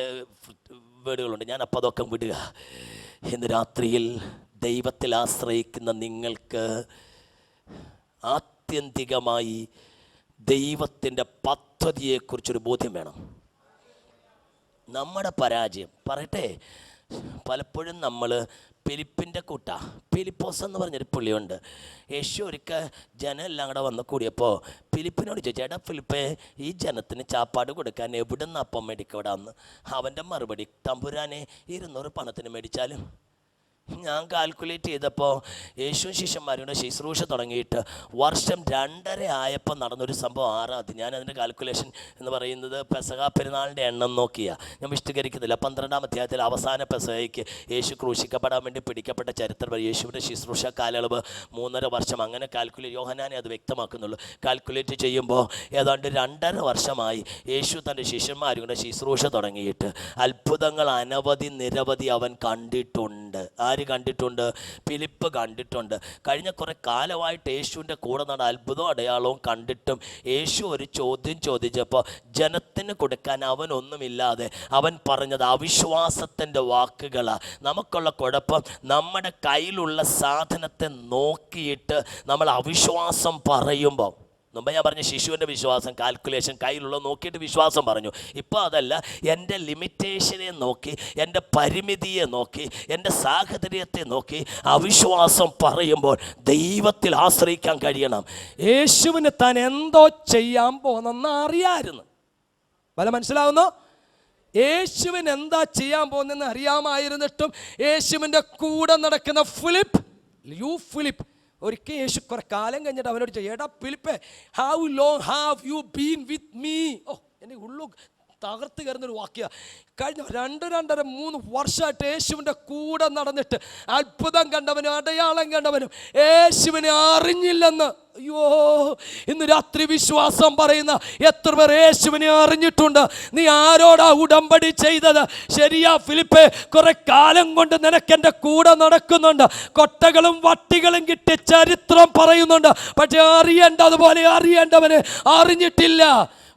വേർഡുകളുണ്ട്. ഞാൻ അപ്പം അതൊക്കെ വിടുക. ഇന്ന് രാത്രിയിൽ ദൈവത്തിൽ ആശ്രയിക്കുന്ന നിങ്ങൾക്ക് ആത്യന്തികമായി ദൈവത്തിൻ്റെ പദ്ധതിയെക്കുറിച്ചൊരു ബോധ്യം വേണം. നമ്മുടെ പരാജയം പറയട്ടെ, പലപ്പോഴും നമ്മൾ ഫിലിപ്പിൻ്റെ ഫിലിപ്പോസ് എന്ന് പറഞ്ഞൊരു പുള്ളിയുണ്ട്. യേശു ഒരിക്കൽ ജനം എല്ലാം കൂടെ വന്ന് കൂടിയപ്പോൾ ഫിലിപ്പിനോട് ചോദിച്ചു, എടാ ഫിലിപ്പേ, ഈ ജനത്തിന് ചാപ്പാട് കൊടുക്കാൻ എവിടെ നിന്ന് അപ്പം മേടിക്കവിടാന്ന്? അവൻ്റെ മറുപടി, തമ്പുരാനെ 200 പണത്തിന് മേടിച്ചാലും. ഞാൻ കാൽക്കുലേറ്റ് ചെയ്തപ്പോൾ യേശു ശിഷ്യന്മാരുടെ ശുശ്രൂഷ തുടങ്ങിയിട്ട് വർഷം 2.5 ആയപ്പോൾ നടന്നൊരു സംഭവം 6 ഞാൻ അതിൻ്റെ കാൽക്കുലേഷൻ എന്ന് പറയുന്നത് പെസഹ പെരുന്നാളിൻ്റെ എണ്ണം നോക്കിയാണ്, ഞാൻ വിശദീകരിക്കുന്നില്ല. 12-ാം അധ്യായത്തിൽ അവസാന പെസഹയ്ക്ക് യേശു ക്രൂശിക്കപ്പെടാൻ വേണ്ടി പിടിക്കപ്പെട്ട ചരിത്രം, യേശുവിൻ്റെ ശുശ്രൂഷ കാലയളവ് 3.5 വർഷം. അങ്ങനെ യോഹന്നാനെ അത് വ്യക്തമാക്കുന്നുള്ളൂ. കാൽക്കുലേറ്റ് ചെയ്യുമ്പോൾ ഏതാണ്ട് 2.5 വർഷമായി യേശു തൻ്റെ ശിഷ്യന്മാരുടെ ശുശ്രൂഷ തുടങ്ങിയിട്ട്. അത്ഭുതങ്ങൾ നിരവധി അവൻ കണ്ടിട്ടുണ്ട്. കണ്ടിട്ടുണ്ട്? ഫിലിപ്പ് കണ്ടിട്ടുണ്ട്. കഴിഞ്ഞ കുറേ കാലമായിട്ട് യേശുവിൻ്റെ കൂടെ നടന്ന അത്ഭുതവും അടയാളവും കണ്ടിട്ടും യേശു ഒരു ചോദ്യം ചോദിച്ചപ്പോൾ ജനത്തിന് കൊടുക്കാൻ അവനൊന്നുമില്ലാതെ അവൻ പറഞ്ഞത് അവിശ്വാസത്തിൻ്റെ വാക്കുകളാണ്. നമുക്കുള്ള കുഴപ്പം, നമ്മുടെ കയ്യിലുള്ള സാധനത്തെ നോക്കിയിട്ട് നമ്മൾ അവിശ്വാസം പറയുമ്പോൾ, മുമ്പ് ഞാൻ പറഞ്ഞ ശിശുവിൻ്റെ വിശ്വാസം, കാൽക്കുലേഷൻ, കയ്യിലുള്ള നോക്കിയിട്ട് വിശ്വാസം പറഞ്ഞു. ഇപ്പോൾ അതല്ല, എൻ്റെ ലിമിറ്റേഷനെ നോക്കി, എൻ്റെ പരിമിതിയെ നോക്കി, എൻ്റെ സാഹചര്യത്തെ നോക്കി അവിശ്വാസം പറയുമ്പോൾ ദൈവത്തിൽ ആശ്രയിക്കാൻ കഴിയണം. യേശുവിന് താൻ എന്തോ ചെയ്യാൻ പോകുന്നെന്ന് അറിയാമായിരുന്നു. പല മനസ്സിലാവുന്നു? യേശുവിന് എന്താ ചെയ്യാൻ പോകുന്നതെന്ന് അറിയാമായിരുന്നിട്ടും യേശുവിൻ്റെ കൂടെ നടക്കുന്ന ഫിലിപ്പ് ഒരിക്കൽ യേശു കുറെ കാലം കഴിഞ്ഞിട്ട് അവനോട് ചോദിച്ചു, എടാ ഫിലിപ്പേ, how long have you been with me? ഓ, എനിക്ക് ഉള്ളു തകർത്ത് കയറുന്നൊരു വാക്യ. കഴിഞ്ഞ 2-2.5-3 വർഷമായിട്ട് യേശുവിൻ്റെ കൂടെ നടന്നിട്ട് അത്ഭുതം കണ്ടവനും അടയാളം കണ്ടവനും യേശുവിനെ അറിഞ്ഞില്ലെന്ന്. അയ്യോ, ഇന്ന് രാത്രി വിശ്വാസം പറയുന്ന എത്ര പേർ യേശുവിനെ അറിഞ്ഞിട്ടുണ്ട്? നീ ആരോടാ ഉടമ്പടി ചെയ്തത്? ശരിയാ ഫിലിപ്പേ, കുറെ കാലം കൊണ്ട് നിനക്ക് എൻ്റെ കൂടെ നടക്കുന്നുണ്ട്, കൊട്ടകളും വട്ടികളും കിട്ടി ചരിത്രം പറയുന്നുണ്ട്. പക്ഷെ അറിയേണ്ടതുപോലെ അറിയേണ്ടവന് അറിഞ്ഞിട്ടില്ല.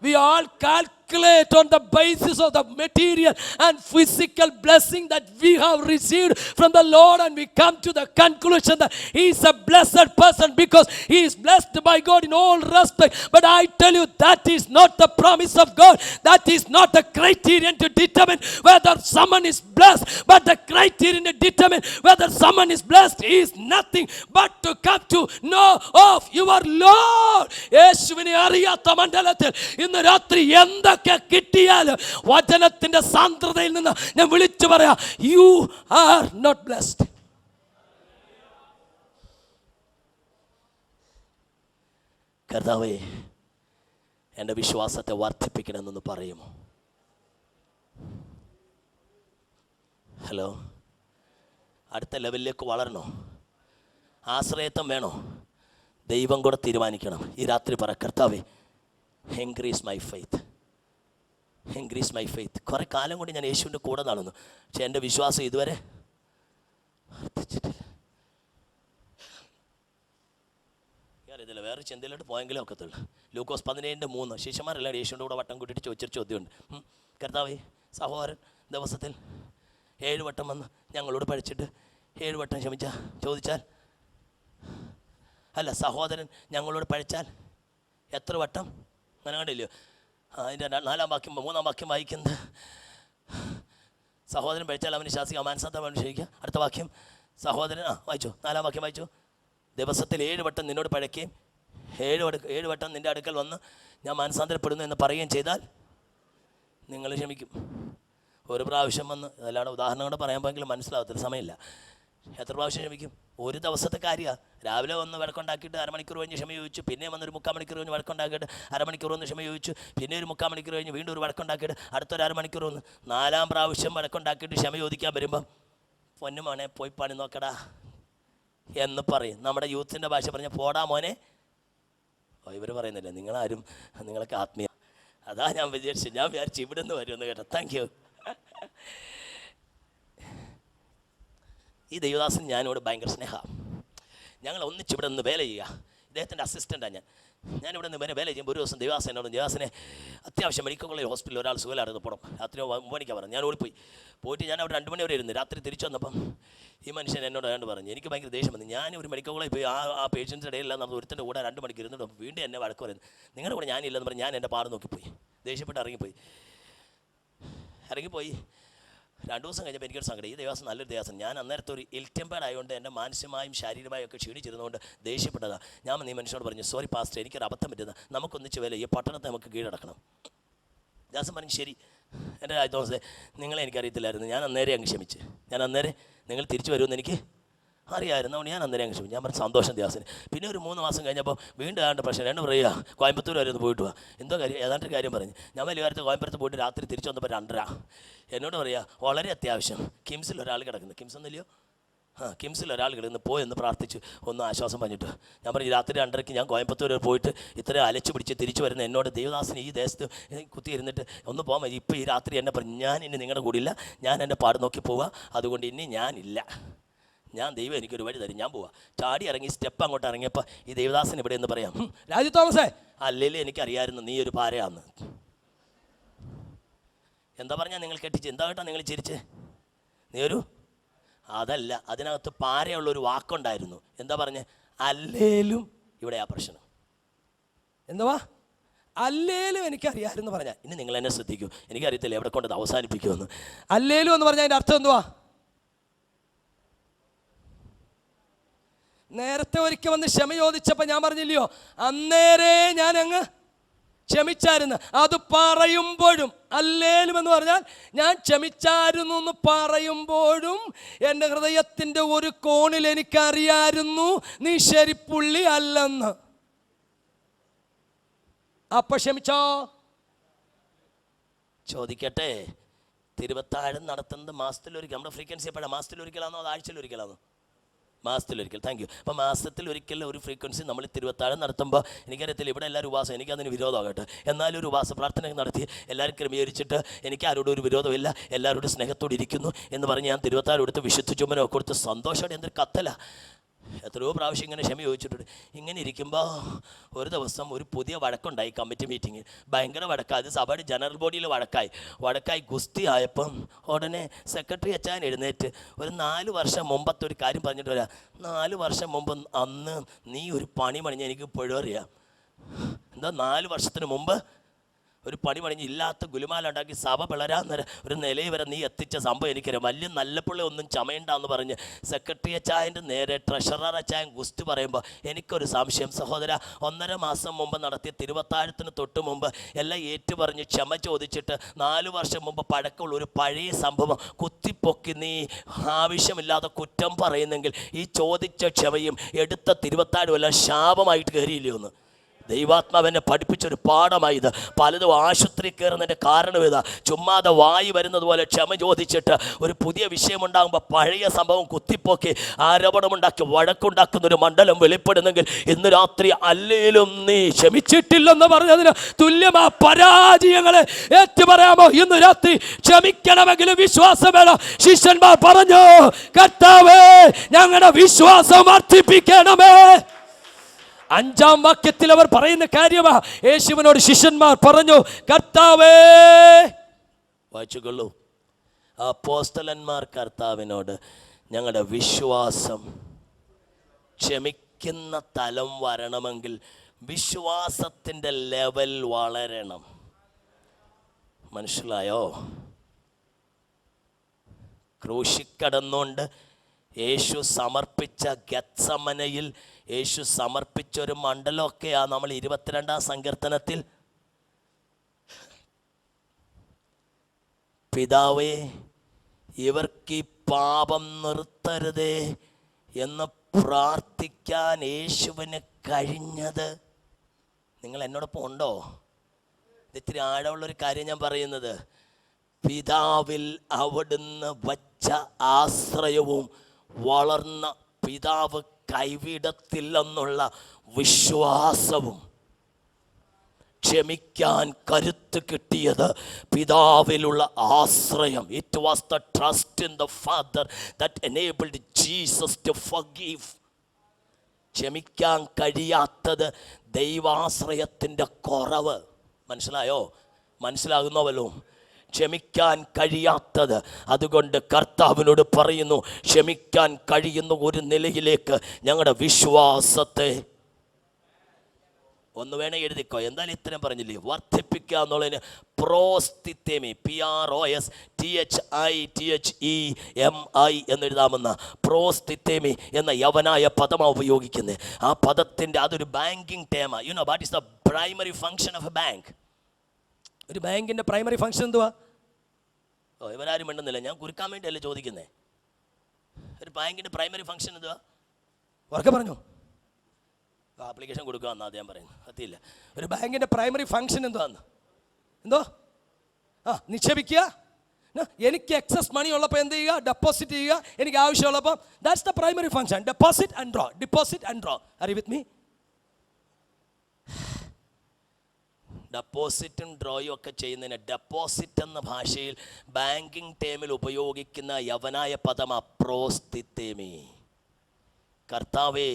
We all calculate on the basis of the material and physical blessing that we have received from the Lord, and we come to the conclusion that he is a blessed person because he is blessed by God in all respect. But I tell you, that is not the promise of God. That is not the criterion to determine whether someone is blessed. But the criterion to determine whether someone is blessed is nothing but to come to know of your Lord. യേശുവിനെ അറിയാത്ത മണ്ഡലത്തിൽ ഇന്ന് രാത്രി എന്തൊക്കെ കിട്ടിയാലും വചനത്തിന്റെ സാന്ദ്രതയിൽ നിന്ന് ഞാൻ വിളിച്ചു പറയാം, യു ആർ നോട്ട് ബ്ലെസ്ഡ്. കർത്താവേ, എൻ്റെ വിശ്വാസത്തെ വർദ്ധിപ്പിക്കണമെന്നൊന്ന് പറയുമോ? ഹലോ, അടുത്ത ലെവലിലേക്ക് വളരണോ? ആശ്രയത്വം വേണോ? ദൈവം കൂടെ തീരുമാനിക്കണം. ഈ രാത്രി പറ, കർത്താവേ, increase my faith, increase my faith. കുറേ കാലം കൊണ്ട് ഞാൻ യേശുവിൻ്റെ കൂടെ നടന്നു, പക്ഷെ എൻ്റെ വിശ്വാസം ഇതുവരെ വർദ്ധിച്ചിട്ടില്ല. ഇതില്ല, വേറെ ചിന്തയിലോട്ട് പോയെങ്കിലും ഒക്കത്തുള്ളൂ. ലൂക്കോസ് 17:3 ശിഷ്യന്മാരെല്ലാം യേശുവിൻ്റെ കൂടെ വട്ടം കൂട്ടിയിട്ട് ചോദിച്ചൊരു ചോദ്യമുണ്ട്. കർത്താവേ, സഹോദരൻ ദിവസത്തിൽ 7 വട്ടം വന്ന് ഞങ്ങളോട് പഴിച്ചിട്ട് 7 വട്ടം ചോദിച്ചാൽ, അല്ല, സഹോദരൻ ഞങ്ങളോട് പഴിച്ചാൽ എത്ര വട്ടം? അങ്ങനെ കണ്ടില്ലയോ? അതിൻ്റെ 4-ാം വാക്യം 3-ാം വാക്യം വായിക്കുന്നത്, സഹോദരൻ പഴിച്ചാൽ അവന് ശാസിക്കുക, മാനസാന്തരം അവന് ക്ഷയിക്കുക. അടുത്ത വാക്യം സഹോദരൻ വായിച്ചോ, 4-ാം വാക്യം വായിച്ചോ. ദിവസത്തിൽ 7 വട്ടം നിന്നോട് പഴക്കുകയും 7 വട്ടം നിൻ്റെ അടുക്കൽ വന്ന് ഞാൻ മാനസാന്തരപ്പെടുന്നു എന്ന് പറയുകയും ചെയ്താൽ നിങ്ങൾ ക്ഷമിക്കും. ഒരു പ്രാവശ്യം വന്ന്, അതല്ലാതെ ഉദാഹരണം കൂടെ പറയാൻ പോയെങ്കിലും മനസ്സിലാവത്തില്ല, സമയമില്ല. എത്ര പ്രാവശ്യം ക്ഷമിക്കും? ഒരു ദിവസത്തെ കാര്യമാണ്. രാവിലെ വന്ന് വഴക്കുണ്ടാക്കിയിട്ട് അരമണിക്കൂർ കഴിഞ്ഞ് ക്ഷമ ചോദിച്ചു, പിന്നെ വന്നൊരു 3/4 മണിക്കൂർ കഴിഞ്ഞ് വഴക്കുണ്ടാക്കിയിട്ട് അരമണിക്കൂർ വന്ന് ക്ഷമ ചോദിച്ചു, പിന്നെ ഒരു 3/4 മണിക്കൂർ കഴിഞ്ഞ് വീണ്ടും ഒരു വഴക്കുണ്ടാക്കിയിട്ട് അടുത്തൊരു അരമണിക്കൂർ വന്ന് 4-ാം പ്രാവശ്യം വഴക്കുണ്ടാക്കിയിട്ട് ക്ഷമ ചോദിക്കാൻ വരുമ്പം പൊന്നു മോനെ പോയി പണി നോക്കടാ എന്ന് പറയും. നമ്മുടെ യൂത്തിൻ്റെ ഭാഷ പറഞ്ഞാൽ പോടാ മോനെ. ഇവർ പറയുന്നില്ല, നിങ്ങളാരും നിങ്ങളൊക്കെ ആത്മീയ. അതാ ഞാൻ വിചാരിച്ചു ഇവിടെ നിന്ന് വരുമെന്ന് കേട്ടോ. Thank you. ഈ ദൈവദാസൻ ഞാനിവിടെ ഭയങ്കര സ്നേഹമാണ്. ഞങ്ങൾ ഒന്നിച്ചിവിടെ നിന്ന് വേല ചെയ്യുക. ഇദ്ദേഹത്തിൻ്റെ അസിസ്റ്റൻ്റാണ് ഞാനിവിടെ നിന്ന് വേല ചെയ്യുമ്പോൾ ഒരു ദിവസം ദേവദാസനെ അത്യാവശ്യം മെഡിക്കൽ കോളേജ് ഹോസ്പിറ്റലിൽ ഒരാൾ സുഖമില്ലായിരുന്നു പോകണം. രാത്രി 9 മണിക്കാണ് പറഞ്ഞു. ഞാൻ പോയിട്ട് ഞാൻ അവിടെ 2 മണി വരെ ഇരുന്നു. രാത്രി തിരിച്ചു വന്നപ്പം ഈ മനുഷ്യൻ എന്നോട് ഏതാണ്ട് പറഞ്ഞു. എനിക്ക് ഭയങ്കര ദേഷ്യം വന്നു. ഞാൻ ഒരു മെഡിക്കൽ കോളേജ് പോയി ആ പേഷ്യൻസിൻ്റെ ഇടയിലെല്ലാം നമ്മൾ ഒരുത്തൻ്റെ കൂടെ 2 മണിക്ക് ഇരുന്നിട്ട് വീണ്ടും എന്നെ വഴക്ക് പറയുന്നു. നിങ്ങളുടെ കൂടെ ഞാനില്ലെന്ന് പറഞ്ഞ് ഞാൻ എൻ്റെ പാട് നോക്കിപ്പോയി. ദേഷ്യപ്പെട്ട് ഇറങ്ങിപ്പോയി. 2 ദിവസം കഴിഞ്ഞപ്പോൾ എനിക്കൊരു സങ്കടം. ഈ ദേവദാസൻ നല്ലൊരു ദേവദാസൻ. ഞാൻ അന്നേരത്തെ ഒരു ഇൽറ്റംബേഡ് ആയതുകൊണ്ട് എൻ്റെ മാനസികമായും ശാരീരികമായും ഒക്കെ ക്ഷീണിച്ചിരുന്നതുകൊണ്ട് ദേഷ്യപ്പെട്ടതാണ്. ഞാൻ ഈ മനുഷ്യനോട് പറഞ്ഞു, സോറി പാസ്റ്റർ, എനിക്കൊരു അബദ്ധം പറ്റുന്നത്, നമുക്കൊന്നിച്ച് വേല ഈ പട്ടണത്തെ നമുക്ക് കീഴടക്കണം. ദാസൻ പറഞ്ഞു ശരി. എൻ്റെ തോമസേ, നിങ്ങളെ എനിക്കറിയത്തില്ലായിരുന്നു. ഞാൻ അന്നേരം അങ്ങ് ക്ഷമിച്ച്. ഞാൻ അന്നേരം നിങ്ങൾ തിരിച്ചു വരുമെന്ന് എനിക്ക് അറിയാമായിരുന്നു. അതുകൊണ്ട് ഞാൻ അന്നേരം അങ്ങ് ക്ഷമിച്ചു. ഞാൻ പറഞ്ഞു സന്തോഷം ദേവദാസന്. പിന്നെ ഒരു 3 മാസം കഴിഞ്ഞപ്പോൾ വീണ്ടും ഏതാണ്ട് പ്രശ്നം. എന്നെ പറയുക കോയമ്പത്തൂർ വരെ ഒന്ന് പോയിട്ട് പോവാ. എന്തോ കാര്യം ഏതാണ്ട് കാര്യം പറഞ്ഞു. ഞാൻ വലിയ കാര്യത്തിൽ കോയമ്പത്തൂർ പോയിട്ട് രാത്രി തിരിച്ചു വന്നപ്പോൾ 2:30. എന്നോട് പറയുക വളരെ അത്യാവശ്യം കിംസിൽ ഒരാൾ കിടക്കുന്നു. കിംസ് ഒന്നുമില്ലയോ? കിംസിൽ ഒരാൾ കിടന്ന് പോയെന്ന് പ്രാർത്ഥിച്ചു ഒന്ന് ആശ്വാസം പറഞ്ഞിട്ട്. ഞാൻ പറഞ്ഞു രാത്രി 2:30 ഞാൻ കോയമ്പത്തൂർ പോയിട്ട് ഇത്രയും അലച്ചു പിടിച്ച് തിരിച്ചു വരുന്ന എന്നോട് ദൈവദാസന് ഈ ദേശത്ത് കുത്തിയിരുന്നിട്ട് ഒന്ന് പോകാൻ മതി. ഇപ്പോൾ ഈ രാത്രി എന്നെ പറഞ്ഞു, ഞാൻ ഇനി നിങ്ങളുടെ കൂടിയില്ല, ഞാൻ എൻ്റെ പാട് നോക്കി പോവുക, അതുകൊണ്ട് ഇനി ഞാനില്ല, ഞാൻ ദൈവം എനിക്കൊരു വഴി തരും, ഞാൻ പോവാം. ചാടി ഇറങ്ങി സ്റ്റെപ്പ് അങ്ങോട്ട് ഇറങ്ങിയപ്പോൾ ഈ ദേവദാസൻ ഇവിടെ എന്ന് പറയാം, രാജു തോമസേ, അല്ലെങ്കിൽ എനിക്കറിയായിരുന്നു നീ ഒരു പാരയാന്ന്. എന്താ പറഞ്ഞാൽ നിങ്ങൾ കെട്ടിച്ച്? എന്താ കേട്ടോ നിങ്ങൾ ചിരിച്ച്? നീ ഒരു അതല്ല, അതിനകത്ത് പാരയുള്ളൊരു വാക്കുണ്ടായിരുന്നു. എന്താ പറഞ്ഞേ? അല്ലേലും ഇവിടെ ആ പ്രശ്നം. എന്തുവാ? അല്ലേലും എനിക്കറിയാമായിരുന്നു പറഞ്ഞാൽ. ഇനി നിങ്ങൾ എന്നെ ശ്രദ്ധിക്കൂ, എനിക്കറിയത്തില്ല എവിടെ കൊണ്ടത് അവസാനിപ്പിക്കുമെന്ന്. അല്ലേലും എന്ന് പറഞ്ഞാൽ അതിൻ്റെ അർത്ഥം എന്തുവാ? നേരത്തെ ഒരിക്കൽ വന്ന് ക്ഷമ ചോദിച്ചപ്പോൾ ഞാൻ പറഞ്ഞില്ലയോ, അന്നേരേ ഞാൻ അങ്ങ് ക്ഷമിച്ചായിരുന്നു. അത് പറയുമ്പോഴും അല്ലേലും എന്ന് പറഞ്ഞാൽ ഞാൻ ക്ഷമിച്ചായിരുന്നു എന്ന് പറയുമ്പോഴും എൻ്റെ ഹൃദയത്തിൻ്റെ ഒരു കോണിൽ എനിക്കറിയായിരുന്നു നീ ശരിപ്പുള്ളി അല്ലെന്ന്. അപ്പൊ ക്ഷമിച്ചോ? ചോദിക്കട്ടെ, തിരുവത്താഴം നടത്തുന്നത് മാസത്തിലൊരിക്കൽ. നമ്മുടെ ഫ്രീക്വൻസി എപ്പോഴാണ്? മാസത്തിലൊരിക്കലാണോ അത് ആഴ്ചയിലൊരിക്കലാണോ? മാസത്തിലൊരിക്കൽ. Thank you. അപ്പോൾ മാസത്തിലൊരിക്കൽ ഒരു ഫ്രീക്വൻസി നമ്മൾ തിരുവത്താഴം നടത്തുമ്പോൾ, എനിക്കറിയത്തില്ല ഇവിടെ എല്ലാവരും ഉപവാസം, എനിക്കതിന് വിരോധമാകട്ടെ, എന്നാലും ഒരു ഉപവാസ പ്രാർത്ഥന നടത്തി എല്ലാവരും ക്രമീകരിച്ചിട്ട് എനിക്ക് ആരോടും ഒരു വിരോധമില്ല, എല്ലാവരോടും സ്നേഹത്തോടെ ഇരിക്കുന്നു എന്ന് പറഞ്ഞ് ഞാൻ തിരുവത്താഴം എടുത്ത് വിശുദ്ധ ചുമനൊക്കെ കൊടുത്ത് സന്തോഷമായിട്ട് എന്തൊരു കത്തല. എത്രയോ പ്രാവശ്യം ഇങ്ങനെ ക്ഷമ ചോദിച്ചിട്ടുണ്ട്. ഇങ്ങനെ ഇരിക്കുമ്പോൾ ഒരു ദിവസം ഒരു പുതിയ വഴക്കുണ്ടായി. കമ്മിറ്റി മീറ്റിങ്ങിൽ ഭയങ്കര വഴക്കായി. അത് സഭയുടെ ജനറൽ ബോഡിയിൽ വഴക്കായി ഗുസ്തി ആയപ്പം ഉടനെ സെക്രട്ടറി അച്ചാൻ എഴുന്നേറ്റ് ഒരു 4 വർഷം മുമ്പത്തെ ഒരു കാര്യം പറഞ്ഞിട്ട് വരാം. 4 വർഷം മുമ്പ് അന്ന് നീ ഒരു പണി പണിഞ്ഞ് എനിക്ക് ഇപ്പോഴും അറിയാം. എന്താ 4 വർഷത്തിന് മുമ്പ് ഒരു പണി പണിഞ്ഞ് ഇല്ലാത്ത ഗുലുമാലുണ്ടാക്കി സഭ പിളരാൻ ഒരു നിലയിൽ വരെ നീ എത്തിച്ച സംഭവം എനിക്കറിയാം. വലിയ നല്ല പിള്ളേ ഒന്നും ചമയണ്ടെന്ന് പറഞ്ഞ് സെക്രട്ടറി അച്ചായൻ്റെ നേരെ ട്രഷറർ അച്ചായൻ ഗുസ്തി പറയുമ്പോൾ എനിക്കൊരു സംശയം. സഹോദര, 1.5 മാസം മുമ്പ് നടത്തിയ തിരുവത്താഴത്തിന് തൊട്ട് മുമ്പ് എല്ലാം ഏറ്റുപറഞ്ഞ് ക്ഷമ ചോദിച്ചിട്ട് 4 വർഷം മുമ്പ് പഴക്കമുള്ള ഒരു പഴയ സംഭവം കുത്തിപ്പൊക്കി നീ ആവശ്യമില്ലാതെ കുറ്റം പറയുന്നെങ്കിൽ ഈ ചോദിച്ച ക്ഷമയും എടുത്ത തിരുവത്താഴം എല്ലാം ശാപമായിട്ട് കയറിയില്ലയോ എന്ന് ദൈവാത്മാവെന്നെ പഠിപ്പിച്ചൊരു പാഠമായത്. പലതും ആശുപത്രി കയറുന്നതിൻ്റെ കാരണം ഇതാ. ചുമ്മാതെ വായി വരുന്നത് പോലെ ക്ഷമ ചോദിച്ചിട്ട് ഒരു പുതിയ വിഷയമുണ്ടാകുമ്പോൾ പഴയ സംഭവം കുത്തിപ്പോക്കി ആരോപണമുണ്ടാക്കി വഴക്കുണ്ടാക്കുന്ന ഒരു മണ്ഡലം വെളിപ്പെടുന്നെങ്കിൽ ഇന്ന് രാത്രി അല്ലേലും നീ ക്ഷമിച്ചിട്ടില്ലെന്ന് പറഞ്ഞതിന് തുല്യമാ പരാജയങ്ങളെ ഏറ്റുപറയാമോ? ഇന്ന് രാത്രി ക്ഷമിക്കണമെങ്കിലും വിശ്വാസം വേണം. ശിഷ്യന്മാർ പറഞ്ഞു, കർത്താവേ ഞങ്ങളുടെ വിശ്വാസം വർദ്ധിപ്പിക്കണമേ. 5-ാം വാക്യത്തിൽ അവർ പറയുന്ന കാര്യമാ. യേശുവിനോട് ശിഷ്യന്മാർ പറഞ്ഞു, കർത്താവേ, വായിച്ചുകൊള്ളൂ, അപ്പോസ്തലന്മാർ കർത്താവിനോട് ഞങ്ങളുടെ വിശ്വാസം ക്ഷമിക്കുന്ന തലം വരണമെങ്കിൽ വിശ്വാസത്തിൻ്റെ ലെവൽ വളരണം. മനസ്സിലായോ? ക്രൂശിക്കടന്നുകൊണ്ട് യേശു സമർപ്പിച്ച ഗെത്സമനയിൽ യേശു സമർപ്പിച്ചൊരു മണ്ഡലമൊക്കെയാ നമ്മൾ 22-ാം സങ്കീർത്തനത്തിൽ പിതാവേ ഇവർക്ക് ഈ പാപം നിർത്തരുതേ എന്ന് പ്രാർത്ഥിക്കാൻ യേശുവിന് കഴിഞ്ഞത്. നിങ്ങൾ എന്നോടൊപ്പം ഉണ്ടോ? ഇത്തിരി ആഴമുള്ളൊരു കാര്യം ഞാൻ പറയുന്നത്. പിതാവിൽ അവിടുന്ന് വച്ച ആശ്രയവും വളർന്ന പിതാവ് കൈവിടത്തില്ലെന്നുള്ള വിശ്വാസവും, ക്ഷമിക്കാൻ കരുത്ത് കിട്ടിയത് പിതാവിലുള്ള ആശ്രയം. It was the trust in the Father that enabled Jesus to forgive. ക്ഷമിക്കാൻ കഴിയാത്തത് ദൈവാശ്രയത്തിൻ്റെ കുറവ്. മനസ്സിലായോ? മനസ്സിലാകുന്നവല്ലോ? ക്ഷമിക്കാൻ കഴിയാത്തത്. അതുകൊണ്ട് കർത്താവിനോട് പറയുന്നു, ക്ഷമിക്കാൻ കഴിയുന്ന ഒരു നിലയിലേക്ക് ഞങ്ങളുടെ വിശ്വാസത്തെ ഒന്ന് വേണേ എഴുതിക്കോ. എന്തായാലും ഇത്രയും പറഞ്ഞില്ലേ, വർദ്ധിപ്പിക്കുക എന്നുള്ളതിന് പ്രോസ്തിത്തേമി, PROSTHITHEMI എന്നെഴുതാമെന്ന പ്രോസ്തിത്തേമി എന്ന യവനായ പദമാണ് ഉപയോഗിക്കുന്നത്. ആ പദത്തിൻ്റെ അതൊരു banking term. You know what is the primary function of a bank? ഒരു ബാങ്കിന്റെ പ്രൈമറി ഫംഗ്ഷൻ എന്തുവാ? ഇവരാരും മിണ്ടുന്നില്ല, ഞാൻ കുറുക്കാൻ വേണ്ടിയല്ലേ ചോദിക്കുന്നത്. ഒരു ബാങ്കിന്റെ പ്രൈമറി ഫങ്ഷൻ എന്തുവാ? ഉറക്കെ പറഞ്ഞു. ആപ്ലിക്കേഷൻ കൊടുക്കുക എന്നാ അദ്ദേഹം പറയുന്നത്. അതില്ല. ഒരു ബാങ്കിന്റെ പ്രൈമറി ഫംഗ്ഷൻ എന്തുവാന്ന്? എന്തോ? നിക്ഷേപിക്കുക. എനിക്ക് എക്സസ് മണി ഉള്ളപ്പോൾ എന്ത് ചെയ്യുക? ഡെപ്പോസിറ്റ് ചെയ്യുക. എനിക്ക് ആവശ്യമുള്ളപ്പോൾ. That's the primary function. Deposit and draw, deposit and draw. Are you with me? ഡെപ്പോസിറ്റും ഡ്രോയും ഒക്കെ ചെയ്യുന്നതിന് ഡെപ്പോസിറ്റ് എന്ന ഭാഷയിൽ ബാങ്കിങ് ടേമിൽ ഉപയോഗിക്കുന്ന യവനായ പദം പ്രോസ്തിത്തേമി. കർത്താവേ,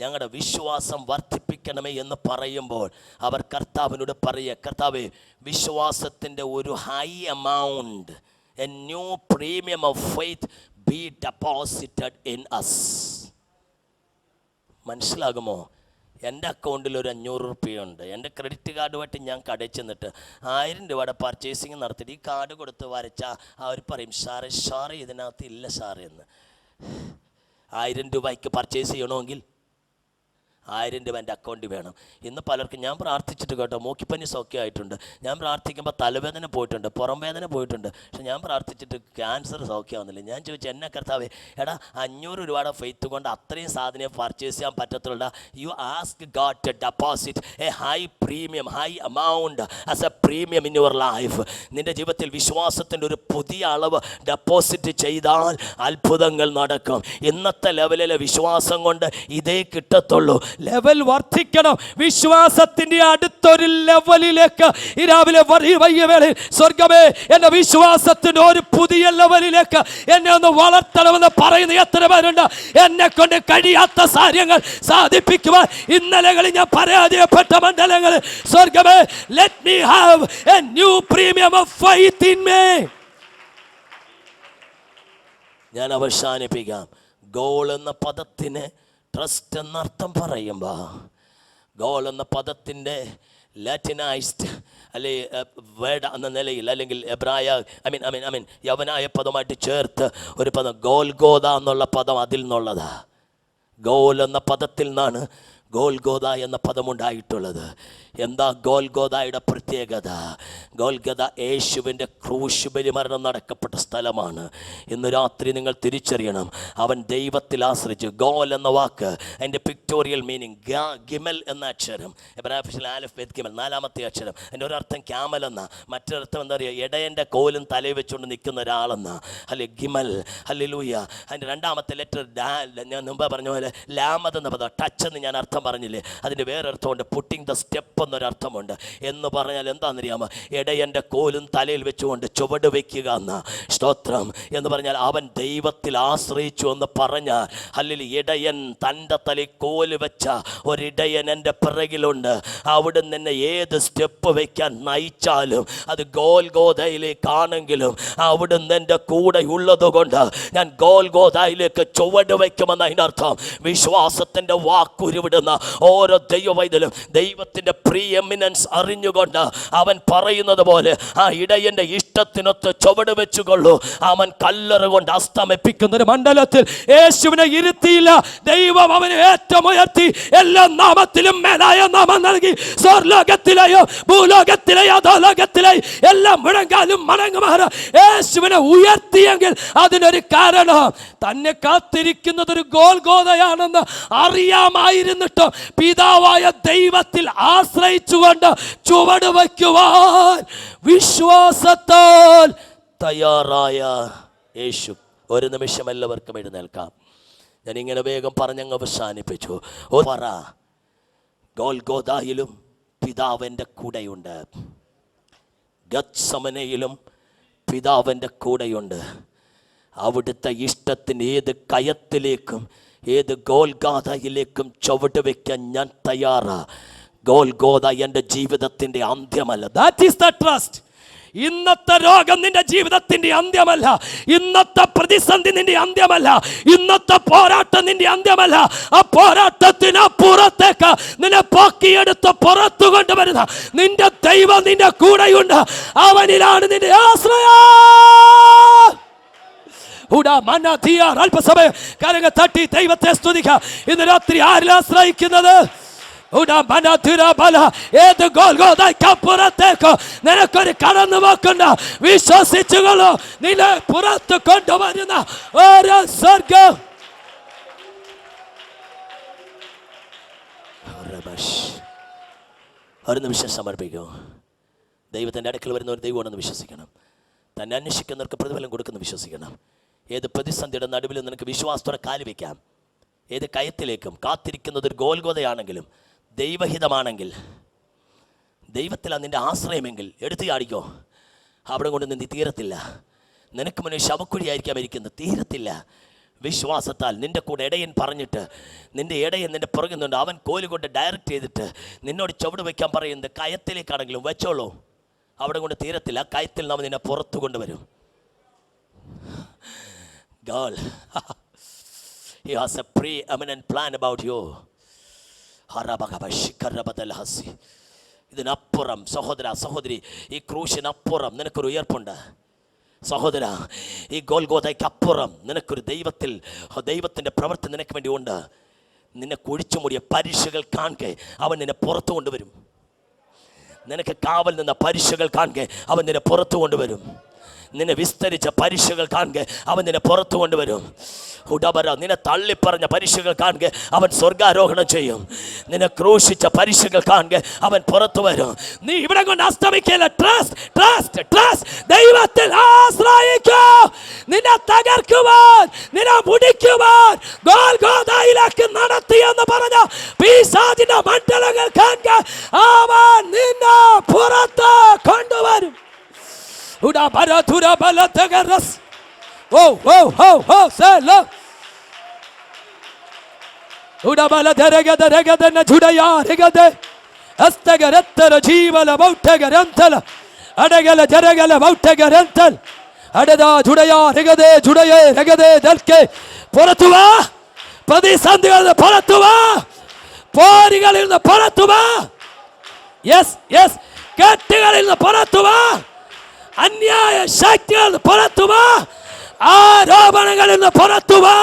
ഞങ്ങളുടെ വിശ്വാസം വർദ്ധിപ്പിക്കണമേ എന്ന് പറയുമ്പോൾ അവർ കർത്താവിനോട് പറയുക, കർത്താവേ, വിശ്വാസത്തിൻ്റെ ഒരു high amount, a new premium of faith be deposited in us. മനസ്സിലാകുമോ? എൻ്റെ അക്കൗണ്ടിൽ ഒരു 500 രൂപയുണ്ട്. എൻ്റെ ക്രെഡിറ്റ് കാർഡുമായിട്ട് ഞാൻ കടയിൽ ചെന്നിട്ട് 1000 രൂപയുടെ പർച്ചേസിങ് നടത്തിയിട്ട് ഈ കാർഡ് കൊടുത്ത് വരച്ചാൽ അവർ പറയും, സാറേ ഇതിനകത്ത് ഇല്ല സാറേ എന്ന്. 1000 രൂപയ്ക്ക് പർച്ചേസ് ചെയ്യണമെങ്കിൽ 1000 രൂപ എൻ്റെ അക്കൗണ്ടിൽ വേണം. ഇന്ന് പലർക്കും ഞാൻ പ്രാർത്ഥിച്ചിട്ട് കേട്ടോ, മൂക്കിപ്പനി സൗഖ്യമായിട്ടുണ്ട്. ഞാൻ പ്രാർത്ഥിക്കുമ്പോൾ തലവേദന പോയിട്ടുണ്ട്, പുറം വേദന പോയിട്ടുണ്ട്. പക്ഷെ ഞാൻ പ്രാർത്ഥിച്ചിട്ട് ക്യാൻസർ സൗഖ്യമാവുന്നില്ല. ഞാൻ ചോദിച്ചു, എന്നെ കർത്താവേ, എടാ 500 രൂപയുടെ ഫെയ്ത്ത് കൊണ്ട് അത്രയും സാധനം പർച്ചേസ് ചെയ്യാൻ പറ്റത്തുള്ള. You ask God to deposit a high premium, high amount as a premium in your life. നിൻ്റെ ജീവിതത്തിൽ വിശ്വാസത്തിൻ്റെ ഒരു പുതിയ അളവ് ഡെപ്പോസിറ്റ് ചെയ്താൽ അത്ഭുതങ്ങൾ നടക്കും. ഇന്നത്തെ ലെവലിലെ വിശ്വാസം കൊണ്ട് ഇതേ കിട്ടത്തുള്ളൂ. ലെവൽ വർദ്ധിക്കണം. വിശ്വാസത്തിന്റെ അടുത്തൊരു ലെവലിലേക്ക് ഈ രാവിലെ വയ്യവേളയിൽ സ്വർഗമേ, എന്റെ വിശ്വാസത്തിന്റെ ഒരു പുതിയ ലെവലിലേക്ക് എന്നെ ഒന്ന് വളർത്തണമെന്ന് പറയുന്ന എത്ര പേരുണ്ട്? എന്നെ കൊണ്ട് കഴിയാത്ത കാര്യങ്ങൾ സാധിപ്പിക്കുവാൻ ഇന്നലകളിൽ ഞാൻ പരാജയപ്പെട്ട മണ്ഡലങ്ങൾ, സ്വർഗമേ, let me have a new premium of faith in me. ഞാൻ അവസാനിപ്പിക്കാം. ഗോൾ എന്ന പദത്തിന് ട്രസ്റ്റ് എന്നർത്ഥം പറയുമ്പോൾ, ഗോൾ എന്ന പദത്തിൻ്റെ ലാറ്റിനൈസ്ഡ് അല്ലെ വേർഡ് എന്ന നിലയിൽ, അല്ലെങ്കിൽ എബ്രായ യവനായ പദമായിട്ട് ചേർത്ത് ഒരു പദം ഗോൽഗോദ എന്നുള്ള പദം അതിൽ നിന്നുള്ളതാ. ഗോൽ എന്ന പദത്തിൽ നിന്നാണ് ഗോൽഗോദ എന്ന പദമുണ്ടായിട്ടുള്ളത്. എന്താ ഗോൽഗോദയുടെ പ്രത്യേകത? ഗോൽഗോദ യേശുവിൻ്റെ ക്രൂശ് ബലിമരണം നടക്കപ്പെട്ട സ്ഥലമാണ്. ഇന്ന് രാത്രി നിങ്ങൾ തിരിച്ചറിയണം, അവൻ ദൈവത്തിൽ ആശ്രയിച്ചു. ഗോൽ എന്ന വാക്ക് അതിൻ്റെ പിക്ടോറിയൽ മീനിങ് ഗിമൽ എന്ന അക്ഷരം, എബ്രായ ആലിഫ് ബെത്ത് ഗിമൽ 4ാമത്തെ അക്ഷരം. അതിൻ്റെ ഒരർത്ഥം ക്യാമൽ എന്ന, മറ്റൊരർത്ഥം എന്താ പറയുക, ഇടയൻ്റെ കോലും തലയിൽ വെച്ചുകൊണ്ട് നിൽക്കുന്ന ഒരാളെന്ന, അല്ലെ ഗിമൽ. ഹല്ലേലൂയ. അതിൻ്റെ 2ാമത്തെ ലെറ്റർ ഞാൻ മുമ്പ് പറഞ്ഞ പോലെ ലാമത് എന്ന പദം, ടച്ച് എന്ന് ഞാൻ അർത്ഥം പറഞ്ഞില്ലേ, അതിൻ്റെ വേറൊരർത്ഥമുണ്ട്. പുട്ടിങ് ദ സ്റ്റെപ്പ് എന്നൊരർത്ഥമുണ്ട്. എന്ന് പറഞ്ഞാൽ എന്താണെന്നറിയാമോ? ഇടയൻ്റെ കോലും തലയിൽ വെച്ചുകൊണ്ട് ചുവട് വയ്ക്കുക എന്ന. സ്തോത്രം. എന്ന് പറഞ്ഞാൽ അവൻ ദൈവത്തിൽ ആശ്രയിച്ചു എന്ന് പറഞ്ഞാൽ, അല്ലെങ്കിൽ ഇടയൻ തൻ്റെ തലയിൽ കോല് വെച്ച ഒരിടയൻ എൻ്റെ പിറകിലുണ്ട്. അവിടുന്ന് എന്നെ ഏത് സ്റ്റെപ്പ് വയ്ക്കാൻ നയിച്ചാലും അത് ഗോൽഗോദയിലേക്കാണെങ്കിലും അവിടുന്ന് എൻ്റെ കൂടെ ഉള്ളത് കൊണ്ട് ഞാൻ ഗോൽഗോദയിലേക്ക് ചുവട് വയ്ക്കുമെന്ന് അതിൻ്റെ അർത്ഥം. വിശ്വാസത്തിൻ്റെ വാക്കുരുവിടുന്ന കേൾക്കുന്ന ഓരോ ദൈവവൈതലും ദൈവത്തിൻ്റെ പ്രീ എമിനൻസ് അറിഞ്ഞുകൊണ്ട് അവൻ പറയുന്നത് പോലെ ആ ഇടയൻ്റെ ഇഷ്ടത്തിനൊത്ത് ചുവട് വെച്ചുകൊള്ളൂ. അവൻ കല്ലറ കൊണ്ട് അസ്തമിപ്പിക്കുന്ന ഒരു മണ്ഡലത്തിൽ യേശുവിനെ ഇരുത്തിയില്ല. ദൈവം അവനെ ഏറ്റവും ഉയർത്തി, എല്ലാ നാമത്തിലും മേലായ നാമം നൽകി. സ്വർലോകത്തിലെയോ ഭൂലോകത്തിലെയോ അധോലോകത്തിലെയോ എല്ലാം മുഴങ്കാലും മടങ്ങുമാറ യേശുവിനെ ഉയർത്തിയെങ്കിൽ അതിനൊരു കാരണം തന്നെ കാത്തിരിക്കുന്നത് ഒരു ഗോൽഗോതയാണെന്ന് അറിയാമായിരുന്നിട്ടോ പിതാവായ ദൈവത്തിൽ ആശ്രയിച്ചുകൊണ്ട് ചുവട് വയ്ക്കുവാൻ വിശ്വാസത്താൽ തയ്യാറായ യേശു. ഒരു നിമിഷം എല്ലാവർക്കും എഴുന്നേൽക്കാം. ഞാൻ ഇങ്ങനെ വേഗം പറഞ്ഞങ്ങ് അവസാനിപ്പിച്ചു. പറ, ഗോൽഗോദായിലും പിതാവിൻ്റെ കൂടെയുണ്ട്, ഗത്സമനയിലും പിതാവിൻ്റെ കൂടെയുണ്ട്. അവിടുത്തെ ഇഷ്ടത്തിന് ഏത് കയത്തിലേക്കും ഏത് ഗോൽഗോദയിലേക്കും ചുവട് വയ്ക്കാൻ ഞാൻ തയ്യാറാ. ഗോൽഗോദ എൻ്റെ ജീവിതത്തിൻ്റെ അന്ത്യമല്ല. That is the trust. ഇന്നത്തെ രോഗം നിന്റെ ജീവിതത്തിന്റെ അന്ത്യമല്ല. ഇന്നത്തെ പ്രതിസന്ധി നിന്റെ അന്ത്യമല്ല. ഇന്നത്തെ പോരാട്ടം നിന്റെ അന്ത്യമല്ല. ആ പോരാട്ടത്തിന് പുറത്തേക്ക് നിന്നെ പൊക്കിയെടുത്ത് പുറത്തു കൊണ്ടുവരുന്ന നിന്റെ ദൈവം നിന്റെ കൂടെയുണ്ട്. അവനിലാണ് നിന്റെ ആശ്രയം. അല്പസമയം കരങ്ങൾ തട്ടി ദൈവത്തെ സ്തുതിക്കുക. ഇന്ന് രാത്രി ആരിൽ ആശ്രയിക്കുന്നത്? ഏത് ഗോൽഗോദയ്ക്കപ്പുറത്തേക്ക് നിനക്കൊരു കടന്നു പോക്കണ്ട. വിശ്വസിച്ചുകൊള്ളു, നിന്നെ പുറത്ത് കൊണ്ടുവരുന്ന ഓരോ സ്വർഗം. ഒരു നിമിഷം സമർപ്പിക്കൂ. ദൈവത്തിൻ്റെ അടുക്കൽ വരുന്ന ഒരു ദൈവമാണെന്ന് വിശ്വസിക്കണം. തന്നെ അന്വേഷിക്കുന്നവർക്ക് പ്രതിഫലം കൊടുക്കുന്നു വിശ്വസിക്കണം. ഏത് പ്രതിസന്ധിയുടെ നടുവിലും നിനക്ക് വിശ്വാസത്തോടെ കാല് വയ്ക്കാം. ഏത് കയത്തിലേക്കും കാത്തിരിക്കുന്നത് ഒരു ഗോൽഗോദയാണെങ്കിലും ദൈവഹിതമാണെങ്കിൽ, ദൈവത്തിലാണ് നിൻ്റെ ആശ്രയമെങ്കിൽ എടുത്തു ചാടിക്കോ. അവിടെ കൊണ്ട് നിന്ന് തീരത്തില്ല. നിനക്ക് മുന്നിൽ ശവക്കുഴിയായിരിക്കാം ഇരിക്കുന്നത്, തീരത്തില്ല. വിശ്വാസത്താൽ നിൻ്റെ കൂടെ ഇടയൻ പറഞ്ഞിട്ട് നിൻ്റെ ഇടയൻ നിൻ്റെ പുറകുന്നുണ്ട്. അവൻ കോല് കൊണ്ട് ഡയറക്റ്റ് ചെയ്തിട്ട് നിന്നോട് ചുവട് വയ്ക്കാൻ പറയുന്നത് കയത്തിലേക്കാണെങ്കിലും വെച്ചോളൂ. അവിടെ കൊണ്ട് തീരത്തില്ല. കയത്തിൽ നാം നിന്നെ പുറത്തു കൊണ്ടുവരും. God, He has a pre-eminent plan about you. ഇതിനപ്പുറം സഹോദര സഹോദരി, ഈ ക്രൂശിനപ്പുറം നിനക്കൊരു ഉയർപ്പുണ്ട്. സഹോദര, ഈ ഗോൽഗോദയ്ക്കപ്പുറം നിനക്കൊരു ദൈവത്തിൻ്റെ പ്രവൃത്തി നിനക്ക് വേണ്ടി ഉണ്ട്. നിന്നെ കുഴിച്ചു മൂടിയ പരീക്ഷകൾ കാണുക അവൻ നിന്നെ പുറത്തു കൊണ്ടുവരും. നിനക്ക് കാവൽ നിന്ന പരീക്ഷകൾ കാണുക അവൻ നിന്നെ പുറത്തു കൊണ്ടുവരും. നിന്നെ വിസ്തരിച്ച പരീക്ഷകൾ കാണുക അവൻ നിന്നെ പുറത്തു കൊണ്ടുവരും. നിന്നെ തള്ളിപ്പറഞ്ഞ പരീക്ഷകൾ കാണുക അവൻ സ്വർഗാരോഹണം ചെയ്യും. നിന്നെ ക്രൂശിച്ച പരീക്ഷകൾ കാണുക അവൻ പുറത്തു വരും. നീ ഇവിടെ കൊണ്ട് അസ്തമിക്കല്ല. Trust trust trust. ദൈവത്തിൽ ആശ്രയിക്കൂ. നിന്നെ തകർക്കുവാൻ, നിന്നെ മുടിക്കുവാൻ ഗോൽഗോദയിലേക്ക് നടത്തിയെന്ന് പറഞ്ഞ പിശാചിന്റെ മണ്ഡലങ്ങൾ കാണുക അവൻ നിന്നെ പുറത്ത് കൊണ്ടുവരും. പുറത്തുവാ, പ്രതിസന്ധികളിൽ നിന്ന് പുറത്തുവാ, പോരുകളിൽ നിന്ന് പുറത്തുവാ, കെട്ടുകളിൽ നിന്ന് പുറത്തുവാ, അന്യായ ശക്തികളിൽ നിന്ന് പുറത്തുവാ, ആരോപണങ്ങളിൽ നിന്ന് പുറത്തുവാ.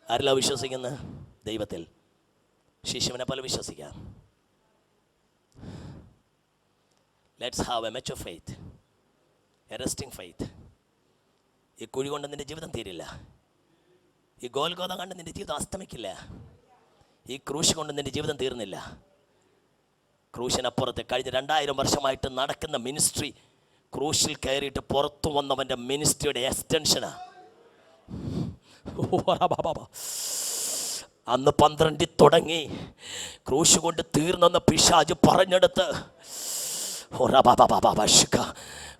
ആരെല്ലാം വിശ്വസിക്കുന്നത്? ദൈവത്തിൽ. ശിശുവിനെ പോലെ വിശ്വസിക്കാം. Let's have A mature faith, A resting faith. ഈ കുഴി കൊണ്ട് നിൻ്റെ ജീവിതം തീരില്ല. ഈ ഗോൽഗോദ കണ്ട് നിൻ്റെ ജീവിതം അസ്തമിക്കില്ല. ഈ ക്രൂശ് കൊണ്ട് നിൻ്റെ ജീവിതം തീർന്നില്ല. ക്രൂശിനപ്പുറത്ത് കഴിഞ്ഞ 2000 വർഷമായിട്ട് നടക്കുന്ന മിനിസ്ട്രി ക്രൂശിൽ കയറിയിട്ട് പുറത്തു വന്നവൻ്റെ മിനിസ്ട്രിയുടെ എക്സ്റ്റൻഷനാണ്. അന്ന് 12 തുടങ്ങി ക്രൂശ് കൊണ്ട് തീർന്നെന്ന് പിശാച് പറഞ്ഞെടുത്ത്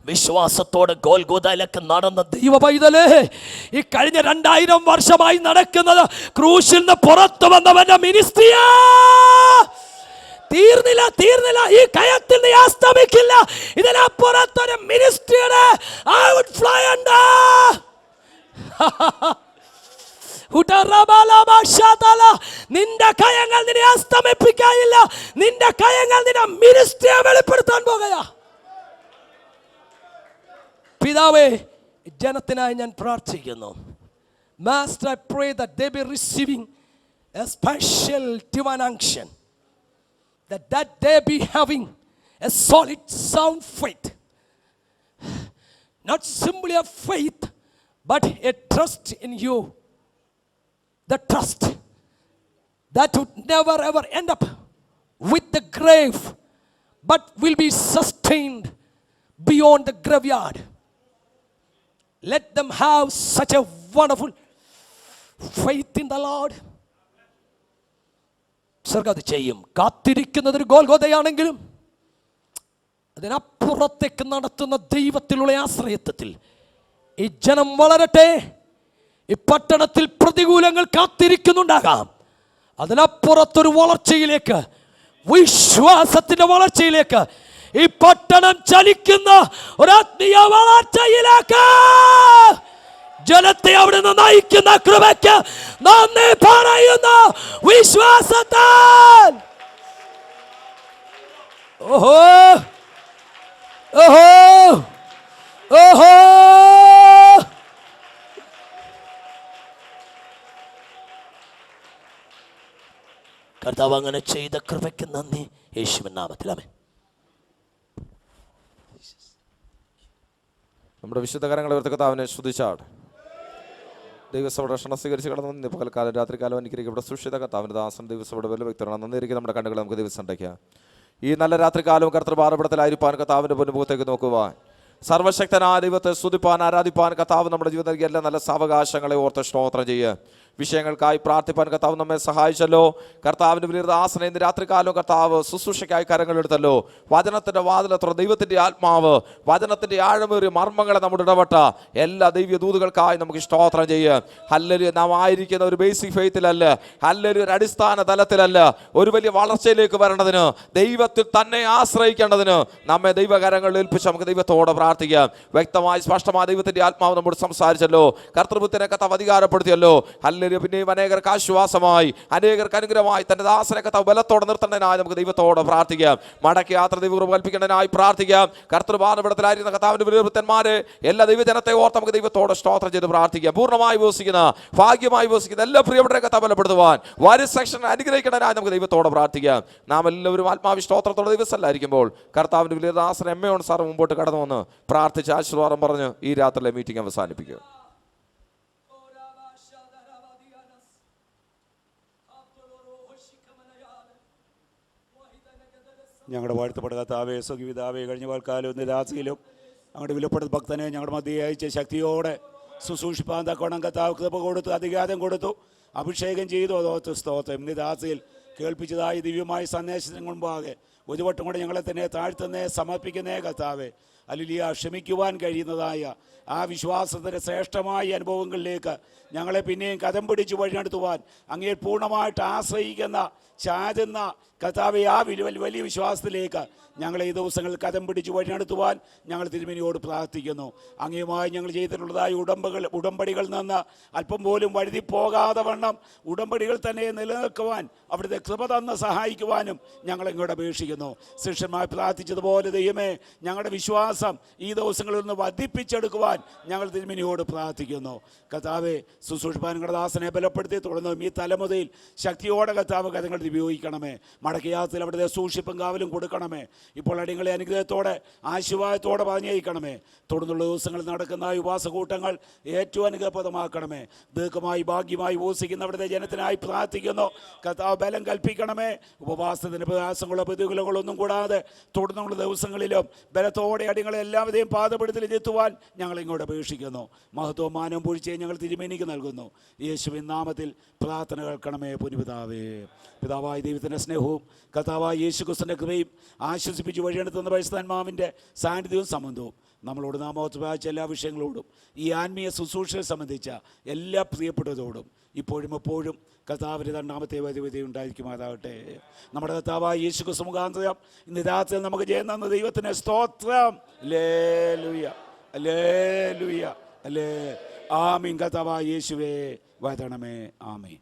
വിശ്വാസത്തോടെ ഗോൽഗോഥയിലൊക്കെ നടന്ന ദൈവ പൈതലേ, ഈ കഴിഞ്ഞ 2000 വർഷമായി നടക്കുന്നത് ക്രൂശിൽ നിന്ന് പുറത്തു വന്നവന്റെ മിനിസ്ട്രിയാ. തീർന്നില്ല. ഈ കയത്തിൽ നീ അസ്തമിക്കില്ല. ഇതിനപ്പുറത്തൊരു മിനിസ്ട്രിയുടെ ഔട്ട്ഫ്ലോ ഉണ്ട്. നിന്റെ കയങ്ങൾ നിന്നെ അസ്തമിപ്പിക്കാനില്ല. നിന്റെ കയങ്ങൾ നിന്റെ മിനിസ്ട്രിയെ വെളിപ്പെടുത്താൻ പോകുകയാ. പിതാവേ, ജനത്തിനായി ഞാൻ പ്രാർത്ഥിക്കുന്നു. Master, I pray that they be receiving a special divine unction, that they be having a solid sound faith, not simply a faith but a trust in you, the trust that would never ever end up with the grave but will be sustained beyond the graveyard. Let them have such a wonderful faith in the Lord. സ്വർഗ്ഗം അത് ചെയ്യും. കാത്തിരിക്കുന്നത് ഒരു ഗോൽഗോഥയാണെങ്കിലും അതിനപ്പുറത്തേക്ക് നടത്തുന്ന ദൈവത്തിലുള്ള ആശ്രയത്വത്തിൽ ഈ ജനം വളരട്ടെ. ഈ പട്ടണത്തിൽ പ്രതികൂലങ്ങൾ കാത്തിരിക്കുന്നുണ്ടാകാം. അതിനപ്പുറത്തൊരു വളർച്ചയിലേക്ക്, വിശ്വാസത്തിന്റെ വളർച്ചയിലേക്ക് ഈ പട്ടണം ചലിക്കുന്ന ഒരാത്മീയ വളർച്ചയിലേക്ക് ജനത്തെ അവിടെ നിന്ന് നയിക്കുന്ന കൃപയ്ക്ക് നന്ദി പറയുന്നു. വിശ്വാസത്താൽ ഓഹോ ഓഹോ ഓഹോ കർത്താവ് അങ്ങനെ ചെയ്ത കൃപയ്ക്ക് നന്ദി. യേശുവിൻ നാമത്തിൽ ആമേൻ. നമ്മുടെ വിശുദ്ധ കരങ്ങളെ ഉയർത്തി കർത്താവിനെ സ്തുതിച്ചാട്. ദൈവസഭയുടെ ക്ഷണം സ്വീകരിച്ച് കടന്നു പകൽക്കാലം രാത്രികാലം അനുഗ്രഹിക്കും. ഇവിടെ സുഷിത കർത്താവിൻ്റെ ദാസൻ ദൈവസഭയുടെ വലിയ വ്യക്തിയാണ്. നന്ദിയിരിക്കും നമ്മുടെ കണ്ണുകൾ നമുക്ക് ദിവസം ഉണ്ടാക്കിയാൽ ഈ നല്ല രാത്രികാലവും കർത്തൃപാദപീഠത്തിലായിരിക്കാൻ കർത്താവിൻ്റെ പൊന്നുമുഖത്തേക്ക് നോക്കുവാൻ, സർവശക്തനായ ദൈവത്തെ സ്തുതിപ്പാൻ ആരാധിപ്പാൻ കർത്താവ് നമ്മുടെ ജീവിതത്തിൽ നൽകിയ എല്ലാ നല്ല സാവകാശങ്ങളെ ഓർത്ത് സ്തോത്രം ചെയ്യുക. വിഷയങ്ങൾക്കായി പ്രാർത്ഥിപ്പാൻ കർത്താവ് നമ്മെ സഹായിച്ചല്ലോ. കർത്താവിൻ്റെ വലിയ ദാസനെ ഇന്ന് രാത്രികാലവും കർത്താവ് ശുശ്രൂഷയ്ക്കായി കരങ്ങളെടുത്തല്ലോ. വചനത്തിൻ്റെ വാതിലത്ര ദൈവത്തിൻ്റെ ആത്മാവ് വചനത്തിൻ്റെ ആഴമേറിയ മർമ്മങ്ങളെ നമ്മുടെ ഇടപെട്ട എല്ലാ ദൈവീയ ദൂതുകൾക്കായി നമുക്ക് സ്തോത്രം ചെയ്യുക. ഹല്ലേലൂയ. നാം ആയിരിക്കുന്ന ഒരു ബേസിക് ഫെയ്ത്തിലല്ല, ഹല്ലേലൂയ ഒരു അടിസ്ഥാന തലത്തിലല്ല, ഒരു വലിയ വളർച്ചയിലേക്ക് വരേണ്ടതിന്, ദൈവത്തിൽ തന്നെ ആശ്രയിക്കേണ്ടതിന് നമ്മെ ദൈവകരങ്ങളിൽ ഏൽപ്പിച്ച് നമുക്ക് ദൈവത്തോടെ പ്രാർത്ഥിക്കാം. വ്യക്തമായി സ്പഷ്ടമായ ദൈവത്തിൻ്റെ ആത്മാവ് നമ്മോട് സംസാരിച്ചല്ലോ. കർത്തൃത്വത്തിനെ കർത്താവ് അധികാരപ്പെടുത്തിയല്ലോ. ഹല്ലേലൂയ. പിന്നെയും അനേകർക്ക് ആശ്വാസമായി, അനേകർക്ക് അനുഗ്രഹമായി തന്റെ ദാസനെ കർത്താവ് ബലത്തോടെ നിർത്തേണ്ടതിനായി നമുക്ക് ദൈവത്തോടെ പ്രാർത്ഥിക്കാം. മടക്കി യാത്ര ദൈവം കൽപ്പിക്കേണ്ടതിനായി പ്രാർത്ഥിക്കാം. കർത്തൃപാദപീഠത്തിലായിരുന്ന കർത്താവിന്റെ വിലയിരുത്തന്മാരെ എല്ലാ ദൈവജനത്തെ ഓർത്ത് നമുക്ക് ദൈവത്തോടെ സ്തോത്രം ചെയ്ത് പ്രാർത്ഥിക്കാം. പൂർണ്ണമായി ഉപസിക്കുന്ന, ഭാഗ്യമായി ഉപസിക്കുന്ന എല്ലാ പ്രിയപ്പെട്ടവരെ കർത്താവ് ബലപ്പെടുത്തുവാൻ വരും സെക്ഷൻ അനുഗ്രഹിക്കേണ്ടതിനായി നമുക്ക് ദൈവത്തോടെ പ്രാർത്ഥിക്കാം. നാം എല്ലാവരും ആത്മാവി സ്തോത്രത്തോടെ ദിവസമല്ലായിരിക്കുമ്പോൾ കർത്താവിന്റെ വലിയ ദാസൻ എമ്മയോൺ സാർ മുമ്പോട്ട് കടന്നു വന്ന് പ്രാർത്ഥിച്ച് ആശീർവാദം പറഞ്ഞ് ഈ രാത്രിയിലെ മീറ്റിംഗ് അവസാനിപ്പിക്കുക. ഞങ്ങളുടെ വാഴ്ത്തപ്പെട്ട കർത്താവേ, സുഖിതാവേ, കഴിഞ്ഞ കാലം ഇന്ന് രാത്രിയിലും ഞങ്ങളുടെ വിലപ്പെട്ട ഭക്തനെ ഞങ്ങളുടെ മധ്യയെ അയച്ച് ശക്തിയോടെ ശുശ്രൂഷിപ്പാൻ തക്കോണം കർത്താവ് കൃപ കൊടുത്തു, അധികാരം കൊടുത്തു, അഭിഷേകം ചെയ്തു. അതോത്ത് സ്തോത്രം. ഇന്ന് രാത്രിയിൽ കേൾപ്പിച്ചതായി ദിവ്യമായ സന്ദേശത്തിന് മുമ്പാകെ ഒരു വട്ടം കൂടെ ഞങ്ങളെ തന്നെ താഴ്ത്തുന്നേ സമർപ്പിക്കുന്നേ കർത്താവേ. ഹല്ലേലൂയ. ക്ഷമിക്കുവാൻ കഴിയുന്നതായ ആ വിശ്വാസത്തിൻ്റെ ശ്രേഷ്ഠമായ അനുഭവങ്ങളിലേക്ക് ഞങ്ങളെ പിന്നെയും കരം പിടിച്ച് വഴിനടത്തുവാൻ അങ്ങേ പൂർണ്ണമായിട്ട് ആശ്രയിക്കുന്ന ചാരുന്ന കർത്താവെ ആ വലിയ വിശ്വാസത്തിലേക്ക് ഞങ്ങളെ ഈ ദിവസങ്ങളിൽ കരം പിടിച്ച് വഴിനടത്തുവാൻ ഞങ്ങൾ തിരുമേനിയോട് പ്രാർത്ഥിക്കുന്നു. അങ്ങയുമായി ഞങ്ങൾ ചെയ്തിട്ടുള്ളതായ ഉടമ്പടികളിൽ നിന്ന് അല്പം പോലും വഴുതി പോകാതെ വണ്ണം ഉടമ്പടികൾ തന്നെ നിലനിൽക്കുവാൻ അവിടുത്തെ കൃപ തന്ന് സഹായിക്കുവാനും ഞങ്ങൾ ഇങ്ങോട്ട് അപേക്ഷിക്കുന്നു. ശിഷ്യന്മാർ പ്രാർത്ഥിച്ചതുപോലെ ദൈവമേ, ഞങ്ങളുടെ വിശ്വാസം ഈ ദിവസങ്ങളിൽ നിന്ന് വർദ്ധിപ്പിച്ചെടുക്കുവാൻ ഞങ്ങൾ തിരുമേനിയോട് പ്രാർത്ഥിക്കുന്നു. കർത്താവെ, ശുശ്രൂഷിപ്പാൻ ദാസനെ ബലപ്പെടുത്തി തുടർന്ന് ഈ തലമുതയിൽ ശക്തിയോടെ കർത്താവ് കരങ്ങൾ ഉപയോഗിക്കണമേ. മടക്കയാത്രയിൽ അവിടുത്തെ സൂക്ഷിപ്പും കാവലും കൊടുക്കണമേ. ഇപ്പോൾ അടിയങ്ങളെ അനുഗ്രഹത്തോടെ ആശീർവാദത്തോടെ പറഞ്ഞയക്കണമേ. തുടർന്നുള്ള ദിവസങ്ങളിൽ നടക്കുന്ന ഉപവാസകൂട്ടങ്ങൾ ഏറ്റവും അനുഗ്രഹപ്രദമാക്കണമേ. ദീർഘമായി ഭാഗ്യമായി ഉപവസിക്കുന്ന അവിടുത്തെ ജനത്തിനായി പ്രാർത്ഥിക്കുന്നു. കർത്താവ് ബലം കൽപ്പിക്കണമേ. ഉപവാസത്തിന് പ്രയാസങ്ങളോ പ്രതികൂല ഇടവേളകളൊന്നും കൂടാതെ തുടർന്നുള്ള ദിവസങ്ങളിലും ബലത്തോടെ അടിങ്ങളെ എല്ലാവരെയും പാദപീഠത്തിലെത്തുവാൻ ഞങ്ങൾ ഇങ്ങോട്ട് അപേക്ഷിക്കുന്നു. മഹത്വവും മാനവും പൂഴ്ചയും ഞങ്ങൾ തിരുമേനിക്ക് നൽകുന്നു. യേശുവിൻ നാമത്തിൽ പ്രാർത്ഥന കേൾക്കണമേ പുനിപിതാവേ. പിതാവായ ദൈവത്തിൻ്റെ സ്നേഹവും കർത്താവായ യേശു ക്രിസ്തുവിൻ്റെ കൃപയും ആശ്വസിപ്പിച്ച് വഴിയെടുത്തുന്ന പരിശുദ്ധാത്മാവിൻ്റെ സാന്നിധ്യവും സംബന്ധവും നമ്മളോട് നാം ഓർത്തുവായിച്ച എല്ലാ വിഷയങ്ങളോടും ഈ ആത്മീയ ശുശ്രൂഷയെ സംബന്ധിച്ച എല്ലാ പ്രിയപ്പെട്ടതോടും ഇപ്പോഴും എപ്പോഴും കർത്താവിൻ്റെ രണ്ടാമത്തെ വൈദ്യുതി ഉണ്ടായിരിക്കുമാറാകട്ടെ. നമ്മുടെ കർത്താവായ യേശു ക്രിസ്തു മുഖാന്തരം ഇന്ന് രാത്രി നമുക്ക് ചെയ്യുന്ന ദൈവത്തിന് സ്തോത്രം. ഹല്ലേലൂയ, ഹല്ലേലൂയ, ഹല്ലേലൂയ. ആമീൻ. കർത്താവായ യേശുവേ വരണമേ. ആമീൻ.